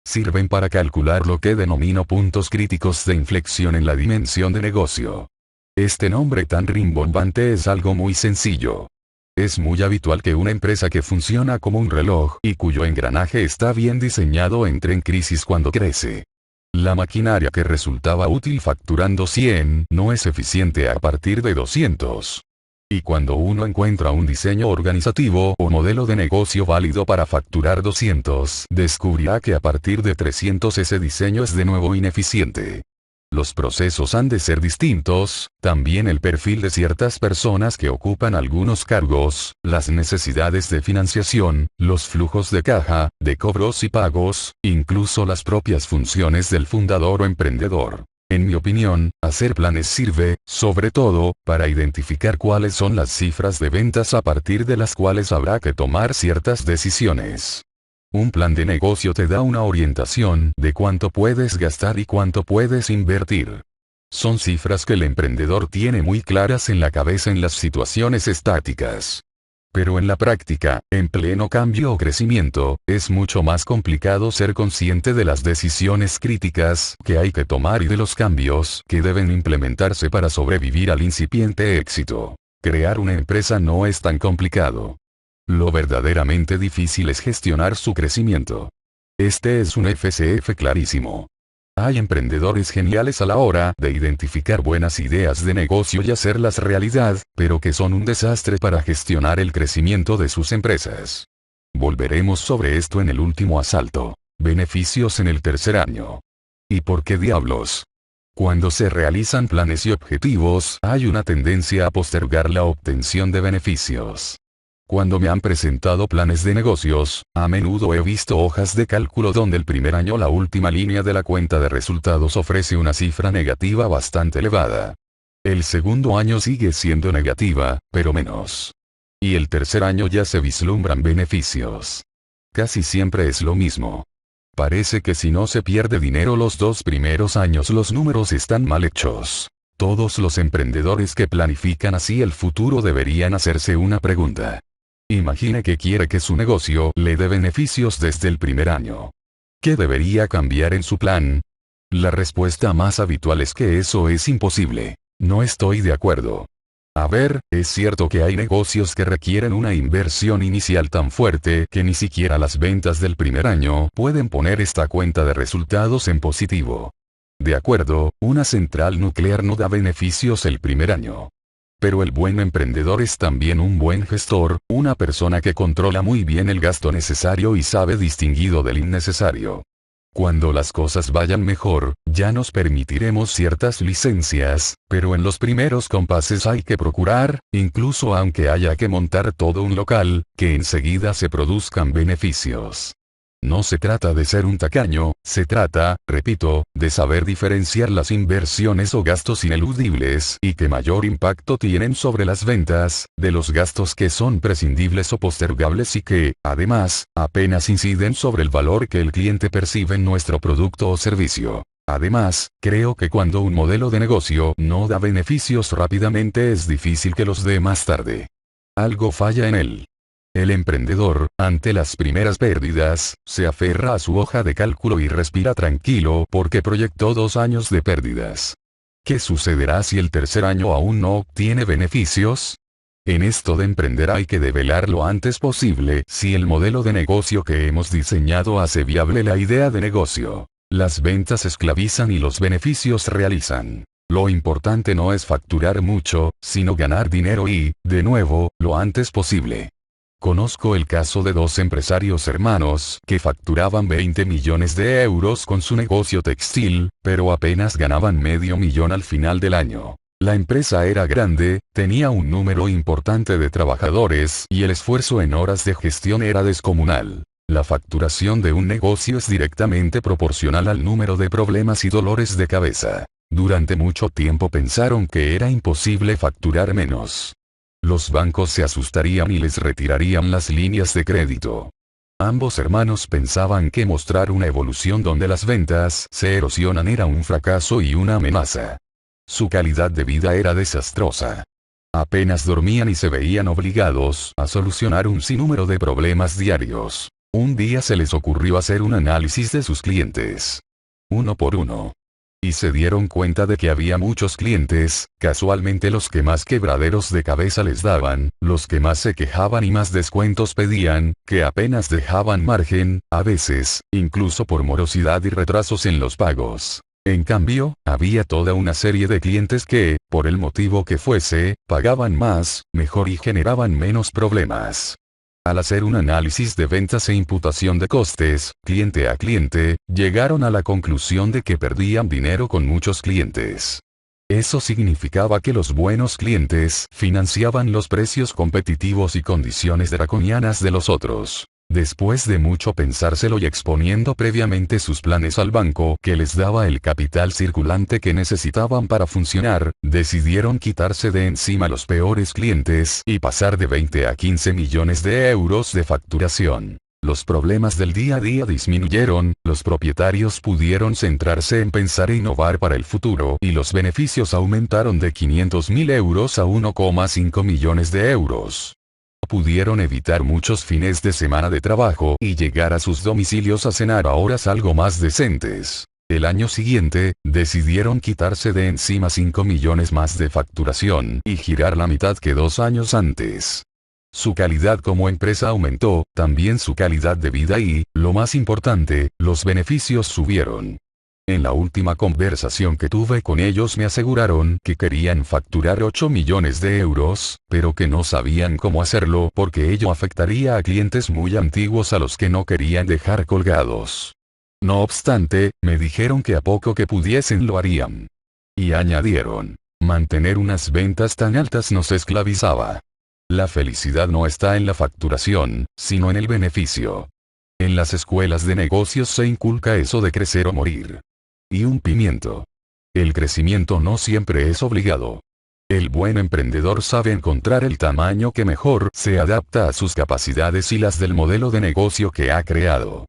Sirven para calcular lo que denomino puntos críticos de inflexión en la dimensión de negocio. Este nombre tan rimbombante es algo muy sencillo. Es muy habitual que una empresa que funciona como un reloj y cuyo engranaje está bien diseñado entre en crisis cuando crece. La maquinaria que resultaba útil facturando 100 no es eficiente a partir de 200. Y cuando uno encuentra un diseño organizativo o modelo de negocio válido para facturar 200, descubrirá que a partir de 300 ese diseño es de nuevo ineficiente. Los procesos han de ser distintos, también el perfil de ciertas personas que ocupan algunos cargos, las necesidades de financiación, los flujos de caja, de cobros y pagos, incluso las propias funciones del fundador o emprendedor. En mi opinión, hacer planes sirve, sobre todo, para identificar cuáles son las cifras de ventas a partir de las cuales habrá que tomar ciertas decisiones. Un plan de negocio te da una orientación de cuánto puedes gastar y cuánto puedes invertir. Son cifras que el emprendedor tiene muy claras en la cabeza en las situaciones estáticas. Pero en la práctica, en pleno cambio o crecimiento, es mucho más complicado ser consciente de las decisiones críticas que hay que tomar y de los cambios que deben implementarse para sobrevivir al incipiente éxito. Crear una empresa no es tan complicado. Lo verdaderamente difícil es gestionar su crecimiento. Este es un FCF clarísimo. Hay emprendedores geniales a la hora de identificar buenas ideas de negocio y hacerlas realidad, pero que son un desastre para gestionar el crecimiento de sus empresas. Volveremos sobre esto en el último asalto. Beneficios en el tercer año. ¿Y por qué diablos? Cuando se realizan planes y objetivos, hay una tendencia a postergar la obtención de beneficios. Cuando me han presentado planes de negocios, a menudo he visto hojas de cálculo donde el primer año la última línea de la cuenta de resultados ofrece una cifra negativa bastante elevada. El segundo año sigue siendo negativa, pero menos. Y el tercer año ya se vislumbran beneficios. Casi siempre es lo mismo. Parece que si no se pierde dinero los 2 primeros años los números están mal hechos. Todos los emprendedores que planifican así el futuro deberían hacerse una pregunta. Imagine que quiere que su negocio le dé beneficios desde el primer año. ¿Qué debería cambiar en su plan? La respuesta más habitual es que eso es imposible. No estoy de acuerdo. A ver, es cierto que hay negocios que requieren una inversión inicial tan fuerte que ni siquiera las ventas del primer año pueden poner esta cuenta de resultados en positivo. De acuerdo, una central nuclear no da beneficios el primer año. Pero el buen emprendedor es también un buen gestor, una persona que controla muy bien el gasto necesario y sabe distinguirlo del innecesario. Cuando las cosas vayan mejor, ya nos permitiremos ciertas licencias, pero en los primeros compases hay que procurar, incluso aunque haya que montar todo un local, que enseguida se produzcan beneficios. No se trata de ser un tacaño, se trata, repito, de saber diferenciar las inversiones o gastos ineludibles y que mayor impacto tienen sobre las ventas, de los gastos que son prescindibles o postergables y que, además, apenas inciden sobre el valor que el cliente percibe en nuestro producto o servicio. Además, creo que cuando un modelo de negocio no da beneficios rápidamente es difícil que los dé más tarde. Algo falla en él. El emprendedor, ante las primeras pérdidas, se aferra a su hoja de cálculo y respira tranquilo porque proyectó 2 años de pérdidas. ¿Qué sucederá si el tercer año aún no obtiene beneficios? En esto de emprender hay que develar lo antes posible si el modelo de negocio que hemos diseñado hace viable la idea de negocio. Las ventas esclavizan y los beneficios realizan. Lo importante no es facturar mucho, sino ganar dinero y, de nuevo, lo antes posible. Conozco el caso de 2 empresarios hermanos que facturaban 20 millones de euros con su negocio textil, pero apenas ganaban $500,000 al final del año. La empresa era grande, tenía un número importante de trabajadores y el esfuerzo en horas de gestión era descomunal. La facturación de un negocio es directamente proporcional al número de problemas y dolores de cabeza. Durante mucho tiempo pensaron que era imposible facturar menos. Los bancos se asustarían y les retirarían las líneas de crédito. Ambos hermanos pensaban que mostrar una evolución donde las ventas se erosionan era un fracaso y una amenaza. Su calidad de vida era desastrosa. Apenas dormían y se veían obligados a solucionar un sinnúmero de problemas diarios. Un día se les ocurrió hacer un análisis de sus clientes. Uno por uno. Y se dieron cuenta de que había muchos clientes, casualmente los que más quebraderos de cabeza les daban, los que más se quejaban y más descuentos pedían, que apenas dejaban margen, a veces, incluso por morosidad y retrasos en los pagos. En cambio, había toda una serie de clientes que, por el motivo que fuese, pagaban más, mejor y generaban menos problemas. Al hacer un análisis de ventas e imputación de costes, cliente a cliente, llegaron a la conclusión de que perdían dinero con muchos clientes. Eso significaba que los buenos clientes financiaban los precios competitivos y condiciones draconianas de los otros. Después de mucho pensárselo y exponiendo previamente sus planes al banco que les daba el capital circulante que necesitaban para funcionar, decidieron quitarse de encima los peores clientes y pasar de 20 a 15 millones de euros de facturación. Los problemas del día a día disminuyeron, los propietarios pudieron centrarse en pensar e innovar para el futuro y los beneficios aumentaron de 500.000 euros a 1,5 millones de euros. Pudieron evitar muchos fines de semana de trabajo y llegar a sus domicilios a cenar a horas algo más decentes. El año siguiente, decidieron quitarse de encima 5 millones más de facturación y girar la mitad que 2 años antes. Su calidad como empresa aumentó, también su calidad de vida y, lo más importante, los beneficios subieron. En la última conversación que tuve con ellos me aseguraron que querían facturar 8 millones de euros, pero que no sabían cómo hacerlo porque ello afectaría a clientes muy antiguos a los que no querían dejar colgados. No obstante, me dijeron que a poco que pudiesen lo harían. Y añadieron, mantener unas ventas tan altas nos esclavizaba. La felicidad no está en la facturación, sino en el beneficio. En las escuelas de negocios se inculca eso de crecer o morir. Y un pimiento. El crecimiento no siempre es obligado. El buen emprendedor sabe encontrar el tamaño que mejor se adapta a sus capacidades y las del modelo de negocio que ha creado.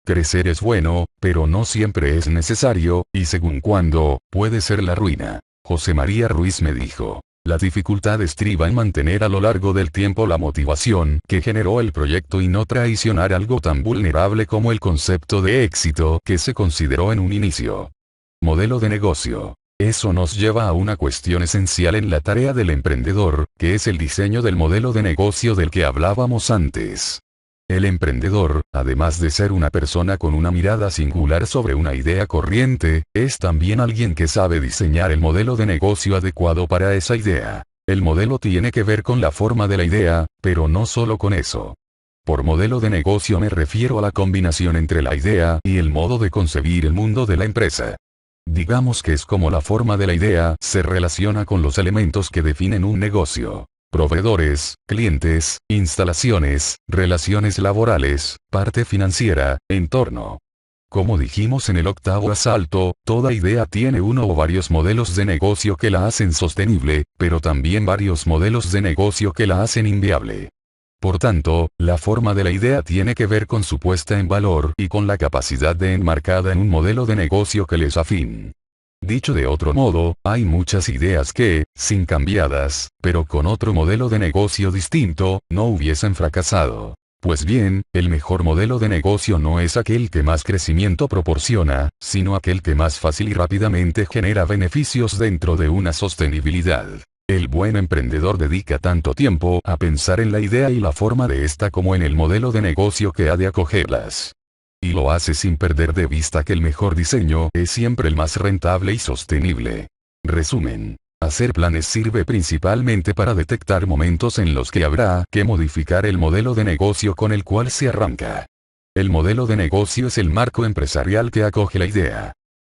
Crecer es bueno, pero no siempre es necesario, y según cuándo, puede ser la ruina. José María Ruiz me dijo. La dificultad estriba en mantener a lo largo del tiempo la motivación que generó el proyecto y no traicionar algo tan vulnerable como el concepto de éxito que se consideró en un inicio. Modelo de negocio. Eso nos lleva a una cuestión esencial en la tarea del emprendedor, que es el diseño del modelo de negocio del que hablábamos antes. El emprendedor, además de ser una persona con una mirada singular sobre una idea corriente, es también alguien que sabe diseñar el modelo de negocio adecuado para esa idea. El modelo tiene que ver con la forma de la idea, pero no solo con eso. Por modelo de negocio me refiero a la combinación entre la idea y el modo de concebir el mundo de la empresa. Digamos que es como la forma de la idea se relaciona con los elementos que definen un negocio. Proveedores, clientes, instalaciones, relaciones laborales, parte financiera, entorno. Como dijimos en el octavo asalto, toda idea tiene uno o varios modelos de negocio que la hacen sostenible, pero también varios modelos de negocio que la hacen inviable. Por tanto, la forma de la idea tiene que ver con su puesta en valor y con la capacidad de enmarcada en un modelo de negocio que les afín. Dicho de otro modo, hay muchas ideas que, sin cambiadas, pero con otro modelo de negocio distinto, no hubiesen fracasado. Pues bien, el mejor modelo de negocio no es aquel que más crecimiento proporciona, sino aquel que más fácil y rápidamente genera beneficios dentro de una sostenibilidad. El buen emprendedor dedica tanto tiempo a pensar en la idea y la forma de esta como en el modelo de negocio que ha de acogerlas. Y lo hace sin perder de vista que el mejor diseño es siempre el más rentable y sostenible. Resumen. Hacer planes sirve principalmente para detectar momentos en los que habrá que modificar el modelo de negocio con el cual se arranca. El modelo de negocio es el marco empresarial que acoge la idea.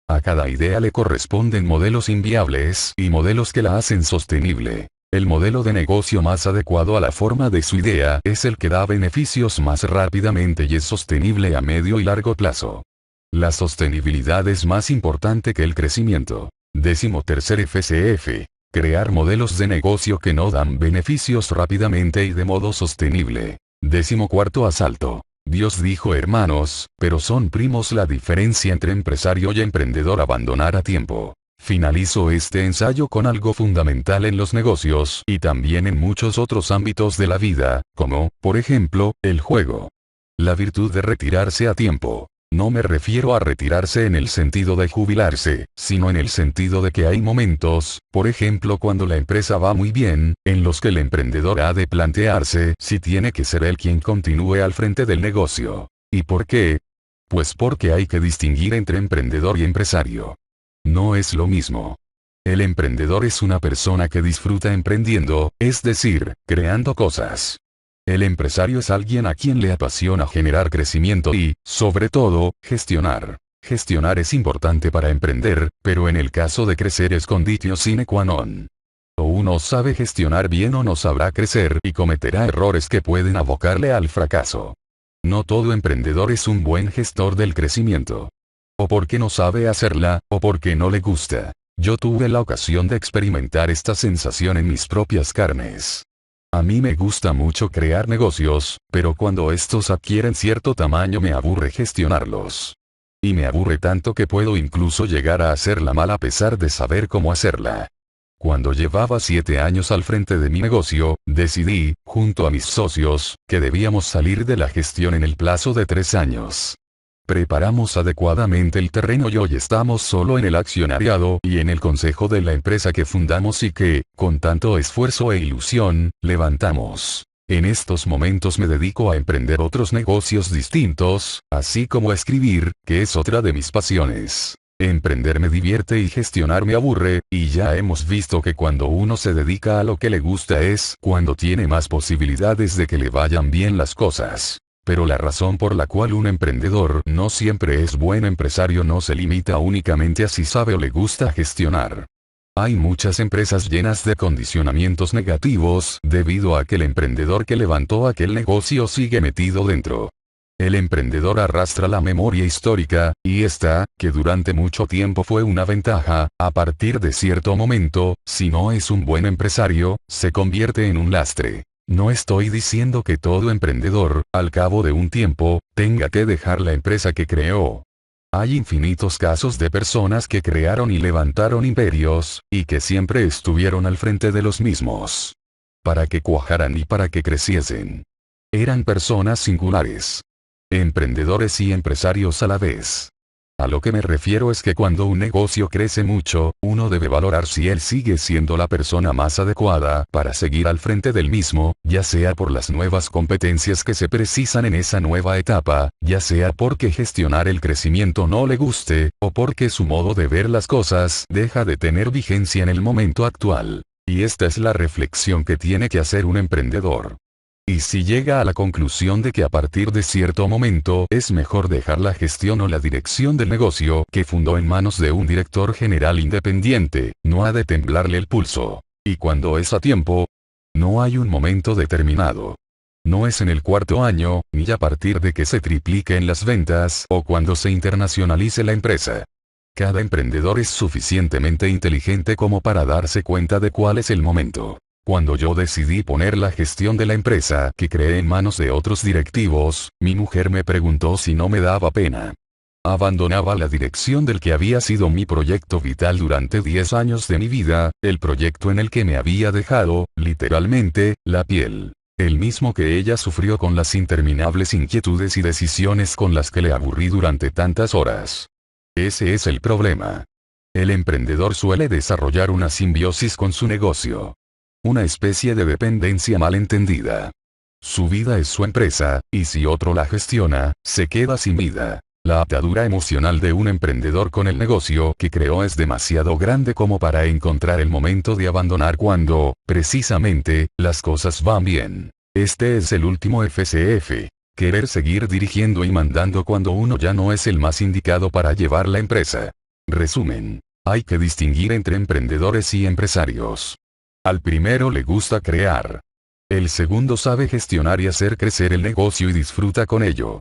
A cada idea le corresponden modelos inviables y modelos que la hacen sostenible. El modelo de negocio más adecuado a la forma de su idea es el que da beneficios más rápidamente y es sostenible a medio y largo plazo. La sostenibilidad es más importante que el crecimiento. 13º FCF. Crear modelos de negocio que no dan beneficios rápidamente y de modo sostenible. 14º asalto. Dios dijo hermanos, pero son primos. La diferencia entre empresario y emprendedor abandonar a tiempo. Finalizo este ensayo con algo fundamental en los negocios y también en muchos otros ámbitos de la vida, como, por ejemplo, el juego. La virtud de retirarse a tiempo. No me refiero a retirarse en el sentido de jubilarse, sino en el sentido de que hay momentos, por ejemplo cuando la empresa va muy bien, en los que el emprendedor ha de plantearse si tiene que ser él quien continúe al frente del negocio. ¿Y por qué? Pues porque hay que distinguir entre emprendedor y empresario. No es lo mismo. El emprendedor es una persona que disfruta emprendiendo, es decir, creando cosas. El empresario es alguien a quien le apasiona generar crecimiento y, sobre todo, gestionar. Gestionar es importante para emprender, pero en el caso de crecer es conditio sine qua non. O uno sabe gestionar bien o no sabrá crecer y cometerá errores que pueden abocarle al fracaso. No todo emprendedor es un buen gestor del crecimiento. O porque no sabe hacerla, o porque no le gusta. Yo tuve la ocasión de experimentar esta sensación en mis propias carnes. A mí me gusta mucho crear negocios, pero cuando estos adquieren cierto tamaño me aburre gestionarlos. Y me aburre tanto que puedo incluso llegar a hacerla mal a pesar de saber cómo hacerla. Cuando llevaba 7 años al frente de mi negocio, decidí, junto a mis socios, que debíamos salir de la gestión en el plazo de 3 años. Preparamos adecuadamente el terreno y hoy estamos solo en el accionariado y en el consejo de la empresa que fundamos y que, con tanto esfuerzo e ilusión, levantamos. En estos momentos me dedico a emprender otros negocios distintos, así como a escribir, que es otra de mis pasiones. Emprender me divierte y gestionar me aburre, y ya hemos visto que cuando uno se dedica a lo que le gusta es cuando tiene más posibilidades de que le vayan bien las cosas. Pero la razón por la cual un emprendedor no siempre es buen empresario no se limita únicamente a si sabe o le gusta gestionar. Hay muchas empresas llenas de condicionamientos negativos debido a que el emprendedor que levantó aquel negocio sigue metido dentro. El emprendedor arrastra la memoria histórica, y esta, que durante mucho tiempo fue una ventaja, a partir de cierto momento, si no es un buen empresario, se convierte en un lastre. No estoy diciendo que todo emprendedor, al cabo de un tiempo, tenga que dejar la empresa que creó. Hay infinitos casos de personas que crearon y levantaron imperios, y que siempre estuvieron al frente de los mismos. Para que cuajaran y para que creciesen. Eran personas singulares. Emprendedores y empresarios a la vez. A lo que me refiero es que cuando un negocio crece mucho, uno debe valorar si él sigue siendo la persona más adecuada para seguir al frente del mismo, ya sea por las nuevas competencias que se precisan en esa nueva etapa, ya sea porque gestionar el crecimiento no le guste, o porque su modo de ver las cosas deja de tener vigencia en el momento actual. Y esta es la reflexión que tiene que hacer un emprendedor. Y si llega a la conclusión de que a partir de cierto momento es mejor dejar la gestión o la dirección del negocio que fundó en manos de un director general independiente, no ha de temblarle el pulso. Y cuando es a tiempo, no hay un momento determinado. No es en el 4.º año, ni a partir de que se tripliquen las ventas o cuando se internacionalice la empresa. Cada emprendedor es suficientemente inteligente como para darse cuenta de cuál es el momento. Cuando yo decidí poner la gestión de la empresa que creé en manos de otros directivos, mi mujer me preguntó si no me daba pena. Abandonaba la dirección del que había sido mi proyecto vital durante 10 años de mi vida, el proyecto en el que me había dejado, literalmente, la piel. El mismo que ella sufrió con las interminables inquietudes y decisiones con las que le aburrí durante tantas horas. Ese es el problema. El emprendedor suele desarrollar una simbiosis con su negocio. Una especie de dependencia mal entendida. Su vida es su empresa, y si otro la gestiona, se queda sin vida. La atadura emocional de un emprendedor con el negocio que creó es demasiado grande como para encontrar el momento de abandonar cuando, precisamente, las cosas van bien. Este es el último FCF. Querer seguir dirigiendo y mandando cuando uno ya no es el más indicado para llevar la empresa. Resumen. Hay que distinguir entre emprendedores y empresarios. Al primero le gusta crear. El segundo sabe gestionar y hacer crecer el negocio y disfruta con ello.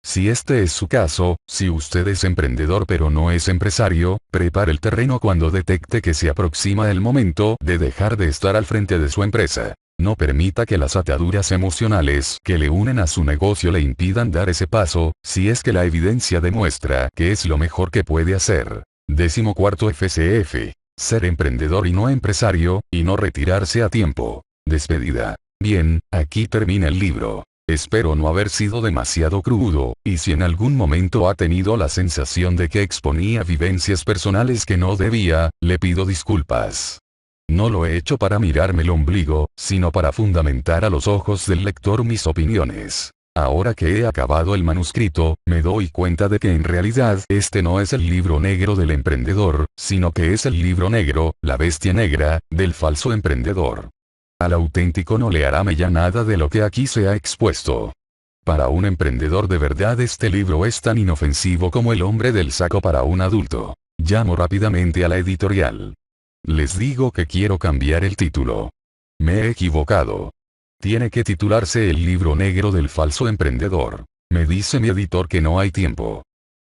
Si este es su caso, si usted es emprendedor pero no es empresario, prepare el terreno cuando detecte que se aproxima el momento de dejar de estar al frente de su empresa. No permita que las ataduras emocionales que le unen a su negocio le impidan dar ese paso, si es que la evidencia demuestra que es lo mejor que puede hacer. 14º FCF. Ser emprendedor y no empresario, y no retirarse a tiempo. Despedida. Bien, aquí termina el libro. Espero no haber sido demasiado crudo, y si en algún momento ha tenido la sensación de que exponía vivencias personales que no debía, le pido disculpas. No lo he hecho para mirarme el ombligo, sino para fundamentar a los ojos del lector mis opiniones. Ahora que he acabado el manuscrito, me doy cuenta de que en realidad este no es el libro negro del emprendedor, sino que es el libro negro, la bestia negra, del falso emprendedor. Al auténtico no le hará mella nada de lo que aquí se ha expuesto. Para un emprendedor de verdad este libro es tan inofensivo como el hombre del saco para un adulto. Llamo rápidamente a la editorial. Les digo que quiero cambiar el título. Me he equivocado. Tiene que titularse El libro negro del falso emprendedor. Me dice mi editor que no hay tiempo.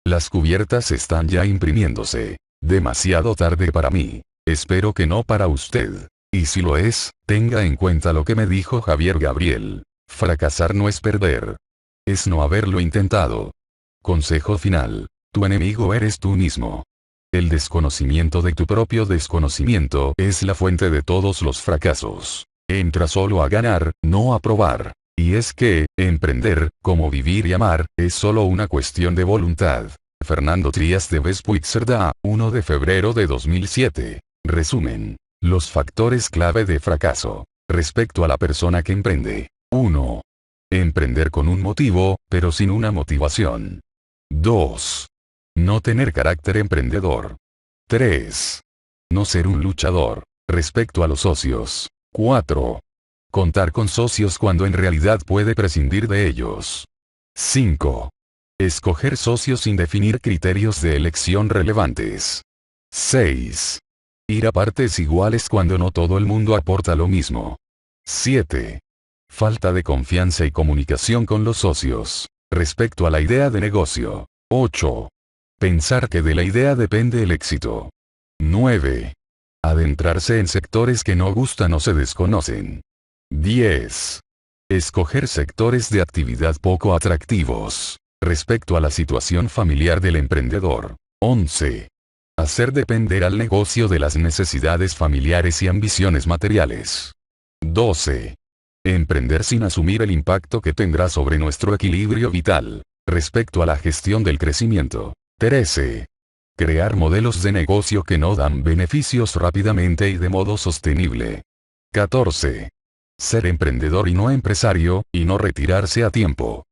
Las cubiertas están ya imprimiéndose. Demasiado tarde para mí. Espero que no para usted. Y si lo es, tenga en cuenta lo que me dijo Javier Gabriel. Fracasar no es perder. Es no haberlo intentado. Consejo final. Tu enemigo eres tú mismo. El desconocimiento de tu propio desconocimiento es la fuente de todos los fracasos. Entra solo a ganar, no a probar. Y es que, emprender, como vivir y amar, es solo una cuestión de voluntad. Fernando Trías de Bespuitzerda, 1 de febrero de 2007. Resumen. Los factores clave de fracaso. Respecto a la persona que emprende. 1. Emprender con un motivo, pero sin una motivación. 2. No tener carácter emprendedor. 3. No ser un luchador. Respecto a los socios. 4. Contar con socios cuando en realidad puede prescindir de ellos. 5. Escoger socios sin definir criterios de elección relevantes. 6. Ir a partes iguales cuando no todo el mundo aporta lo mismo. 7. Falta de confianza y comunicación con los socios. Respecto a la idea de negocio. 8. Pensar que de la idea depende el éxito. 9. Adentrarse en sectores que no gustan o se desconocen. 10. Escoger sectores de actividad poco atractivos. Respecto a la situación familiar del emprendedor. 11. Hacer depender al negocio de las necesidades familiares y ambiciones materiales. 12. Emprender sin asumir el impacto que tendrá sobre nuestro equilibrio vital. Respecto a la gestión del crecimiento. 13. Crear modelos de negocio que no dan beneficios rápidamente y de modo sostenible. 14. Ser emprendedor y no empresario, y no retirarse a tiempo.